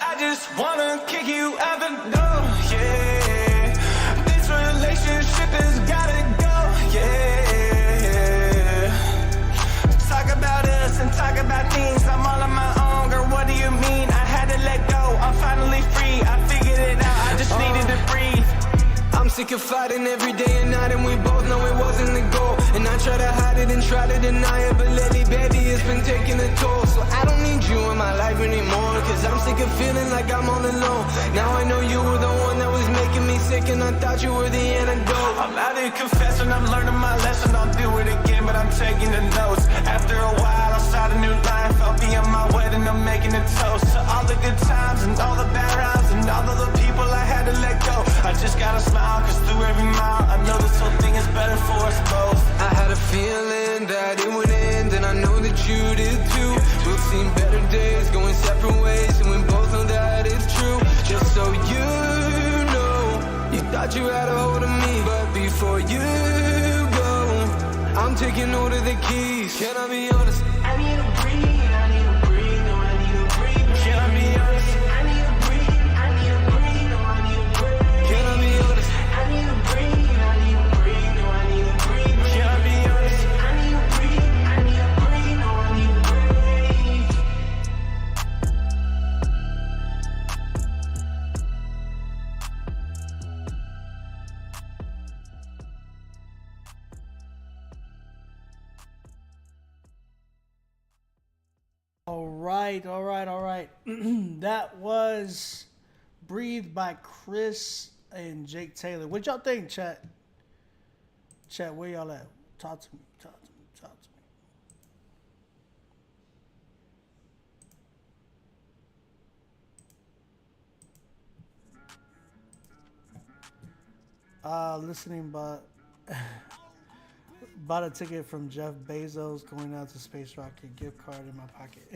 Speaker 16: I just wanna kick you out the door, yeah. This relationship has gotta go, yeah. Talk about us and talk about things. I'm all on my own, girl, what do you mean? I had to let go, I'm finally free. I figured it out, I just needed to breathe. I'm sick of fighting every day and night, and we both know it wasn't the goal. And I try to hide it and try to deny it, but lately, baby, it's been taking a toll. So I don't need you in my life anymore, cause I'm sick of feeling like I'm all alone. Now I know you were the one that was making me sick, and I thought you were the antidote. I'm out here confessing, I'm learning my lesson. I'll do it again, but I'm taking the notes. After a while, I'll start a new life. I'll be on my wedding, I'm making a toast to all the good times and all the bad rounds and all of the people I had to let go. I just gotta smile, cause through every mile, I know this whole thing is better for us both. I had a feeling that it would end, and I know that you did too. We've seen better days going separate ways, and we both know that it's true. Just so you know, you thought you had a hold of me, but before you go, I'm taking hold of the keys. Can I be honest? I need to breathe, I need to breathe, no, I need to breathe. Can I be honest? I need to breathe, I need to breathe, no, I need to breathe. Can I be honest? I need to breathe, I need to breathe, no, I need to breathe. Can I be honest? I need to breathe, I need to breathe, no, I need to breathe.
Speaker 1: All right. That was Breathe by Chris and Jake Taylor. What y'all think, chat? Chat, where y'all at? Talk to me. Listening, but bought a ticket from Jeff Bezos going out to Space Rocket. Gift card in my pocket.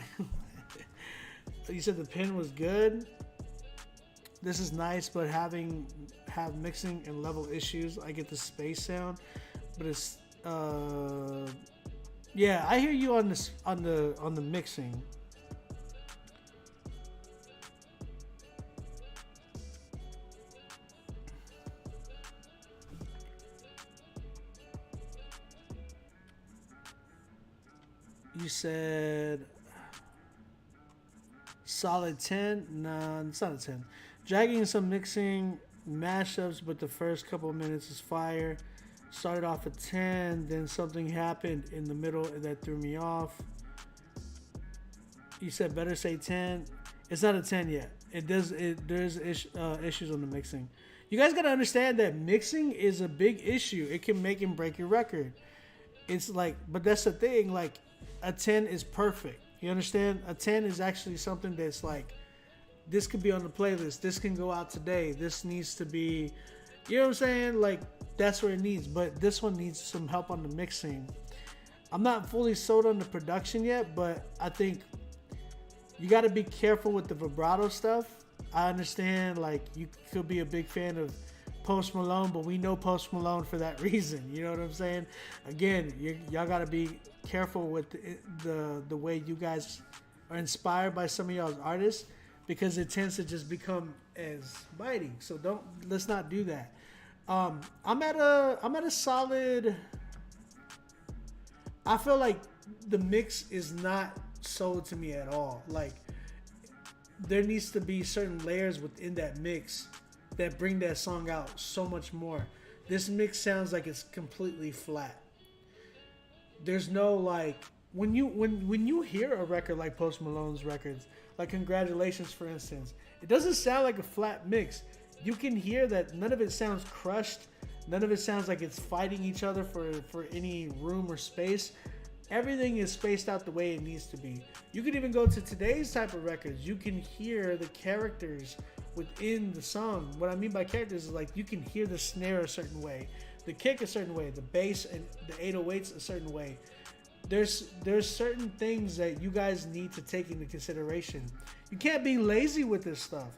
Speaker 1: You said the pen was good. This is nice, but have mixing and level issues. I get the space sound, but it's yeah. I hear you on this on the mixing. You said solid 10. Nah, it's not a 10. Dragging some mixing mashups, but the first couple of minutes is fire. Started off at 10, then something happened in the middle that threw me off. You said better say 10. It's not a 10 yet. There's issues on the mixing. You guys gotta understand that mixing is a big issue. It can make and break your record. It's like, but that's the thing. Like, a 10 is perfect. You understand? A 10 is actually something that's like, this could be on the playlist. This can go out today. This needs to be, you know what I'm saying? Like, that's where it needs. But this one needs some help on the mixing. I'm not fully sold on the production yet, but I think you got to be careful with the vibrato stuff. I understand, like, you could be a big fan of Post Malone, but we know Post Malone for that reason. You know what I'm saying? Again, y'all got to be careful with the way you guys are inspired by some of y'all's artists, because it tends to just become as biting. So let's not do that. I'm at a solid. I feel like the mix is not sold to me at all. Like, there needs to be certain layers within that mix that bring that song out so much more. This mix sounds like it's completely flat. There's no, like, when you hear a record like Post Malone's records, like Congratulations, for instance, it doesn't sound like a flat mix. You can hear that none of it sounds crushed. None of it sounds like it's fighting each other for any room or space. Everything is spaced out the way it needs to be. You can even go to today's type of records. You can hear the characters within the song. What I mean by characters is, like, you can hear the snare a certain way, the kick a certain way, the bass and the 808s a certain way. There's certain things that you guys need to take into consideration. You can't be lazy with this stuff.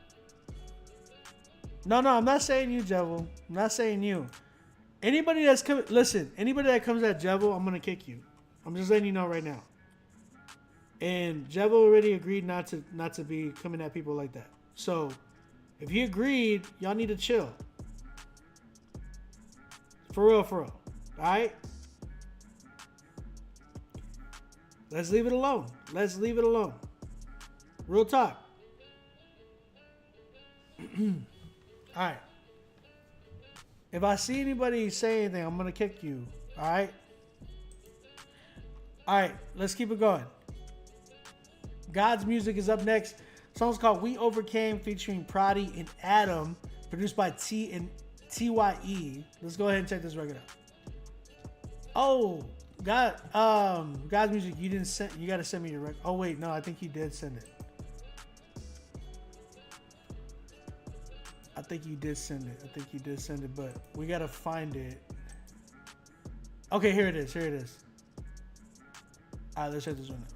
Speaker 1: No, I'm not saying you, Jevil. I'm not saying you. Anybody that's coming, listen. Anybody that comes at Jevil, I'm gonna kick you. I'm just letting you know right now. And Jevil already agreed not to be coming at people like that. So, if he agreed, y'all need to chill. For real. All right. Let's leave it alone. Real talk. All right. If I see anybody say anything, I'm gonna kick you. All right. All right. Let's keep it going. God's Music is up next. The song's called "We Overcame" featuring Prodigy and Adam, produced by T and TYE. Let's go ahead and check this record out. Oh, God's Music, you didn't send. You gotta send me your record. Oh wait, no, I think you did send it. I think you did send it, but we gotta find it. Okay, here it is. All right, let's check this one out.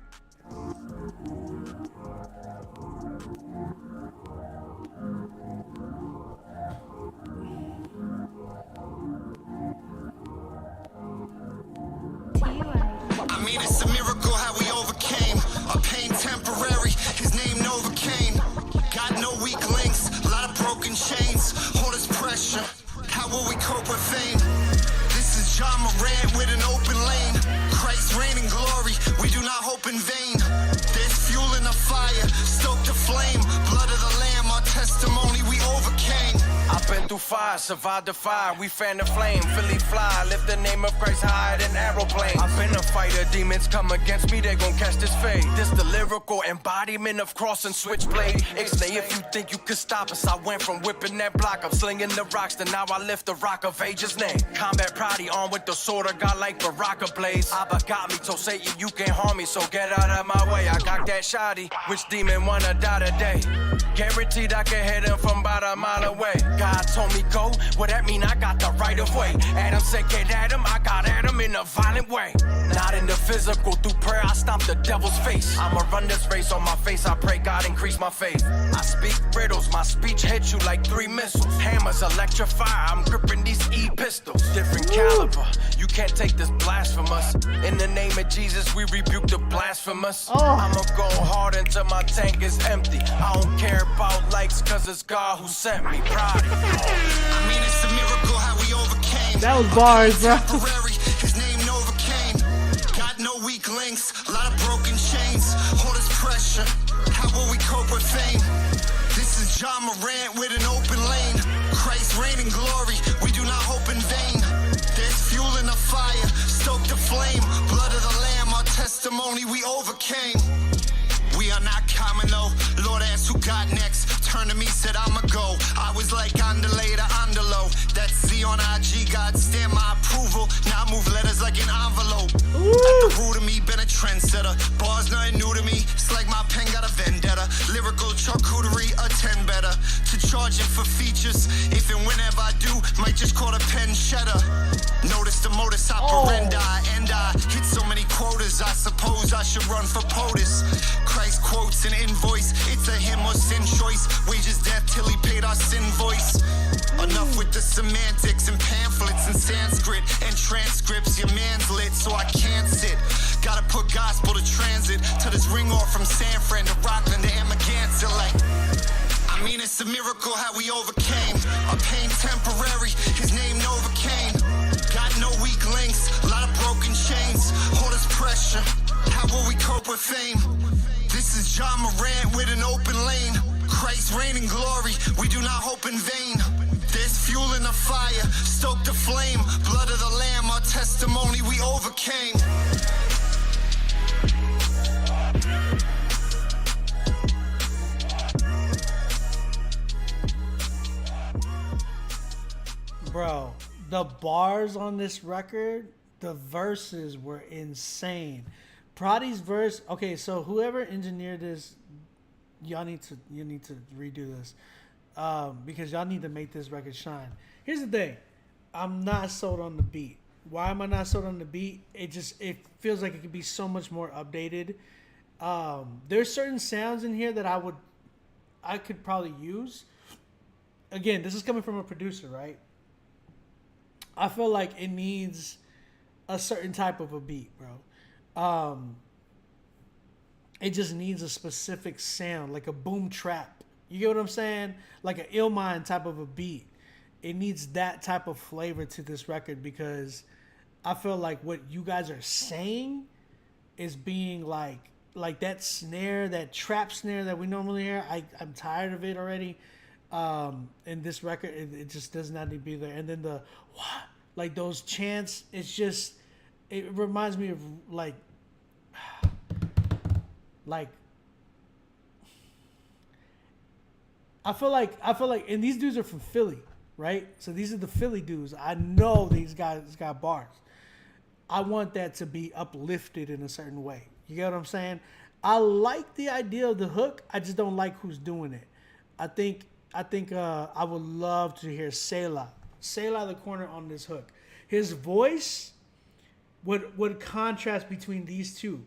Speaker 17: I mean, it's a miracle how we overcame. Our pain temporary, his name Novocaine. Got no weak links, a lot of broken chains. All this pressure, how will we cope with fame? This is John Morant with an open lane. Christ reigning glory, we do not hope in vain. There's fuel in the fire, stoke the flame. Blood of the lamb, our testimony, we overcame.
Speaker 18: I've been through fire, survived the fire, we fan the flame, Philly fly, lift the name of Christ higher than aeroplanes. I've been a fighter, demons come against me, they gon' catch this fade. This the lyrical embodiment of cross and switchblade. Ixnay, if you think you could stop us, I went from whipping that block up, slinging the rocks, to now I lift the rock of age's name. Combat Prodigy on with the sword of God like Baraka Blaze. Abba got me, told Satan you can't harm me, so get out of my way. I got that shoddy, which demon wanna die today? Guaranteed I can hit him from about a mile away. God told me go, well that mean I got the right of way. Adam said get at him, I got at him in a violent way. Not in the physical, through prayer I stomp the devil's face. I'ma run this race on my face, I pray God increase my faith. I speak riddles, my speech hits you like 3 missiles. Hammers electrify, I'm gripping these E-pistols. Different caliber, you can't take this blasphemous. In the name of Jesus, we rebuke the blasphemous. I'ma go hard until my tank is empty. I don't care about likes, cause it's God who sent me. Pride.
Speaker 17: I mean, it's a miracle how we overcame.
Speaker 1: That was bars, bro.
Speaker 17: His name Novocaine. Got no weak links, a lot of broken chains. All this pressure, how will we cope with fame? This is John Morant with an open lane. Christ reigning glory, we do not hope in vain. There's fuel in the fire, stoke the flame. Blood of the lamb, our testimony, we overcame. We are not common though. Lord asked who got next. Turned to me, said I'ma go. I was like Andale to Andalo. That's Z on IG, God stamp my approval. Now I move letters like an envelope. At the root of me, been a trendsetter. Bars nothing new to me. It's like my pen got a vendetta. Lyrical charcuterie, a 10 better. To charge it for features. If and whenever I do, might just call a pen cheddar. Notice the modus operandi. And I hit so many quotas. I suppose I should run for POTUS. Christ quotes an invoice. It's a him or sin choice. Wages death till he paid our sin voice. Enough with the semantics and pamphlets and Sanskrit and transcripts. Your man's lit, so I can't sit. Gotta put gospel to transit to this ring off from San Fran to Rockland to Amagansett. Like, I mean, it's a miracle how we overcame. Our pain temporary, his name Novocaine. Got no weak links, a lot of broken chains. All this pressure, how will we cope with fame? This is John Morant with an open lane. Christ reigning glory, we do not hope in vain. There's fuel in the fire, stoke the flame. Blood of the lamb, our testimony, we overcame.
Speaker 1: Bro, the bars on this record, the verses were insane. Prodigy's verse, okay, so whoever engineered this, you need to redo this, because y'all need to make this record shine. Here's the thing, I'm not sold on the beat. Why am I not sold on the beat? It feels like it could be so much more updated. There's certain sounds in here that I could probably use. again, this is coming from a producer, right? I feel like it needs a certain type of a beat, bro. It just needs a specific sound, like a boom trap. You get what I'm saying? Like an Illmind type of a beat. It needs that type of flavor to this record, because I feel like what you guys are saying is being like that snare, that trap snare that we normally hear. I'm tired of it already. In this record, it just does not need to be there. And then the what, like those chants, it reminds me of like I feel like, and these dudes are from Philly, right? So these are the Philly dudes. I know these guys got bars. I want that to be uplifted in a certain way. You get what I'm saying? I like the idea of the hook. I just don't like who's doing it. I think I would love to hear Selah the corner on this hook. His voice would contrast between these two,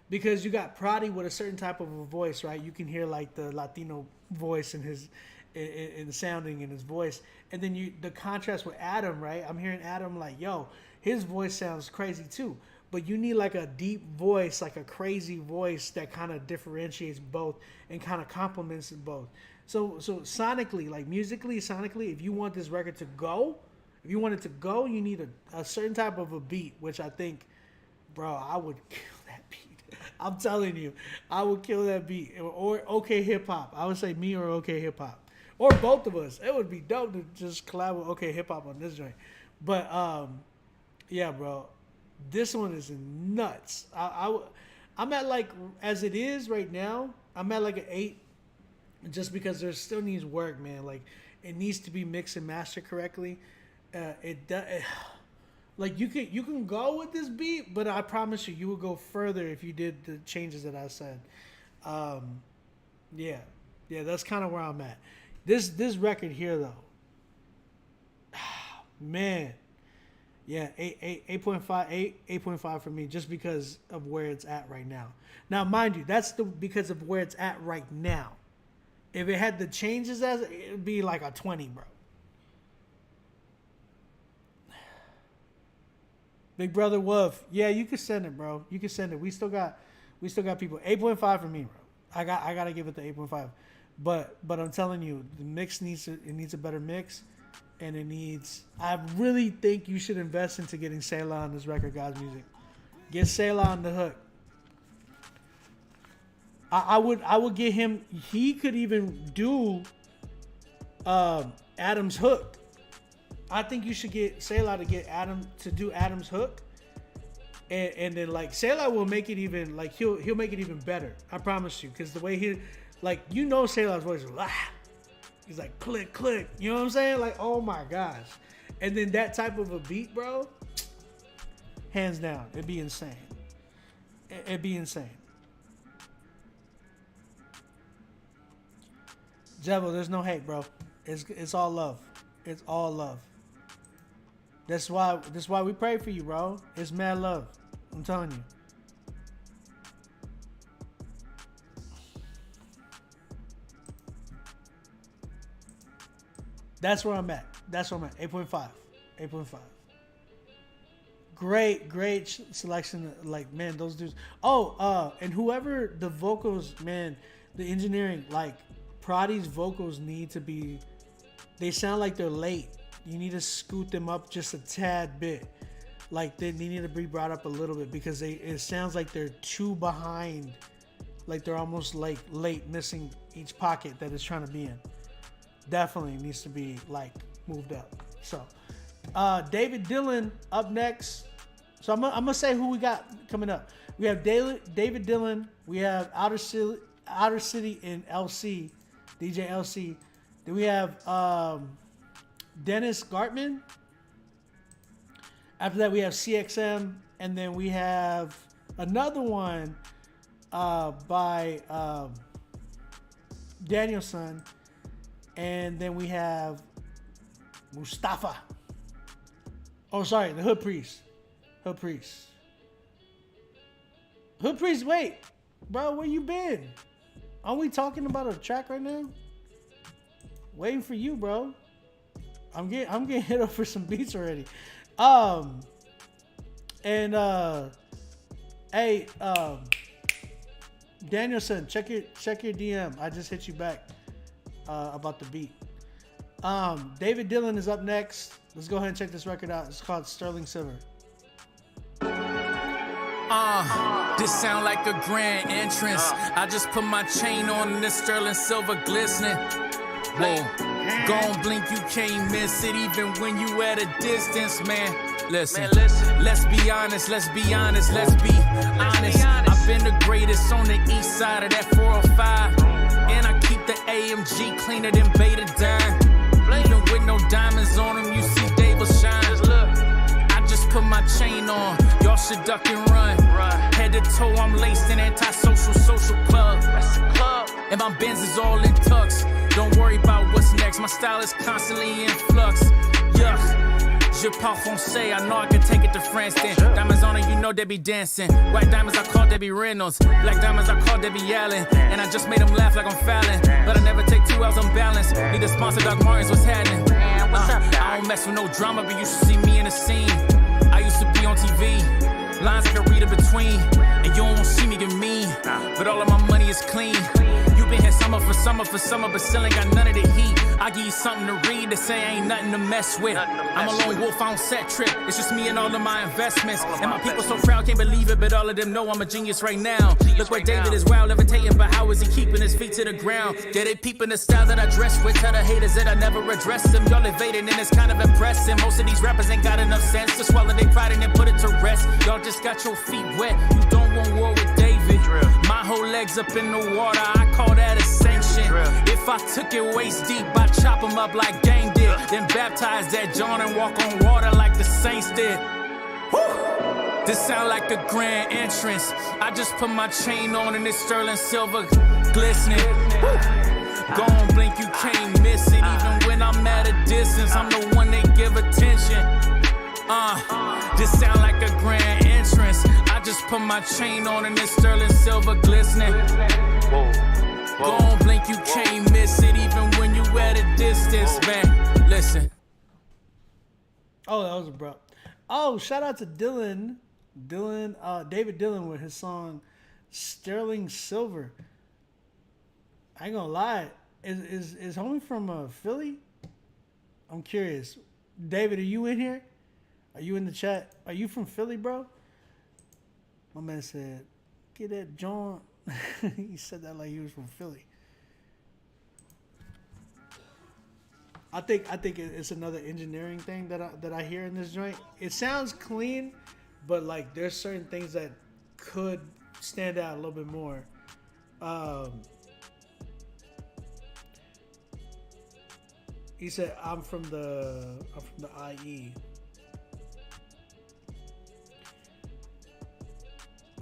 Speaker 1: because you got Prodi with a certain type of a voice, right? You can hear like the Latino voice in his in sounding in his voice, and then the contrast with Adam, right? I'm hearing Adam like, yo, his voice sounds crazy too. But you need like a deep voice, like a crazy voice that kind of differentiates both and kind of complements both. So sonically, like musically, sonically, if you want this record to go, you need a certain type of a beat, which I think, bro, I would kill that beat. I'm telling you, I would kill that beat. Or OK Hip Hop. I would say me or OK Hip Hop. Or both of us. It would be dope to just collab with OK Hip Hop on this joint. But, yeah, bro. This one is nuts. I'm at like, as it is right now, I'm at like an 8, just because there still needs work, man. Like, it needs to be mixed and mastered correctly. Like you can go with this beat, but I promise you would go further if you did the changes that I said. Yeah, that's kind of where I'm at. This record here though, man. Yeah, 8.5 for me, just because of where it's at right now. Now, mind you, that's because of where it's at right now. If it had the changes as it would be like a 20, bro. Big Brother Wolf, yeah, you can send it, bro. You can send it. We still got people. 8.5 for me, bro. I gotta give it the 8.5. But I'm telling you, the mix needs a better mix. And I really think you should invest into getting Selah on this record, guys. Music. Get Selah on the hook. I would get him. He could even do Adam's hook. I think you should get Selah to get Adam to do Adam's hook. And then like Selah will make it even like he'll make it even better. I promise you. Because the way he Selah's voice is he's like, click, click. You know what I'm saying? Like, oh my gosh. And then that type of a beat, bro, hands down, it'd be insane. It'd be insane. Jevo, there's no hate, bro. It's all love. It's all love. That's why we pray for you, bro. It's mad love. I'm telling you. That's where I'm at. 8.5. 8.5. Great selection. Like, man, those dudes. Oh, and whoever the vocals, man, the engineering, like, Prodi's vocals need to be, they sound like they're late. You need to scoot them up just a tad bit. Like, they need to be brought up a little bit, because it sounds like they're too behind. Like, they're almost like late, missing each pocket that it's trying to be in. Definitely needs to be like moved up. So David Dillon up next. So I'm gonna say who we got coming up. We have David Dillon. We have Outer City and LC, DJ LC. Then we have Dennis Gartman. After that we have CXM, and then we have another one by Danielson. And then we have Mustafa. Oh, sorry, the Hood Priest. Hood Priest, wait. Bro, where you been? Are we talking about a track right now? Waiting for you, bro. I'm getting hit up for some beats already. Hey, Danielson, check your DM. I just hit you back about the beat. David Dillon is up next. Let's go ahead and check this record out. It's called Sterling Silver.
Speaker 3: This sound like a grand entrance. I just put my chain on and this sterling silver glistening. Whoa, gon' blink, you can't miss it even when you at a distance, man. Listen, let's be honest, let's be honest. I've been the greatest on the east side of that 405. And I keep the AMG cleaner than Betadine. Even with no diamonds on them, you see Dable shine. I just put my chain on, y'all should duck and run. Head to toe, I'm laced in antisocial social club. And my Benz is all in tux. Don't worry about what's next, my style is constantly in flux. Yuck. Je parle français, I know I can take it to France then. Diamonds on it, you know they be dancing. White diamonds, I call Debbie Reynolds. Black diamonds, I call Debbie Allen. And I just made them laugh like I'm Fallon. But I never take 2 hours on balance. Need to sponsor Doc Martens, what's happening? I don't mess with no drama, but you should see me in the scene. I used to be on TV. Lines I can read in between. And you don't want to see me get mean. But all of my money is clean. You been here summer, but still ain't got none of the heat. I give you something to read that say ain't nothing to mess with. I'm a lone wolf, I don't set trip. It's just me and all of my investments. And my people so proud, can't believe it, but all of them know I'm a genius right now. Look where David is wild, levitating, but how is he keeping his feet to the ground? Yeah, they peeping the style that I dress with. Tell the haters that I never address them. Y'all evading and it's kind of impressive. Most of these rappers ain't got enough sense to swallow their pride and then put it to rest. Y'all just got your feet wet. You don't want war with David. My whole legs up in the water, I call that a sanction. If I took it waist deep, I chop them up like Game did. Then baptize that John and walk on water like the Saints did. Woo! This sound like a grand entrance. I just put my chain on and it's sterling silver glistening. Gon' blink, you can't miss it. Even when I'm at a distance, I'm the one they give attention. This sound like a grand entrance. I just put my chain on and it's sterling silver glistening. Gon' blink, you can't miss it even when you at a distance, man. Listen.
Speaker 1: Oh, that was abrupt. Oh, shout out to David Dillon with his song Sterling Silver. I ain't gonna lie. Is homie from Philly? I'm curious. David, are you in here? Are you in the chat? Are you from Philly, bro? My man said, get that John. He said that like he was from Philly. I think it's another engineering thing that I hear in this joint. It sounds clean, but like there's certain things that could stand out a little bit more. He said, I'm from the IE.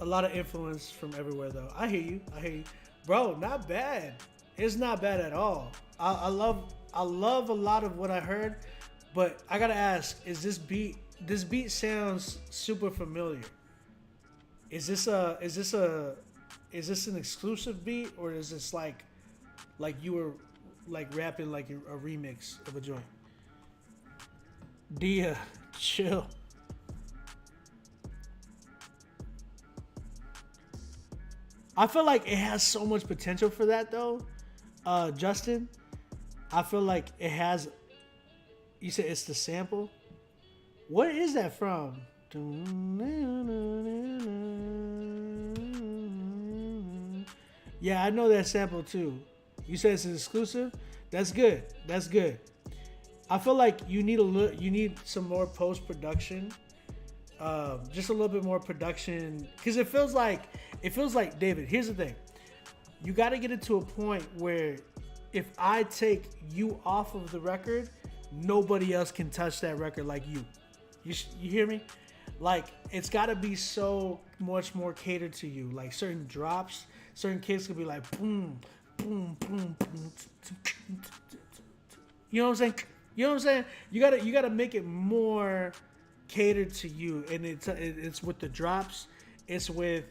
Speaker 1: A lot of influence from everywhere, though. I hear you, bro. Not bad. It's not bad at all. I love a lot of what I heard, but I gotta ask: is this beat sounds super familiar? Is this an exclusive beat, or is this like you were like rapping like a remix of a joint? Dia, chill. I feel like it has so much potential for that, though, Justin. I feel like it has. You said it's the sample. What is that from? Yeah, I know that sample too. You said it's an exclusive. That's good. That's good. I feel like you need some more post production. Just a little bit more production, because it feels like David. Here's the thing: you got to get it to a point where if I take you off of the record, nobody else can touch that record like you. You hear me? Like it's got to be so much more catered to you. Like certain drops, certain kicks could be like boom, boom, boom, boom. You know what I'm saying? You know what I'm saying? You gotta make it more catered to you, and it's with the drops, it's with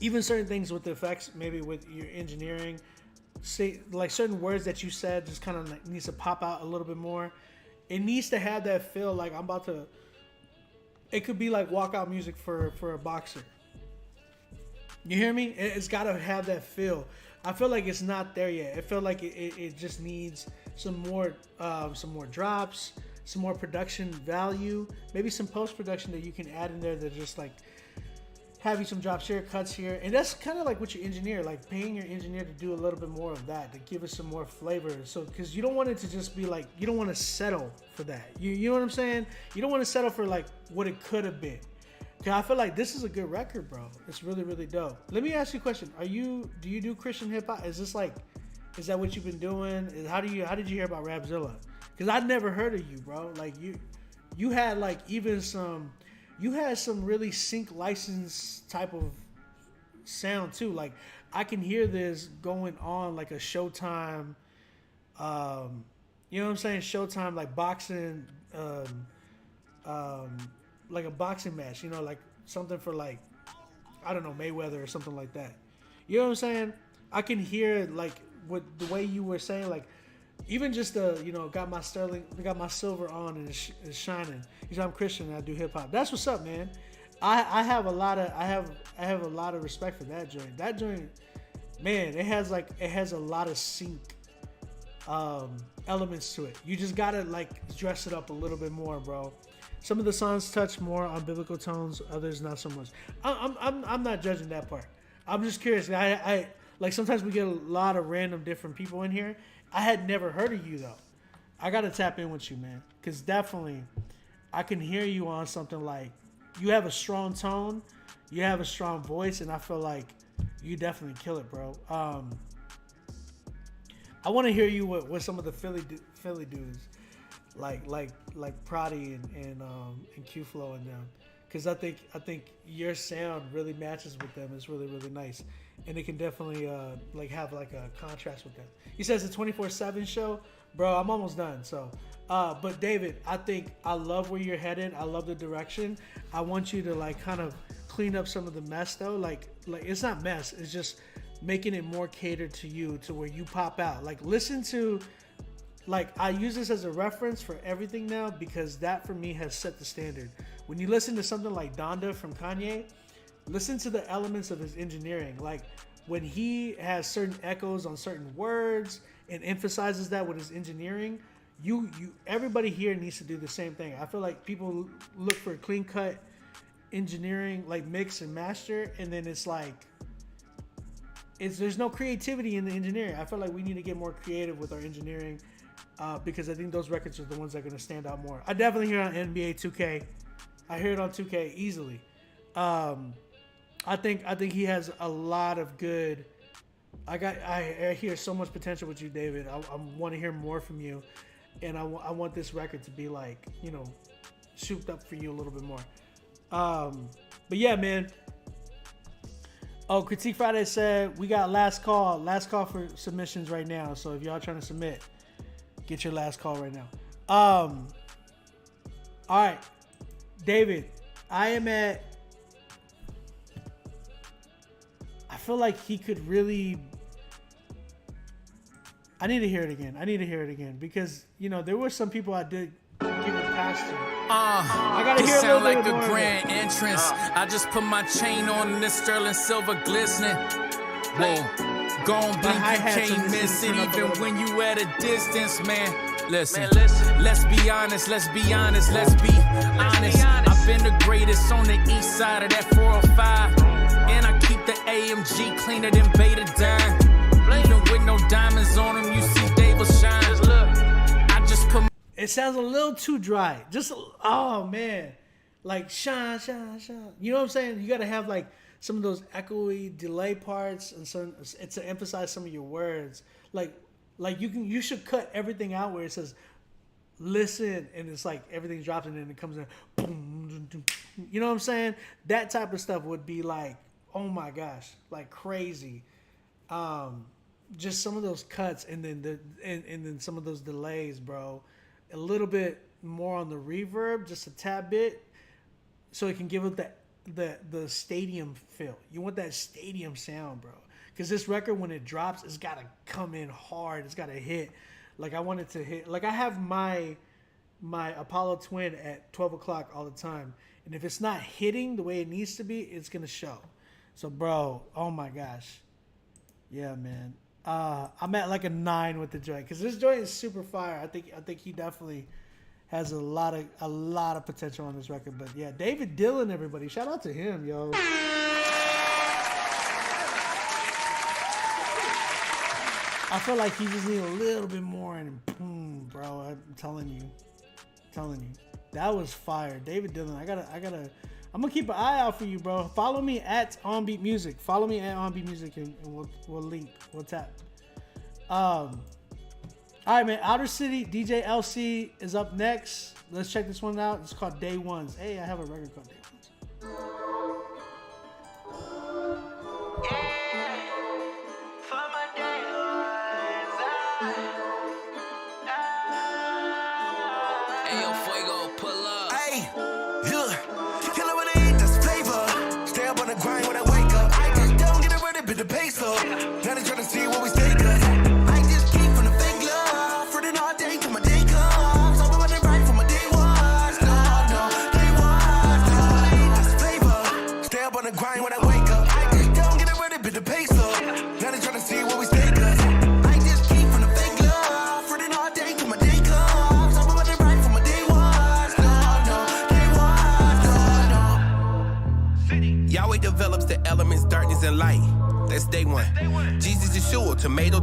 Speaker 1: even certain things with the effects, maybe with your engineering, say like certain words that you said just kind of like needs to pop out a little bit more. It needs to have that feel like I'm about to. It could be like walkout music for a boxer. You hear me? It's got to have that feel. I feel like it's not there yet. I feel like it just needs some more drops, some more production value, maybe some post production that you can add in there that just like have you some drops here, cuts here, and that's kind of like what you engineer, like paying your engineer to do a little bit more of that, to give it some more flavor. So, because you don't want it to just be like, you don't want to settle for that. You know what I'm saying? You don't want to settle for like what it could have been. Cause I feel like this is a good record, bro. It's really, really dope. Let me ask you a question. Do you do Christian hip hop? Is that what you've been doing? How did you hear about Rapzilla? Cause I'd never heard of you, bro. Like you had like even some. You had some really sync license type of sound too. Like I can hear this going on like a Showtime, you know what I'm saying? Showtime like boxing, like a boxing match. You know, like something for like I don't know Mayweather or something like that. You know what I'm saying? I can hear like what the way you were saying like. Even just got my silver on and it's shining. You know, I'm Christian and I do hip hop. That's what's up, man. I have a lot of respect for that joint. That joint, man, it has a lot of sync elements to it. You just gotta like dress it up a little bit more, bro. Some of the songs touch more on biblical tones, others not so much. I'm not judging that part. I'm just curious. I like sometimes we get a lot of random different people in here. I had never heard of you though. I gotta tap in with you, man, because definitely I can hear you on something like you have a strong tone, you have a strong voice, and I feel like you definitely kill it, bro. I want to hear you with some of the Philly dudes, like Prodi and Q Flow and them, because I think your sound really matches with them. It's really, really nice. And it can definitely like have like a contrast with them. He says a 24/7 show, bro. I'm almost done. So, but David, I love where you're headed. I love the direction. I want you to like kind of clean up some of the mess though. Like it's not mess. It's just making it more catered to you, to where you pop out. Like listen to, like I use this as a reference for everything now because that for me has set the standard. When you listen to something like Donda from Kanye. Listen to the elements of his engineering. Like when he has certain echoes on certain words and emphasizes that with his engineering, everybody here needs to do the same thing. I feel like people look for clean cut engineering, like mix and master, and then it's like there's no creativity in the engineering. I feel like we need to get more creative with our engineering because I think those records are the ones that are going to stand out more. I definitely hear it on NBA 2K. I hear it on 2K easily. I think he has a lot of good. I hear so much potential with you, David. I want to hear more from you, and I want this record to be like souped up for you a little bit more. But yeah, man. Oh, Critique Friday said we got last call for submissions right now. So if y'all trying to submit, get your last call right now. All right, David, I am at. I feel like he could really. I need to hear it again because there were some people I did give it past to. I gotta hear
Speaker 3: sound
Speaker 1: a little
Speaker 3: like
Speaker 1: bit
Speaker 3: a
Speaker 1: more
Speaker 3: grand entrance. I just put my chain on and this sterling silver glistening. Whoa, gone blink, you can't miss it even when you at a distance, man. Listen, let's be honest, let's be honest. I've been the greatest on the east side of that 405. And I keep the AMG cleaner than Beta Dime. Even with no diamonds on them, you see Davis shine. I just put.
Speaker 1: It sounds a little too dry. Just, oh man. Like, shine, shine, shine. You know what I'm saying? You got to have like some of those echoey delay parts and to emphasize some of your words. Like you should cut everything out where it says listen and it's like everything drops and then it comes in boom. You know what I'm saying? That type of stuff would be like, oh my gosh, like crazy. Just some of those cuts and then then some of those delays, bro. A little bit more on the reverb, just a tad bit, so it can give it the stadium feel. You want that stadium sound, bro. because this record, when it drops, it's got to come in hard. It's got to hit. Like, I want it to hit. Like, I have my Apollo Twin at 12 o'clock all the time. And if it's not hitting the way it needs to be, it's going to show. So, bro, oh my gosh. Yeah, man. I'm at like a 9 with the joint because this joint is super fire. I think he definitely has a lot of potential on this record. But yeah, David Dillon, everybody, shout out to him, yo. I feel like he just need a little bit more, and boom, bro. I'm telling you, that was fire. David Dillon, I'm gonna keep an eye out for you, bro. Follow me at OnBeat Music. Follow me at OnBeat Music, and we'll link. We'll tap. All right, man. Outer City, DJ LC is up next. Let's check this one out. It's called Day Ones. Hey, I have a record called Day Ones.
Speaker 17: The pace up. Now they tryna see what we take us. I just keep from the fake love. Running all day till my day comes. I'm running right for my day ones. No, day ones. No, I need this flavor. Stay up on the grind when I wake up. I just don't get it ready, but the pace up. Now they tryna see what we take us. I just keep from the fake love. Running all day till my day comes. I'm running right for my day ones. No, day ones. No.
Speaker 18: Yahweh develops the elements, darkness and light. That's day one. Jesus Yeshua, tomato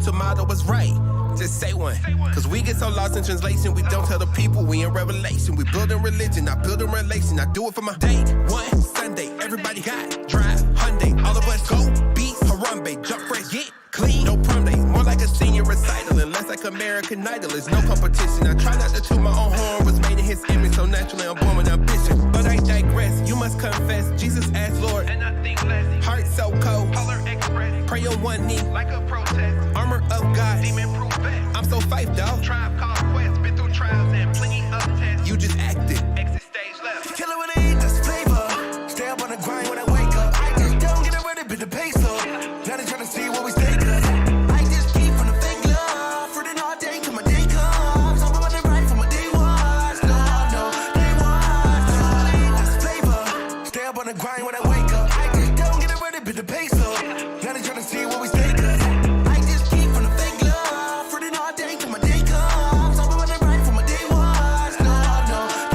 Speaker 18: was right. Just say one. Cause we get so lost in translation, we don't tell the people we in revelation. We building religion, not building relation. I do it for my day one. Sunday, everybody got drive, Hyundai. All of us go beats, Harambe, jump fresh, get clean. No prom days, more like a senior recital. Unless like American Idol, there's no competition. I try not to toot my own horn. Was made in his image, so naturally I'm born with ambition. But I digress, you must confess. Jesus as Lord, and I think less. Heart so cold, Polar Express. Pray on one knee, like a protest. Armor of God, demon proof best. I'm so fife, dog. Tribe called Quest, been through trials and plenty of tests. You just acted. Exit stage left.
Speaker 17: Killer when I eat this flavor. Stay up on the grind when I wake up. I just don't get it ready, but the pace up. Now they tryna see what we stake us. I just keep from the fake love. Running all day till my day comes. I'm running right for my day ones. No, day ones. No, I eat this flavor. Stay up on the grind when I wake up. I just don't get it ready, but the pace up. Now they tryna see what we stake us. I just keep from the fake love. Running all day till my day comes. I'm running right for my day ones. No,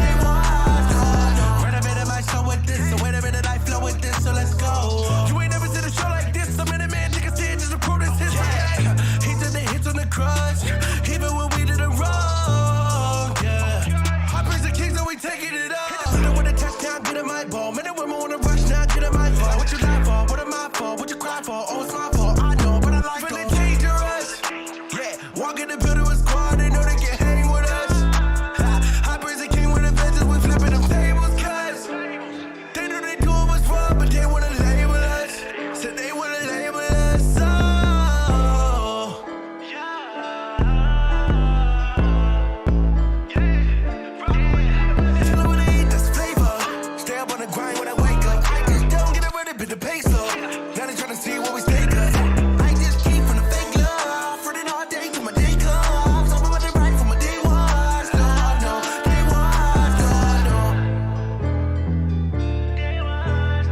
Speaker 17: day ones. No. Wait a minute, my show with this. So wait a minute, I flow with this. So let's go. You ain't never seen a show like this. I'm in a man, niggas see it just to prove this his yeah. He did the hits on the crush. Even when we did it wrong. Yeah. I praise the king, so we taking it up. Hit the with a touchdown, get in my ball. Men and women wanna rush now, get in my ball. What you lie for? What am I for? What you cry for? Oh, it's my fault. I know, but I like it. Really dangerous. Yeah, walk in the building with squad, they know they can hang with us. I praise the king with the vengeance, we flipping them tables, cuz they knew they do it was wrong, but they wanna label us. Said they wanna label us. Oh, Killer when I eat this flavor. Stay up on the grind when I wake up. I just don't get it ready, but the pace up. Now they tryna see what we stake us. I just keep from the fake love. Running all day till my day comes. I'm running right for my day ones. No, day ones. No. Day ones.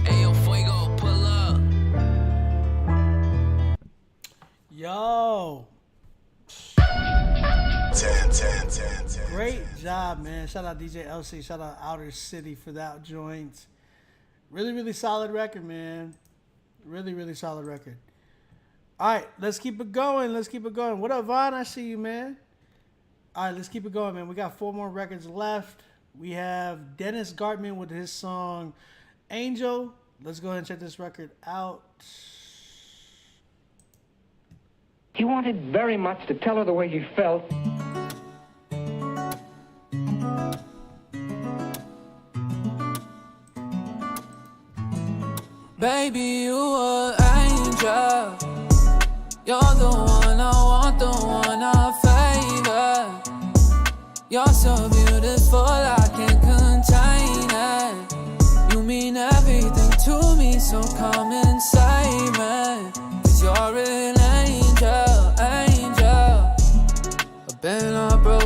Speaker 18: Ayo, Fuego, pull up.
Speaker 1: Yo.
Speaker 17: 10.
Speaker 1: Great job, man. Shout out DJ LC. Shout out Outer City for that joint. Really, really solid record, man. Really, really solid record. All right, let's keep it going. What up, Vaughn? I see you, man. All right, let's keep it going, man. We got 4 more records left. We have Dennis Gartman with his song Angel. Let's go ahead and check this record out.
Speaker 19: He wanted very much to tell her the way he felt.
Speaker 20: Baby, you an angel. You're the one I want, the one I favor. You're so beautiful, I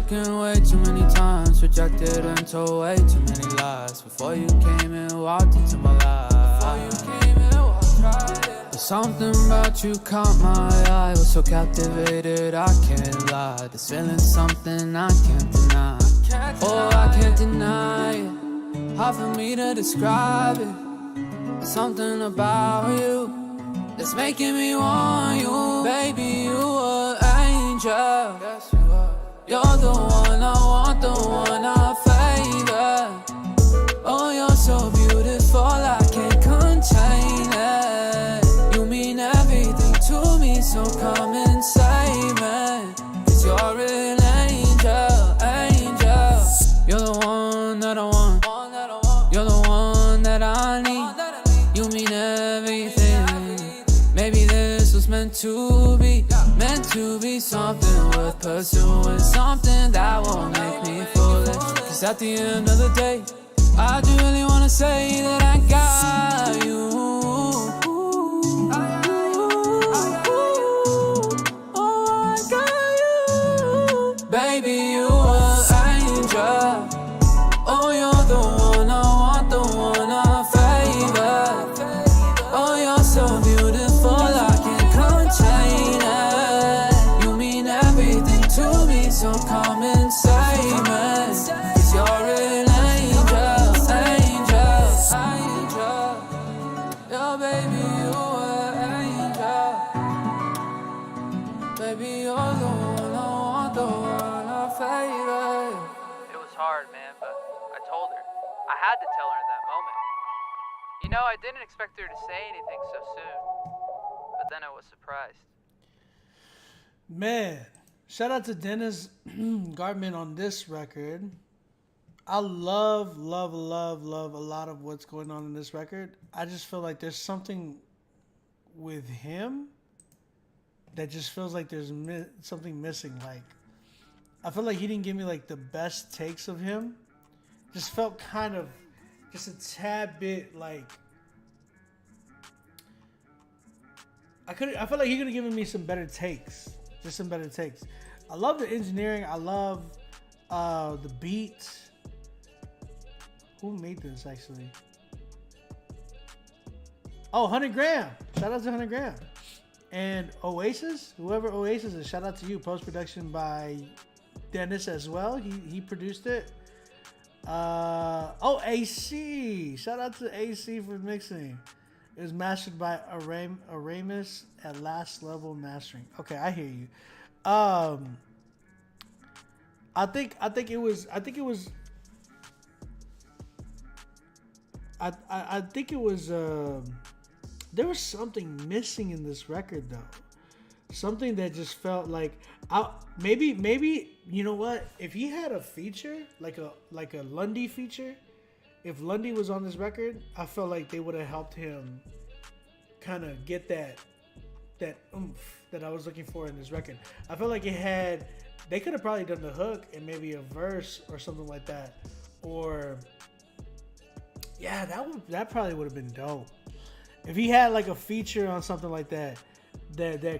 Speaker 20: broken way too many times, rejected and told way too many lies. Before you came and walked into my life. There's something about you caught my eye. Was so captivated, I can't lie. This feeling's something I can't deny. Oh, I can't deny it. Hard for me to describe it. There's something about you that's making me want you. Baby, you an angel. Yes, you are. You're the one I want, the one I favor. Oh, you're so beautiful, I can't contain it. You mean everything to me, so come and save me. 'Cause you're an angel, angel. You're the one that I want. You're the one that I need. You mean everything. Maybe this was meant to be something worth pursuing, something that will make me foolish. 'Cause at the end of the day, I do really wanna say that I got you. Oh, I got you. Baby, you an angel. Oh, you're the one I want, the one I favor. Oh, you're so beautiful, I can't contain it. You mean everything to me, so come and save me. 'Cause you're an angel, angel, angel. Yeah, baby, you an angel. Baby, you're the one I want, the one I favor.
Speaker 21: It was hard, man, but I told her. I had to tell her in that moment. You know, I didn't expect her to say anything so soon, but then I was surprised.
Speaker 1: Man, shout out to Dennis Gartman on this record. I love a lot of what's going on in this record. I just feel like there's something with him that just feels like there's something missing. Like, I feel like he didn't give me like the best takes of him. Just felt kind of just a tad bit like I felt like he could have given me some better takes. Just some better takes. I love the engineering. I love the beat. Who made this actually? Oh, 100 Gram. Shout out to 100 Gram. And Oasis, whoever Oasis is, shout out to you. Post-production by Dennis as well. He produced it. AC. Shout out to AC for mixing. It was mastered by Aramis at Last Level Mastering. Okay, I hear you. I think it was there was something missing in this record though. Something that just felt like maybe you know what? If he had a feature like a Lundy feature, if Lundy was on this record, I felt like they would have helped him kind of get that oomph that I was looking for in this record. I felt like they could have probably done the hook and maybe a verse or something like that, or yeah, that probably would have been dope. If he had like a feature on something like that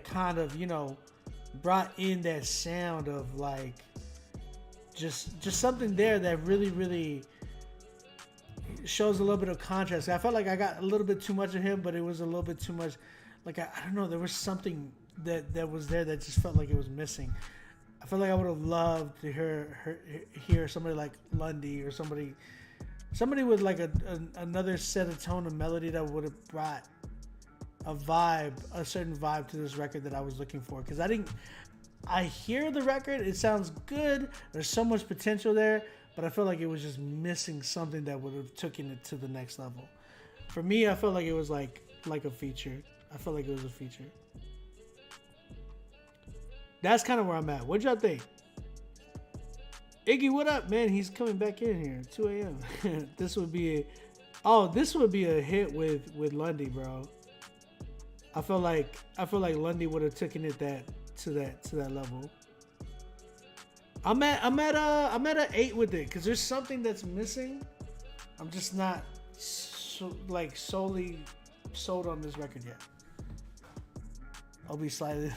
Speaker 1: kind of, you know, brought in that sound of like just something there that really shows a little bit of contrast. I felt like I got a little bit too much of him, but it was a little bit too much. Like I don't know, there was something that was there that just felt like it was missing. I feel like I would have loved to hear somebody like Lundy or somebody with like another set of tone and melody that would have brought a certain vibe to this record that I was looking for. Because I hear the record, it sounds good, there's so much potential there, but I feel like it was just missing something that would have taken it to the next level. For me, I felt like it was like a feature. I felt like it was a feature. That's kind of where I'm at. What y'all think? Iggy, what up, man? He's coming back in here. 2 a.m. This would be a hit with Lundy, bro. I feel like Lundy would have taken it to that level. I'm at an 8 with it because there's something that's missing. I'm just not solely sold on this record yet. I'll be slightly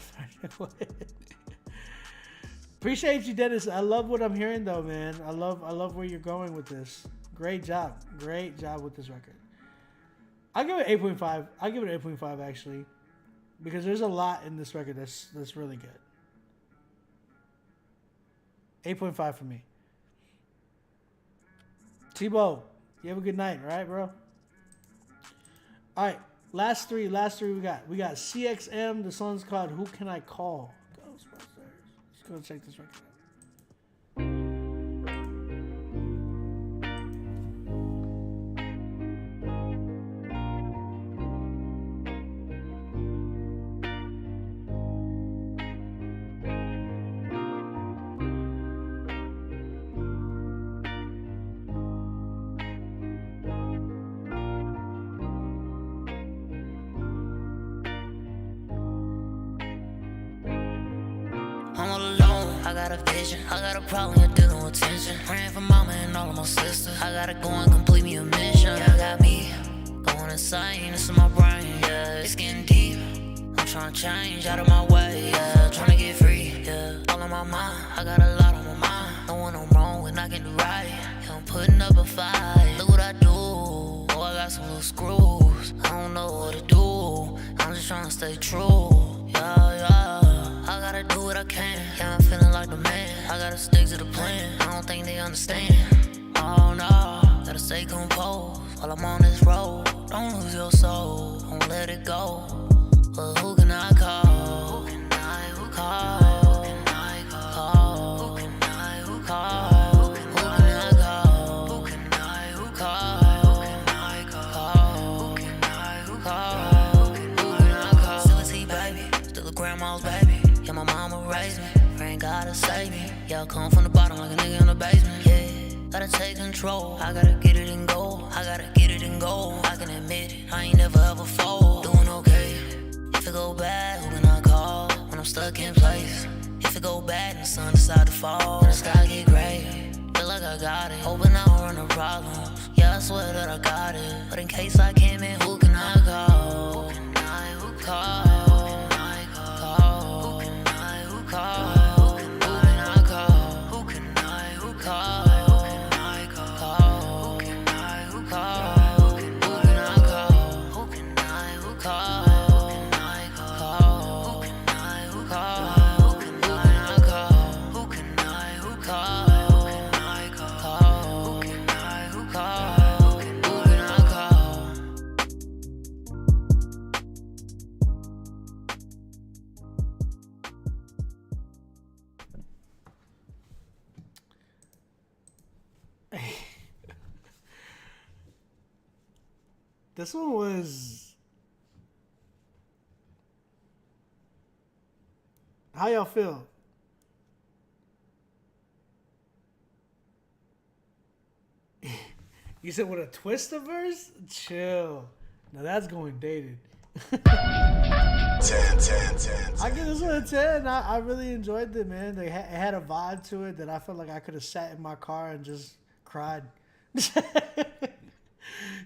Speaker 1: Appreciate you, Dennis. I love what I'm hearing though, man. I love where you're going with this. Great job with this record. I'll give it 8.5. I'll give it 8.5 actually, because there's a lot in this record that's really good. 8.5 for me. T-Bo, you have a good night, all right, bro? All right, last three we got. We got CXM. The song's called Who Can I Call? Ghostbusters. Let's go check this record out.
Speaker 2: I'm all alone, I got a vision. I got a problem, you're dealing with tension. Praying for mama and all of my sisters. I gotta go and complete me a mission. Yeah, I got me going insane, it's in my brain. Yeah, it's getting deep. I'm trying to change out of my way. Yeah, trying to get free. Yeah, all on my mind, I got a lot on my mind. Knowing I'm wrong when I get it right. Yeah, I'm putting up a fight. Look what I do. Oh, I got some little screws. I don't know what to do. I'm just trying to stay true. Yeah. I gotta do what I can. Yeah, I'm feeling like the man. I gotta stick to the plan. I don't think they understand. Oh no, gotta stay composed while I'm on this road. Don't lose your soul, don't let it go. But who can I call? Who can I call? Who can I call? Who can I call? Who can I call? Who can I call? Who can I call? Who can I call? Who can I call? Still a T baby, still a grandma's baby. Yeah, my mama raised me, praying God to save me. Yeah, I come from the bottom like a nigga in the basement. Yeah, gotta take control. I gotta get it and go. I gotta get it and go. I can admit it, I ain't never ever fold. Doing okay. If it go bad, who can I call? When I'm stuck in place. If it go bad and the sun decide to fall, then the sky get gray. Feel like I got it, hoping I don't run into problems. Yeah, I swear that I got it, but in case I can't, man, who can I call? Who can I call?
Speaker 1: This one was... How y'all feel? You said with a twist of verse? Chill. Now that's going dated.
Speaker 17: 10.
Speaker 1: I give this one a 10. I really enjoyed it, man. It had a vibe to it that I felt like I could have sat in my car and just cried.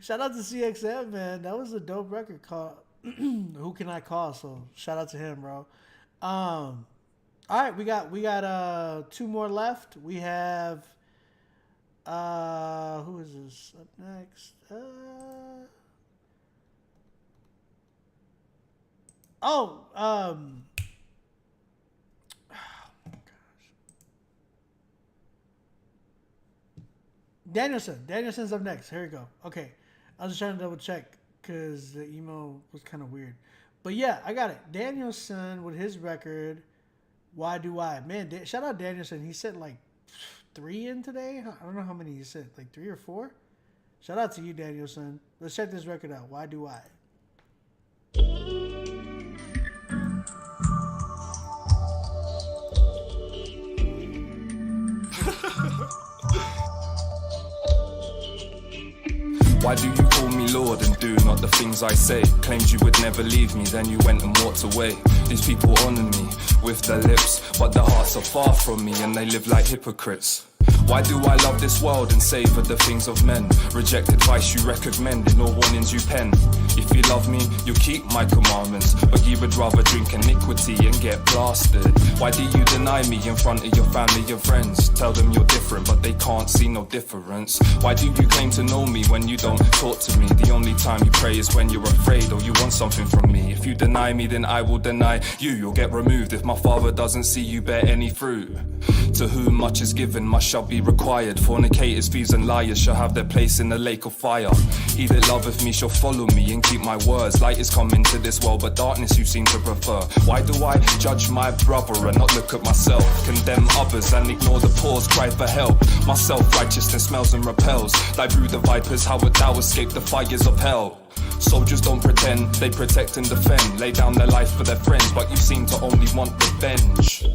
Speaker 1: Shout out to CXM, man. That was a dope record called Who Can I Call? So shout out to him, bro. All right, we got 2 more left. We have who is this up next? Oh my gosh. Danielson's up next. Here we go. Okay. I was just trying to double check because the email was kind of weird. But yeah, I got it. Danielson with his record, Why Do I? Man, shout out Danielson. He sent like 3 in today. I don't know how many he sent. Like 3 or 4? Shout out to you, Danielson. Let's check this record out. Why Do I?
Speaker 4: Why do you call me Lord and do not the things I say? Claimed you would never leave me, then you went and walked away. These people honor me with their lips, but their hearts are far from me and they live like hypocrites. Why do I love this world and savor the things of men? Reject advice you recommend and all warnings you pen. If you love me, you'll keep my commandments, but you would rather drink iniquity and get blasted. Why do you deny me in front of your family and friends? Tell them you're different, but they can't see no difference. Why do you claim to know me when you don't talk to me? The only time you pray is when you're afraid or you want something from me. If you deny me, then I will deny you. You'll get removed if my father doesn't see you bear any fruit. To whom much is given, much shall be required. Fornicators, thieves and liars shall have their place in the lake of fire. He that loveth me shall follow me and keep my words. Light is come into this world, but darkness you seem to prefer. Why do I judge my brother and not look at myself? Condemn others and ignore the poor's cry for help. My self-righteousness smells and repels. Thy brood the vipers, how would thou escape the fires of hell? Soldiers don't pretend, they protect and defend. Lay down their life for their friends, but you seem to only want revenge.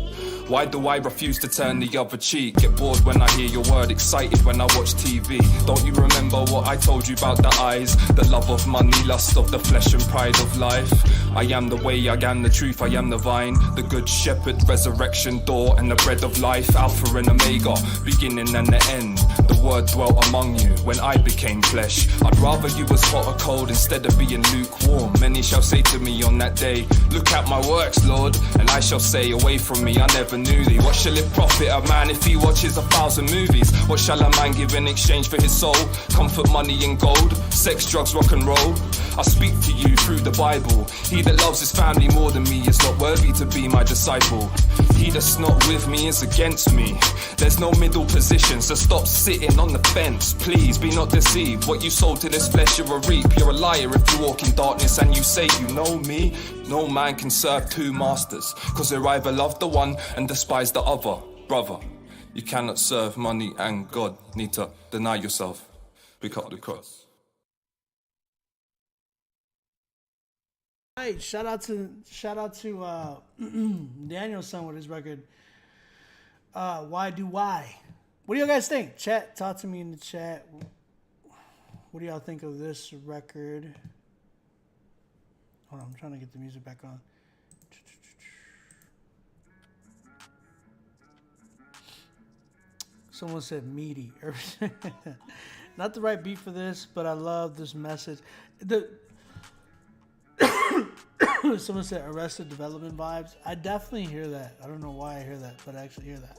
Speaker 4: Why do I refuse to turn the other cheek? Get bored when I hear your word, excited when I watch TV. Don't you remember what I told you about the eyes? The love of money, lust of the flesh and pride of life. I am the way, I am the truth, I am the vine. The good shepherd, resurrection door and the bread of life. Alpha and Omega, beginning and the end. The word dwelt among you when I became flesh. I'd rather you was hot or cold instead of being lukewarm. Many shall say to me on that day, look at my works, Lord. And I shall say, away from me, I never knew thee. What shall it profit a man if he watches 1,000 movies? What shall a man give in exchange for his soul? Comfort, money and gold, sex, drugs, rock and roll. I speak to you through the Bible. He that loves his family more than me is not worthy to be my disciple. He that's not with me is against me. There's no middle position, so stop sitting on the fence. Please be not deceived. What you sold to this flesh you'll reap. You're a liar if you walk in darkness and you say you know me. No man can serve two masters, cause they either love the one and despise the other. Brother, you cannot serve money and God. Need to deny yourself. Pick up the cross.
Speaker 1: Right, shout out to Daniel's son with his record. Why do I? What do you guys think? Chat, talk to me in the chat. What do y'all think of this record? Hold on, I'm trying to get the music back on. Someone said meaty. Not the right beat for this, but I love this message. Someone said Arrested Development vibes. I definitely hear that. I don't know why I hear that, but I actually hear that.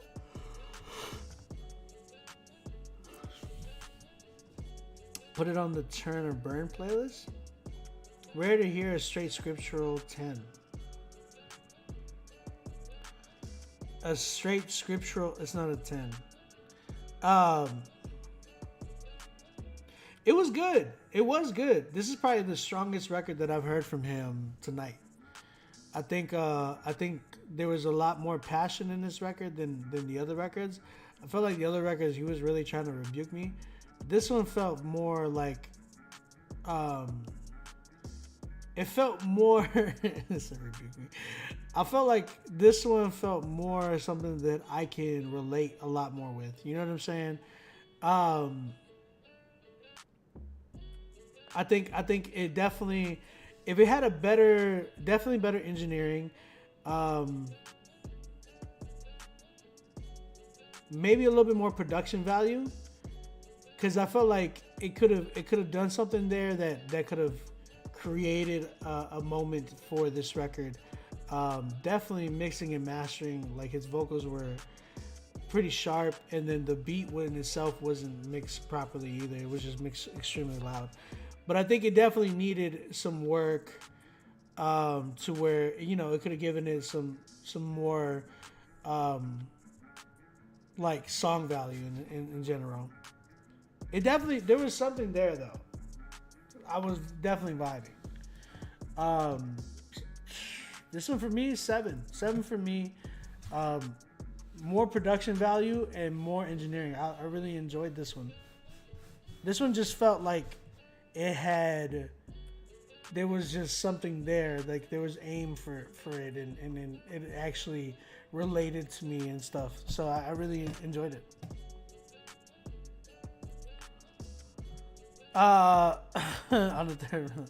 Speaker 1: Put it on the Turn or Burn playlist. Rare to hear a straight scriptural 10. A straight scriptural, it's not a 10. It was good. It was good. This is probably the strongest record that I've heard from him tonight. I think there was a lot more passion in this record than the other records. I felt like the other records he was really trying to rebuke me. This one felt more like it felt more I felt like this one felt more something that I can relate a lot more with. You know what I'm saying? I think it definitely, if it had a better engineering, maybe a little bit more production value, because I felt like it could have done something there that could have created a moment for this record. Definitely mixing and mastering, like his vocals were pretty sharp, and then the beat in itself wasn't mixed properly either. It was just mixed extremely loud. But I think it definitely needed some work to where, you know, it could have given it some more like song value in general. It definitely, there was something there though. I was definitely vibing. This one for me is 7 for me. More production value and more engineering. I really enjoyed this one. This one just felt like there was just something there, like there was aim for it, and it actually related to me and stuff. So I really enjoyed it. On the third one.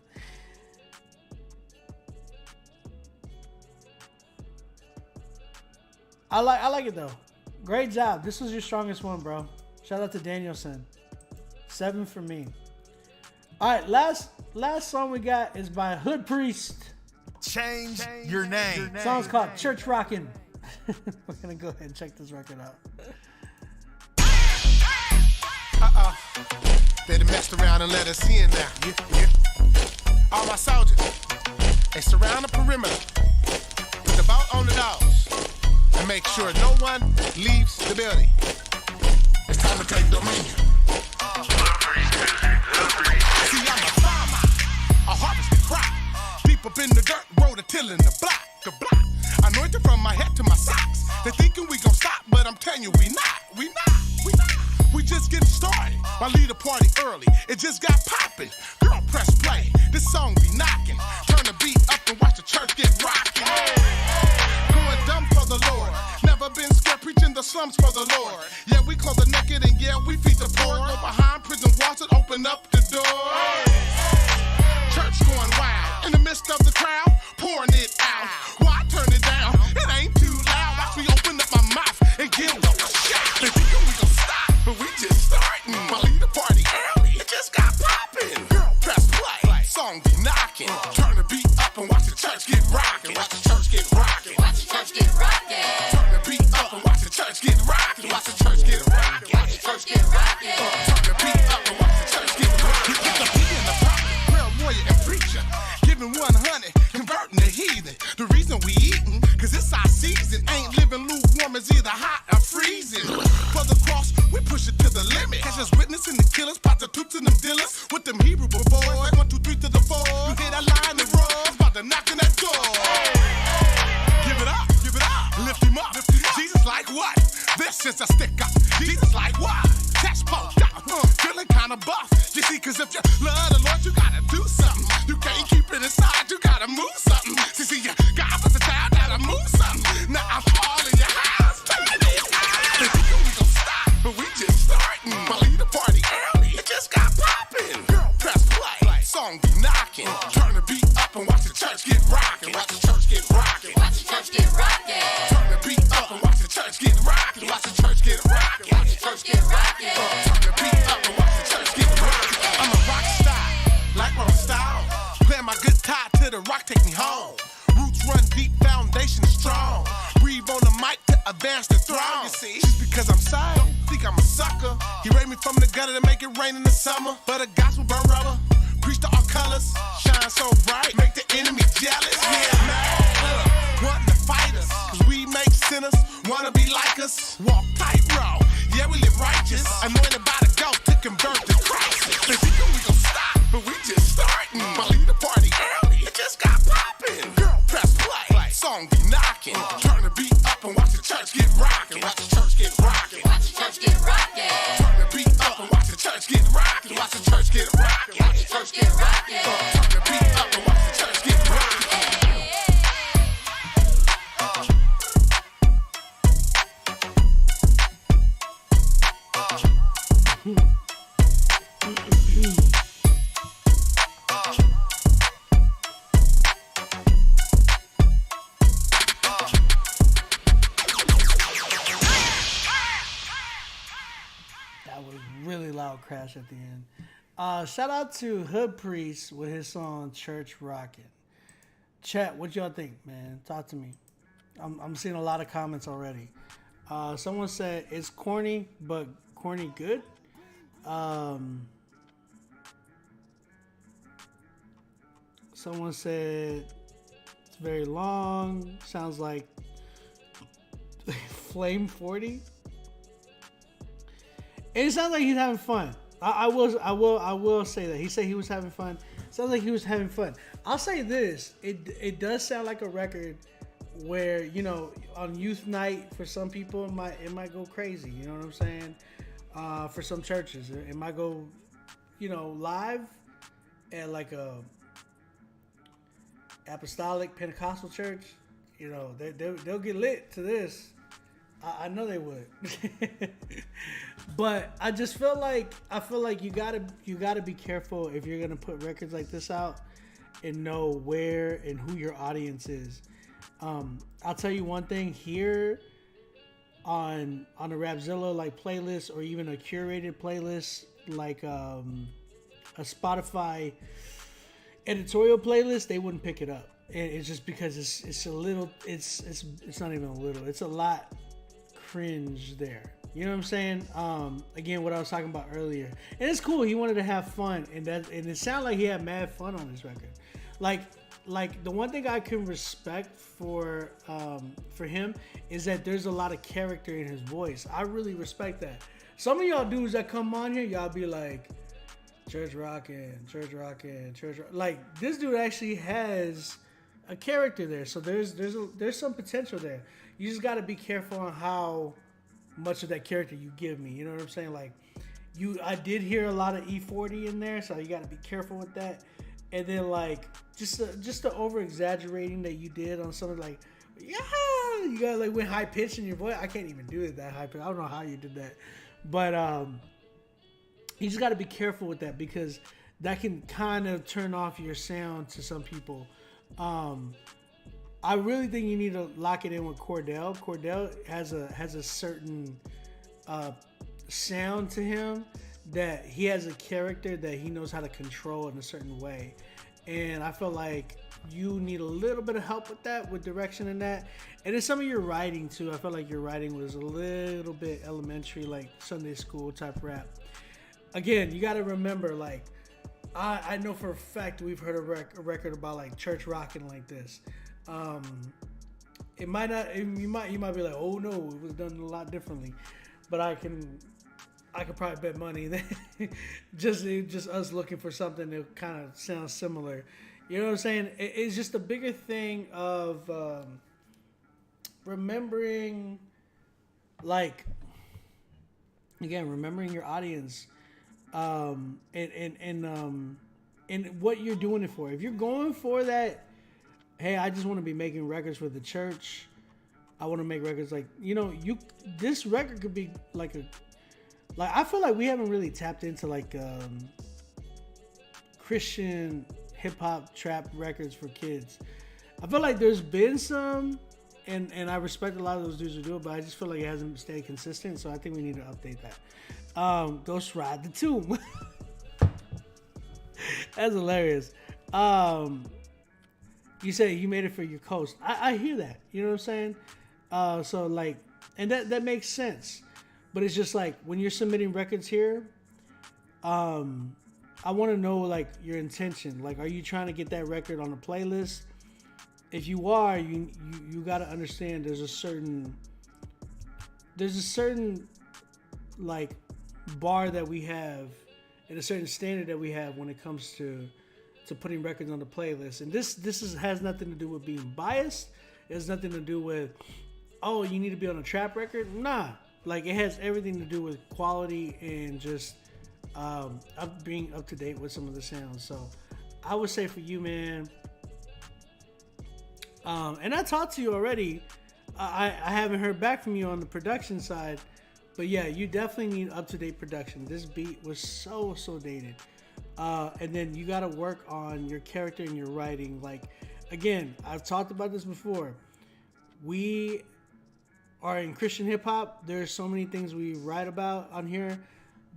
Speaker 1: I like it though. Great job. This was your strongest one, bro. Shout out to Danielson. 7 for me. All right, last song we got is by Hood Priest.
Speaker 5: Change your name.
Speaker 1: Song's called Church Rockin'. We're gonna go ahead and check this record out.
Speaker 5: They done messed around and let us in now. All my soldiers, they surround the perimeter. Put the boat on the dogs and make sure no one leaves the building. It's time to take dominion. See, I'm a farmer, I harvest the crop. Deep up in the dirt, rototilling the block. Anointed from my head to my socks. They thinking we gon' stop, but I'm telling you, we not. We just getting started. My leader party early, it just got poppin'. Girl, press play, this song be knocking. Turn the beat up and watch the church get rockin'. Going dumb for the Lord. Never been scared, preaching the slums for the Lord. Yeah, we call the naked and yeah, we feed the poor. Go behind prison walls and open up the door. Church going wild, in the midst of the crowd, pouring it out. Why turn it down? It ain't too loud. Watch me open up my mouth and give them a shot. They think we gon' stop, but we just starting. My leader party early, it just got poppin'. Girl, press play, song be knocking. Turn the beat up and watch the church get rockin'. Watch the church get rockin'. Watch the church get rockin'. Turn the beat up and watch the church get rockin'. Watch the church get rockin'. Watch the church get rockin'. Turn the beat up and watch the church get rockin'. Get the beat in the pocket, prayer warrior and preacher. Giving 100, converting the heathen. The reason we eatin', cause it's our season. Ain't living lukewarm, it's either hot or freezing. For the cross, we push it to the limit. Catch us witnessing the killers, prostitutes and them dealers. With them Hebrew boys, 1, 2, 3 to the 4. You hear that line and roll, about to knock on that door. Give it up, lift him up. Jesus like what? This is a stick up. Jesus like what? That's poked out, feeling kinda buff. You see, cause if you love the Lord, you gotta do something. You can't keep it inside, you gotta move something. See, God was a child, gotta move something. Now I'm all in your house, turn it out. They think we gon' stop, but we just starting. My leader party early, it just got poppin'. Girl, press play, song be knocking. Turn the beat up and watch the church get rockin'. Watch the church get rockin'. Watch the church get rockin'. Turn the beat up and watch the church get rockin'. Watch the church get rockin'. Watch the church get rockin'. Turn the beat up and watch the church get rockin'. I'm a rock star, like rock style. Playing my good tie to the rock, take me home. Roots run deep, foundation strong. Breathe on the mic to advance the throne. You see, just because I'm silent, think I'm a sucker. He raised me from the gutter to make it rain in the summer. But the gospel burn rubber, preach to all colors. Shine so bright, make the enemy jealous. Yeah, man, wanting to fight us, cause we make sinners wanna be like us. Walk tightrope, yeah, we live righteous. Anointed by the ghost to convert to Christ. They think we gon' stop, but we just starting. My leader party early, it just got poppin'. Girl, press play, song be knocking. Turn the beat up and watch the church get rockin'. Watch the church get rockin'. Watch the church get rockin'. Turn the beat up and watch the church get rockin'. Watch the church get rockin'. Watch the church get rockin'. Turn the beat up and watch the church get rockin'.
Speaker 1: Really loud crash at the end. Shout out to Hood Priest with his song Church Rockin'. Chat, what y'all think, man? Talk to me. I'm seeing a lot of comments already. Someone said it's corny, but corny good. Someone said it's very long. Sounds like Flame 40. It sounds like he's having fun. I will say that. He said he was having fun. Sounds like he was having fun. I'll say this. It does sound like a record where, you know, on youth night for some people it might go crazy. You know what I'm saying? For some churches, it might go, you know, live at like a apostolic Pentecostal church. You know, they'll get lit to this. I know they would. But I just feel like you gotta be careful if you're gonna put records like this out and know where and who your audience is. I'll tell you one thing here on a Rapzilla like playlist or even a curated playlist like a Spotify editorial playlist, they wouldn't pick it up. And it's just because it's a little, it's not even a little, it's a lot cringe there. You know what I'm saying? Again, what I was talking about earlier, and it's cool. He wanted to have fun, and it sounded like he had mad fun on this record. Like the one thing I can respect for him is that there's a lot of character in his voice. I really respect that. Some of y'all dudes that come on here, y'all be like, church rockin'. Like, this dude actually has a character there, so there's some potential there. You just got to be careful on how much of that character you give me. You know what I'm saying? Like, I did hear a lot of E40 in there, so you got to be careful with that. And then like just the over exaggerating that you did on something like, yeah, you got like went high pitch in your voice. I can't even do it that high pitch. I don't know how you did that, but you just got to be careful with that because that can kind of turn off your sound to some people. I really think you need to lock it in with Cordell. Cordell has a certain sound to him that he has a character that he knows how to control in a certain way. And I feel like you need a little bit of help with that, with direction in that. And in some of your writing too, I felt like your writing was a little bit elementary, like Sunday school type rap. Again, you got to remember, like, I know for a fact we've heard a record about like church rocking like this. It might not. You might be like, oh no, it was done a lot differently. But I could probably bet money that just us looking for something that kind of sounds similar. You know what I'm saying? It's just a bigger thing of remembering, like, again, remembering your audience, and what you're doing it for. If you're going for that, hey, I just want to be making records for the church. I want to make records like, you know, this record could be like I feel like we haven't really tapped into like Christian hip hop trap records for kids. I feel like there's been some, and I respect a lot of those dudes who do it, but I just feel like it hasn't stayed consistent. So I think we need to update that. Ghost Ride the Tomb. That's hilarious. You say you made it for your coast. I hear that. You know what I'm saying? So like, and that makes sense. But it's just like when you're submitting records here, I want to know like your intention. Like, are you trying to get that record on a playlist? If you are, you got to understand there's a certain like bar that we have and a certain standard that we have when it comes to putting records on the playlist. And this has nothing to do with being biased. It has nothing to do with, oh, you need to be on a trap record. Nah. Like, it has everything to do with quality and just being up to date with some of the sounds. So I would say for you, man, and I talked to you already. I haven't heard back from you on the production side, but yeah, you definitely need up-to-date production. This beat was so dated. And then you got to work on your character and your writing. Like, again, I've talked about this before. We are in Christian hip hop. There's so many things we write about on here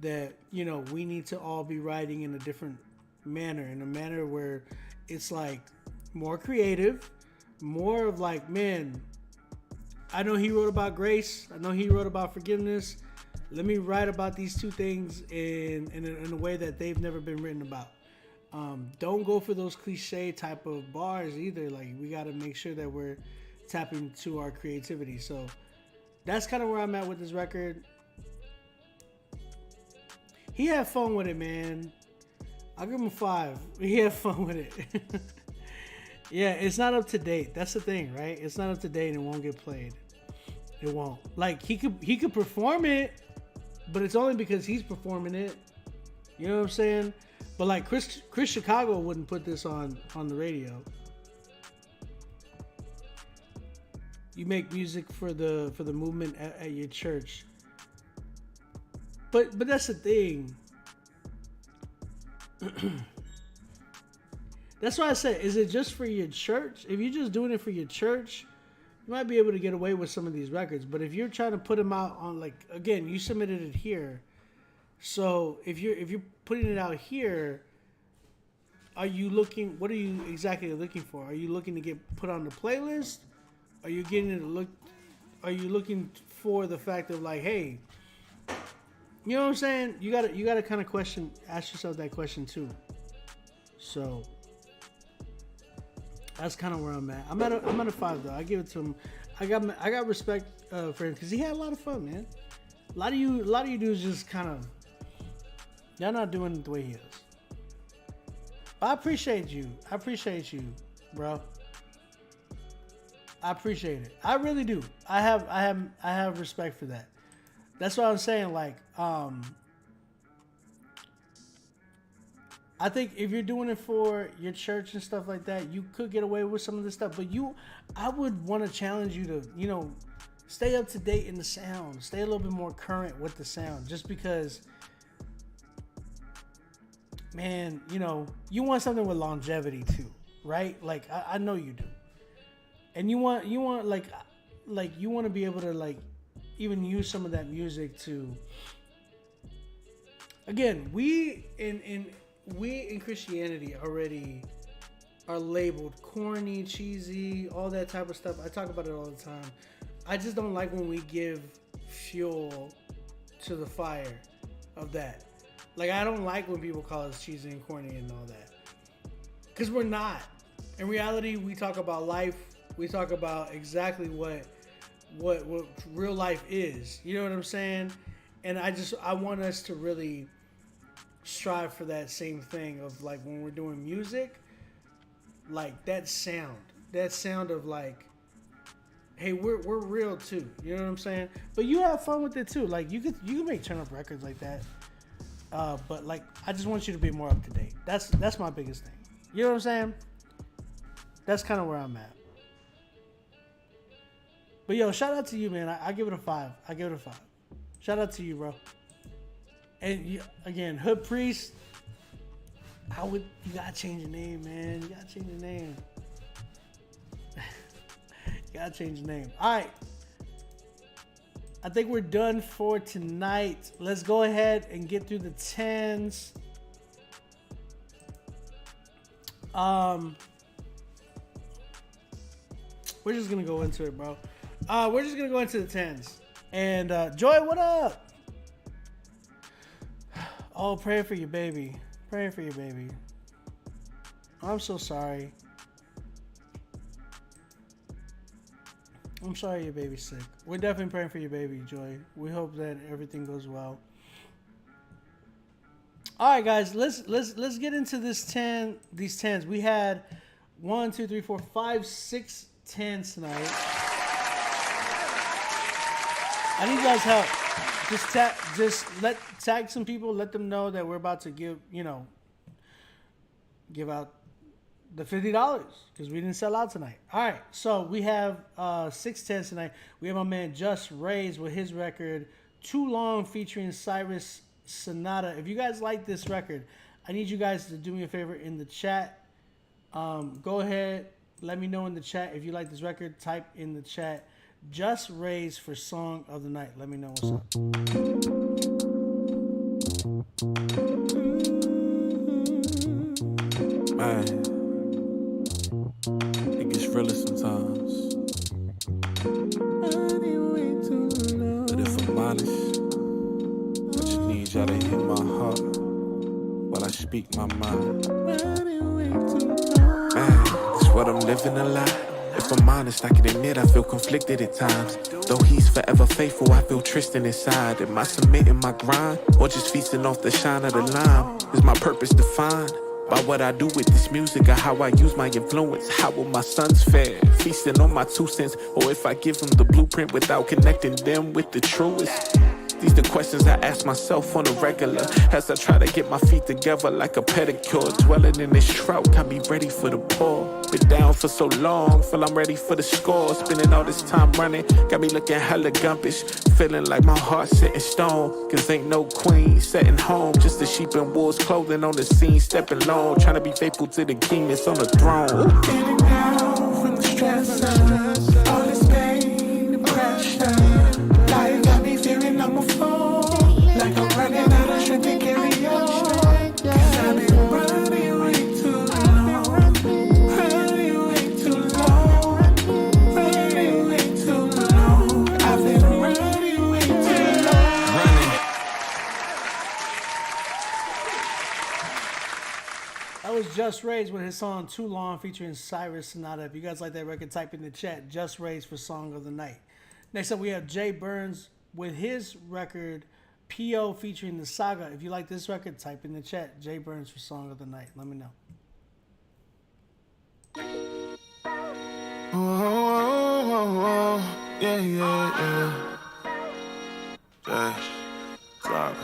Speaker 1: that, you know, we need to all be writing in a different manner, in a manner where it's like more creative, more of like, man, I know he wrote about grace. I know he wrote about forgiveness. Let me write about these two things in a way that they've never been written about. Don't go for those cliche type of bars either. Like, we got to make sure that we're tapping into our creativity. So that's kind of where I'm at with this record. He had fun with it, man. I'll give him a 5. He had fun with it. Yeah, it's not up to date. That's the thing, right? It's not up to date and it won't get played. It won't. Like, he could perform it, but it's only because he's performing it. You know what I'm saying? But like Chris Chicago wouldn't put this on the radio. You make music for the movement at your church. But that's the thing. That's why I said, is it just for your church? If you're just doing it for your church, you might be able to get away with some of these records. But if you're trying to put them out on, like, again, you submitted it here. So if you're putting it out here, are you looking? What are you exactly looking for? Are you looking to get put on the playlist? Are you getting to look? Are you looking for the fact of like, hey, you know what I'm saying? You gotta kind of ask yourself that question too. So that's kind of where I'm at. I'm at a 5 though. I give it to him. I got respect for him because he had a lot of fun, man. A lot of you dudes just kind of, y'all not doing it the way he is. But I appreciate you. I appreciate you, bro. I appreciate it. I really do. I have respect for that. That's what I'm saying. Like, I think if you're doing it for your church and stuff like that, you could get away with some of this stuff. But I would want to challenge you to, you know, stay up to date in the sound. Stay a little bit more current with the sound. Just because, man, you know, you want something with longevity too, right? Like, I know you do. And you want like you want to be able to like even use some of that music to, again, we in Christianity already are labeled corny, cheesy, all that type of stuff. I talk about it all the time. I just don't like when we give fuel to the fire of that. Like, I don't like when people call us cheesy and corny and all that, because we're not. In reality, we talk about life. We talk about exactly what real life is. You know what I'm saying? And I want us to really strive for that same thing of like when we're doing music, like that sound of like, hey, we're real too. You know what I'm saying? But you have fun with it too. Like you can make turn up records like that. But like, I just want you to be more up to date. That's my biggest thing. You know what I'm saying? That's kind of where I'm at. But yo, shout out to you, man. I give it a 5. I give it a 5. Shout out to you, bro. And you, again, Hood Priest. You gotta change the name, man. You gotta change the name. You gotta change the name. All right. I think we're done for tonight. Let's go ahead and get through the 10s. We're just gonna go into it, bro. We're just gonna go into the 10s. And Joy, what up? Oh, praying for your baby. Praying for your baby. I'm so sorry. I'm sorry your baby's sick. We're definitely praying for your baby, Joy. We hope that everything goes well. All right, guys, let's get into these 10s. We had 1, 2, 3, 4, 5, 6 10s tonight. I need you guys' help. Tag some people. Let them know that we're about to give out the $50 because we didn't sell out tonight. All right, so we have 6 10s tonight. We have my man Just Rays with his record Too Long featuring Cyrus Sonata. If you guys like this record, I need you guys to do me a favor in the chat. Go ahead, let me know in the chat if you like this record. Type in the chat Just Rays for Song of the Night. Let me know what's up.
Speaker 7: Man, it gets realer sometimes. But if I'm honest, I just need y'all to hit my heart while I speak my mind. Man, it's what I'm living a lot. If I'm honest, I can admit I feel conflicted at times. Though he's forever faithful, I feel Tristan inside. Am I submitting my grind, or just feasting off the shine of the lime? Is my purpose defined by what I do with this music, or how I use my influence? How will my sons fare? Feasting on my 2 cents, or if I give them the blueprint without connecting them with the truest? These the questions I ask myself on a regular as I try to get my feet together like a pedicure. Dwelling in this trout, got me ready for the pour. Been down for so long, feel I'm ready for the score. Spending all this time running, got me looking hella gumpish. Feeling like my heart's set in stone, cause ain't no queen setting home. Just the sheep and wolves clothing on the scene, stepping long. Trying to be faithful to the king that's on the throne. Getting down from the stress, all this pain.
Speaker 1: Just Rays with his song Too Long featuring Cyrus Sonata. If you guys like that record, type in the chat Just Rays for Song of the Night. Next up, we have Jay Burns with his record P.O. featuring The Saga. If you like this record, type in the chat Jay Burns for Song of the Night. Let me know.
Speaker 10: Yeah, yeah, yeah. Saga.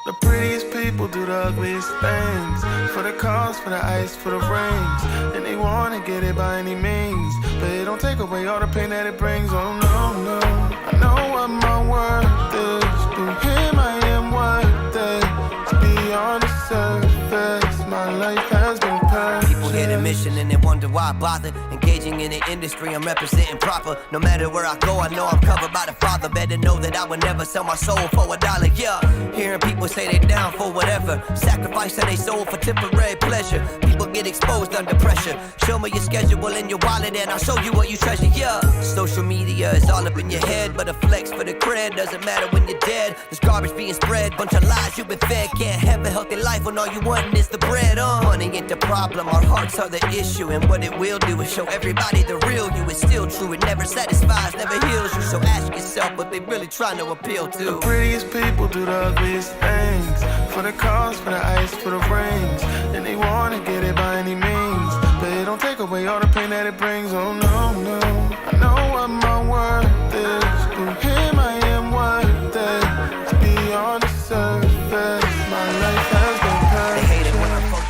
Speaker 10: The prettiest people do the ugliest things. For the cars, for the ice, for the rings. And they wanna get it by any means. But it don't take away all the pain that it brings. Oh no, no. I know what my worth is. Through him I am worth it. To be on the surface, my life has been perfect.
Speaker 11: People hit a mission and they wonder why I bother. Engaging in the industry, I'm representing proper. No matter where I go, I know I'm covered by the Father. Better know that I would never sell my soul for $1. Yeah, hearing people say they down for whatever. Sacrificing their soul for temporary pleasure. People get exposed under pressure. Show me your schedule and your wallet and I'll show you what you treasure. Yeah, social media is all up in your head, but a flex for the cred doesn't matter when you're dead. There's garbage being spread, bunch of lies you've been fed. Can't have a healthy life when all you want is the bread. Money ain't the problem, our hearts are the issue. And what it will do is show everybody the real you. It's still true, it never satisfies, never heals you. So ask yourself what they really trying to appeal to.
Speaker 10: The prettiest people do the ugliest things. For the cars, for the ice, for the rings. And they wanna get it by any means. But it don't take away all the pain that it brings. Oh no, no. I know what my worth is. Through him I am worth it. To be on the surface, my life has been perfect.
Speaker 11: They hate it when I'm focused.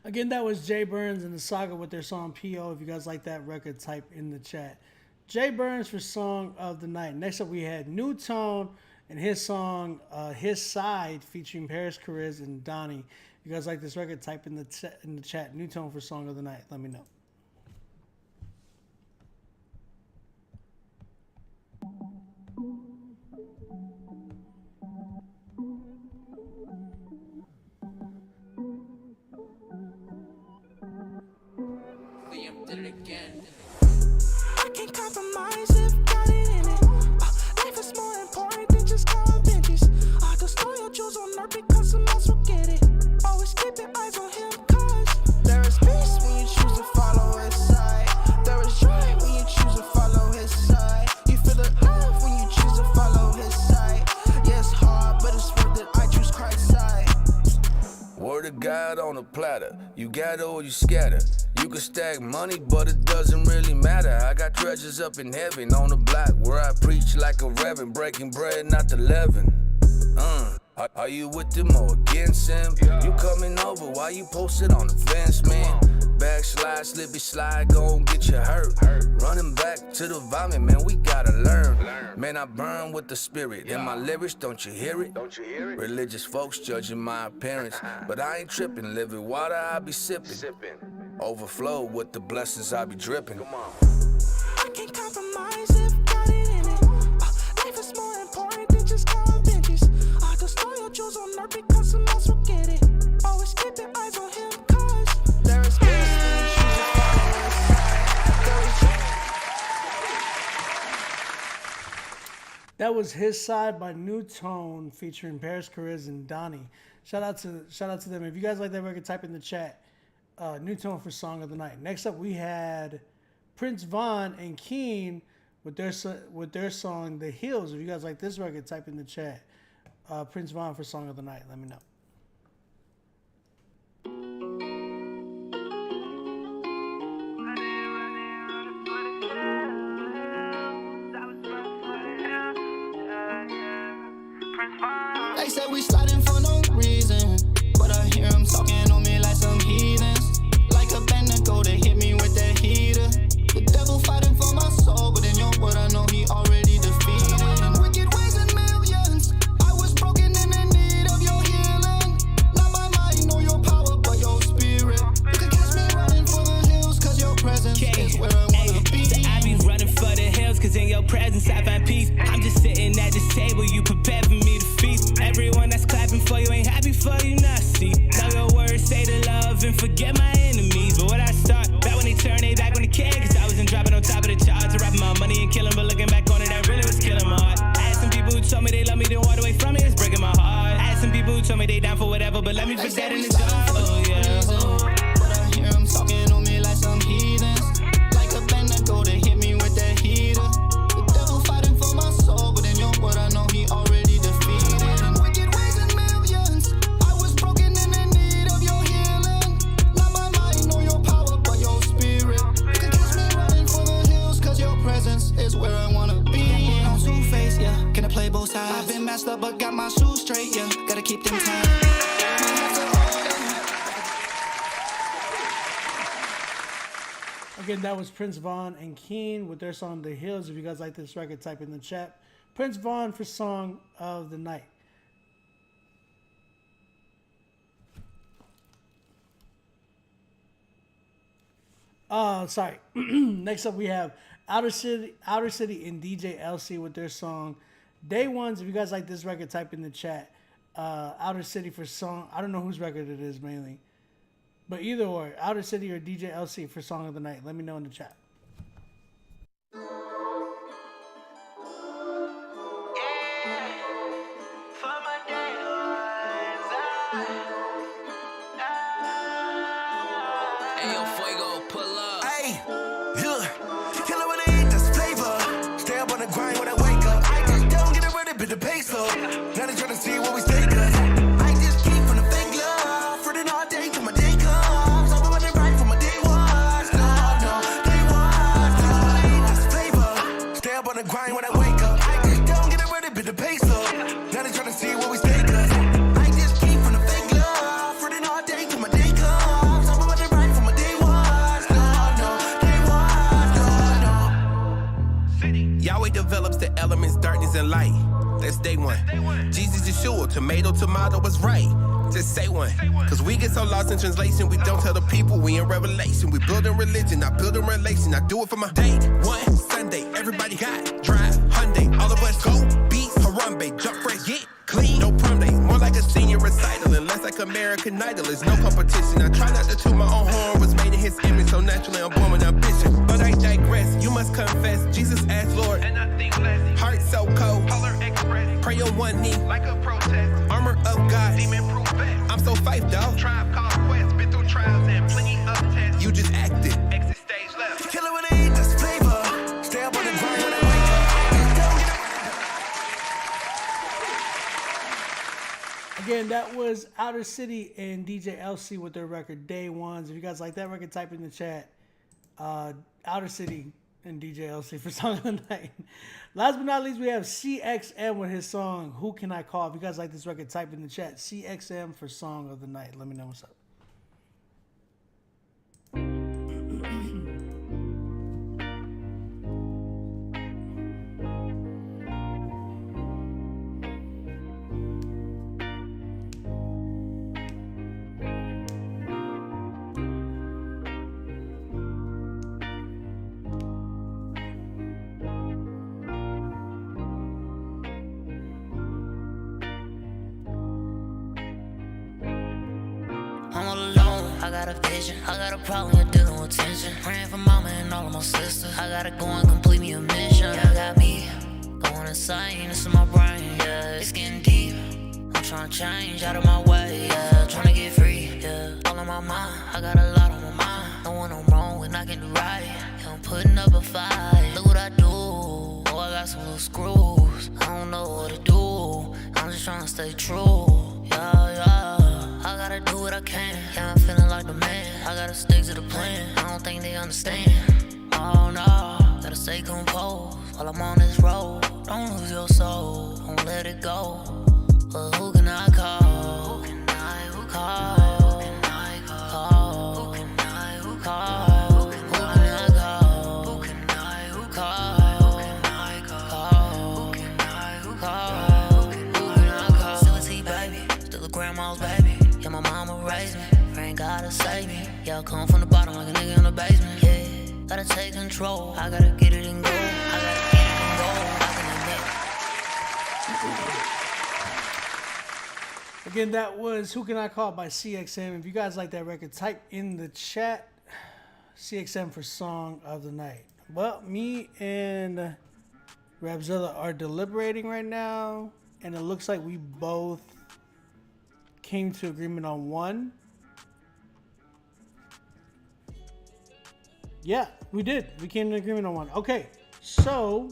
Speaker 1: Again, that was Jay Burns and The Saga with their song P.O. If you guys like that record, type in the chat Jay Burns for Song of the Night. Next up, we had New Tone and his song His Side featuring Paris Chariz and Donnie. If you guys like this record, type in the chat New Tone for Song of the Night. Let me know.
Speaker 13: I can't compromise if got it in it. Life is more important than just calling benches. Just throw your jewels on earth because someone else will get it. Always keeping eyes on him, cause there is peace when you choose to follow his side. There is joy when you choose to follow his side. You feel the love when you choose to follow his side. Yeah, it's hard, but it's worth it. I choose Christ's side.
Speaker 12: Word of God on a platter. You gather or you scatter. You can stack money, but it doesn't really matter. I got treasures up in heaven on the block where I preach like a reverend, breaking bread, not the leaven. Are you with them or against him? You coming over, why you posted on the fence, man? Backslide, slippy slide, gon' get you hurt. Running back to the vomit, man, we gotta learn. Man, I burn with the spirit. In my lyrics, don't you hear it? Religious folks judging my appearance, but I ain't tripping. Living water, I be sipping. Overflow with the blessings, I be dripping.
Speaker 13: I can't compromise if got it in it. Life is more important than just calling benches. Just throw your jewels on earth because someone else will get it. Always keeping eyes on him, cause there is peace when you choose to follow his side.
Speaker 1: That was His Side by New Tone featuring Paris Chariz and Donnie. Shout out to them. If you guys like that record, type in the chat New Tone for Song of the Night. Next up, we had Prince Vaughn and Keen with their song The Hills. If you guys like this record, type in the chat Prince Vaughn for Song of the Night. Let me know.
Speaker 13: They said we sliding for no reason, but I hear them talking on me like some heathens. Like a Bendigo, they hit me with that heater. The devil fighting for my soul, but in your word I know he already defeated. Wicked ways and millions, I was broken and in need of your healing. Not by might nor your power, but your spirit. You can catch me running for the hills, cause your presence is where I wanna be.
Speaker 14: So I be running for the hills, cause in your presence I find peace. I'm just sitting at this table, you prepared for me to feast. Everyone that's clapping for you ain't happy for you, not see. Know your words, say the love and forget my enemies. But what I start, back when they turn they back on the kid, cause I wasn't dropping on top of the charts. Rapping my money and killing, but looking back on it, that really was killing my heart. I had some people who told me they love me, then walked away from me, it's breaking my heart. I had some people who Show me they down for whatever, but let me put that in the jar. Oh yeah.
Speaker 13: But I hear them talking on me like some heathens. Like a band that go to hit me with that heater. The devil fighting for my soul, but in your word I know he already defeated. Wicked ways and millions. I was broken and in need of your healing. Not by might nor your power, but your spirit. You can catch me running for the hills, cause your presence is where I wanna be. On Two-Face, yeah. Can I play both sides? I've been messed up, but got my shoes straight, yeah. Gotta keep them tight.
Speaker 1: Again, that was Prince Vaughn and Keen with their song The Hills. If you guys like this record, type in the chat. Prince Vaughn for Song of the Night. Sorry. Next up we have Outer City and DJ LC with their song Day Ones. If you guys like this record, type in the chat. Outer City for Song. I don't know whose record it is mainly. But either or, Outer City or DJ LC for Song of the Night. Let me know in the chat.
Speaker 3: Ayo, Fuego, pull up.
Speaker 17: Hey, look, kill it when I eat, that's flavor. Stay up on the grind when I wake up. I just don't get rid of it, the peso. Now they tryna see what we stay good. I just keep from the fake love. Fruiting all day till my day comes. I'm about to right from my day ones. No, day ones. Kill it when I eat, that's flavor. Stay up on the grind when I wake up. I just don't get rid of it, the peso. Now they tryna see what we stay good. I just keep from the fake love. Fruiting all day till my day comes. I'm about to right from my day ones.
Speaker 18: Yahweh develops the elements, darkness and light. That's day one. Jesus Yeshua, tomato was right. Just say one. Cause we get so lost in translation, we don't tell the people we in revelation. We building religion, not building relation. I do it for my day one Sunday. Everybody got drive, Hyundai. All of us go beats, Harambe, jump fresh, get clean. No prom day, more like a senior recital. And less like American Idol, there's no competition. I try not to toot my own horn, was made in his image. So naturally I'm born with ambition. But I digress, you must confess. Jesus asked Lord, and I think less. Heart so cold, Polar Express. Pray on one knee, like a protest. Armor of God, demon proof best. I'm so fight, dog. Tribe called Quest, been through trials and plenty of tests. You just acted. Exit stage left.
Speaker 17: Kill it when I eat, that's flavor. Stay up on the grind when I wake up.
Speaker 1: Again, that was Outer City and DJ LC with their record Day Ones. If you guys like that record, type in the chat. Outer City and DJ LC for Song of the Night. Last but not least, we have CXM with his song Who Can I Call? If you guys like this record, type in the chat. CXM for Song of the Night. Let me know what's up.
Speaker 2: I'm all alone, I got a vision. I got a problem, you're dealing with tension. Praying for mama and all of my sisters. I gotta go and complete me a mission. Yeah, I got me going insane, this is my brain. Yeah, it's getting deep. I'm trying to change out of my way. Yeah, trying to get free. Yeah, all on my mind, I got a lot on my mind. No one I'm wrong with, I can do right. Yeah, I'm putting up a fight. Look what I do. Oh, I got some little screws. I don't know what to do. I'm just trying to stay true. Yeah. I gotta do what I can. Yeah, I'm feeling like the man. I gotta stick to the plan. I don't think they understand. Oh no, gotta stay composed while I'm on this road. Don't lose your soul, don't let it go. But who can I call? Who can I call? Who can I call? Who can I call? Who can I call? Who can I call? Who can I call? Who can I call? Who can I call? Still a T baby, still a grandma's baby. Yeah, my mama raised me, ain't gotta save me. Yeah, I come from the bottom like a nigga in the basement. Yeah, gotta take control, I gotta get it and go. I gotta get it and go, I can admit.
Speaker 1: Again, that was Who Can I Call by CXM. If you guys like that record, type in the chat. CXM for Song of the Night. Well, me and Rabzilla are deliberating right now, and it looks like we both came to agreement on one. Yeah, we did. We came to agreement on one. Okay, so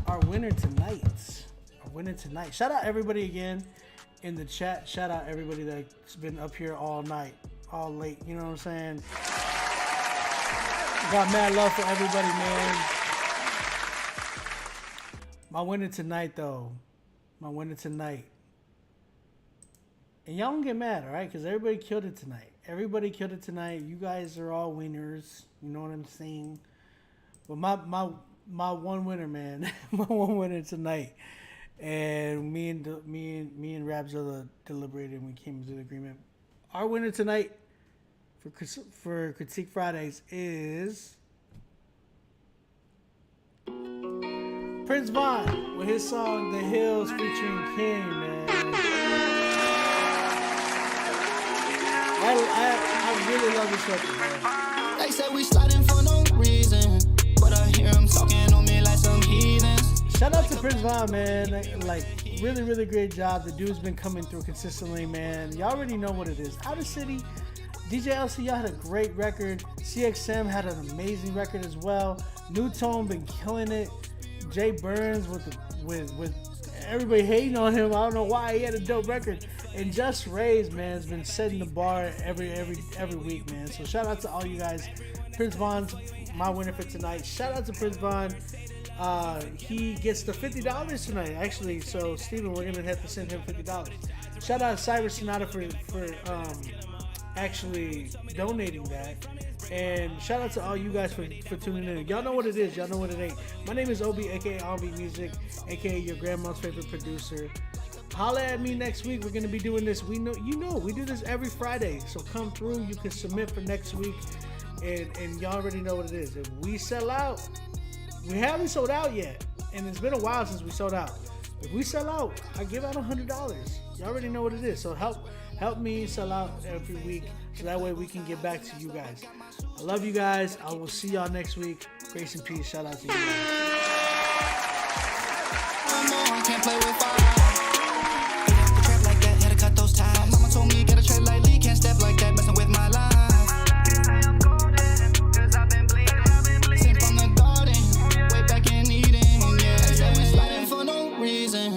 Speaker 1: our winner tonight. Shout out everybody again in the chat. Shout out everybody that's been up here all night, all late. You know what I'm saying? Got mad love for everybody, man. My winner tonight, though. And y'all don't get mad, all right? Because everybody killed it tonight. You guys are all winners. You know what I'm saying? But my one winner, man. My one winner tonight. And me and Rabzilla deliberated and we came to an agreement. Our winner tonight for Critique Fridays is Prince Vaughn with his song The Hills featuring King, man. I really love this record, man.
Speaker 13: They say we sliding for no reason, but I hear them talking on me like some heathens.
Speaker 1: Shout out to Prince Vaughn, man. Like, really, really great job. The dude's been coming through consistently, man. Y'all already know what it is. Outer City, DJ LC, y'all had a great record. CXM had an amazing record as well. New Tone been killing it. Jay Burns with everybody hating on him. I don't know why. He had a dope record. And Just Rays, man, has been setting the bar every week, man. So shout out to all you guys. Prince Vaughn's my winner for tonight. Shout out to Prince Vaughn. He gets the $50 tonight, actually. So Steven, we're gonna have to send him $50. Shout out to Cyrus Sonata for actually donating that. And shout out to all you guys for tuning in. Y'all know what it is. Y'all know what it ain't. My name is Obi, aka Obi Music, aka your grandma's favorite producer. Holla at me next week. We're gonna be doing this. We do this every Friday. So come through. You can submit for next week, and y'all already know what it is. If we sell out, we haven't sold out yet, and it's been a while since we sold out. If we sell out, I give out $100. Y'all already know what it is. So help me sell out every week, so that way we can get back to you guys. I love you guys. I will see y'all next week. Grace and peace. Shout out to you guys.
Speaker 13: Can't play with fire.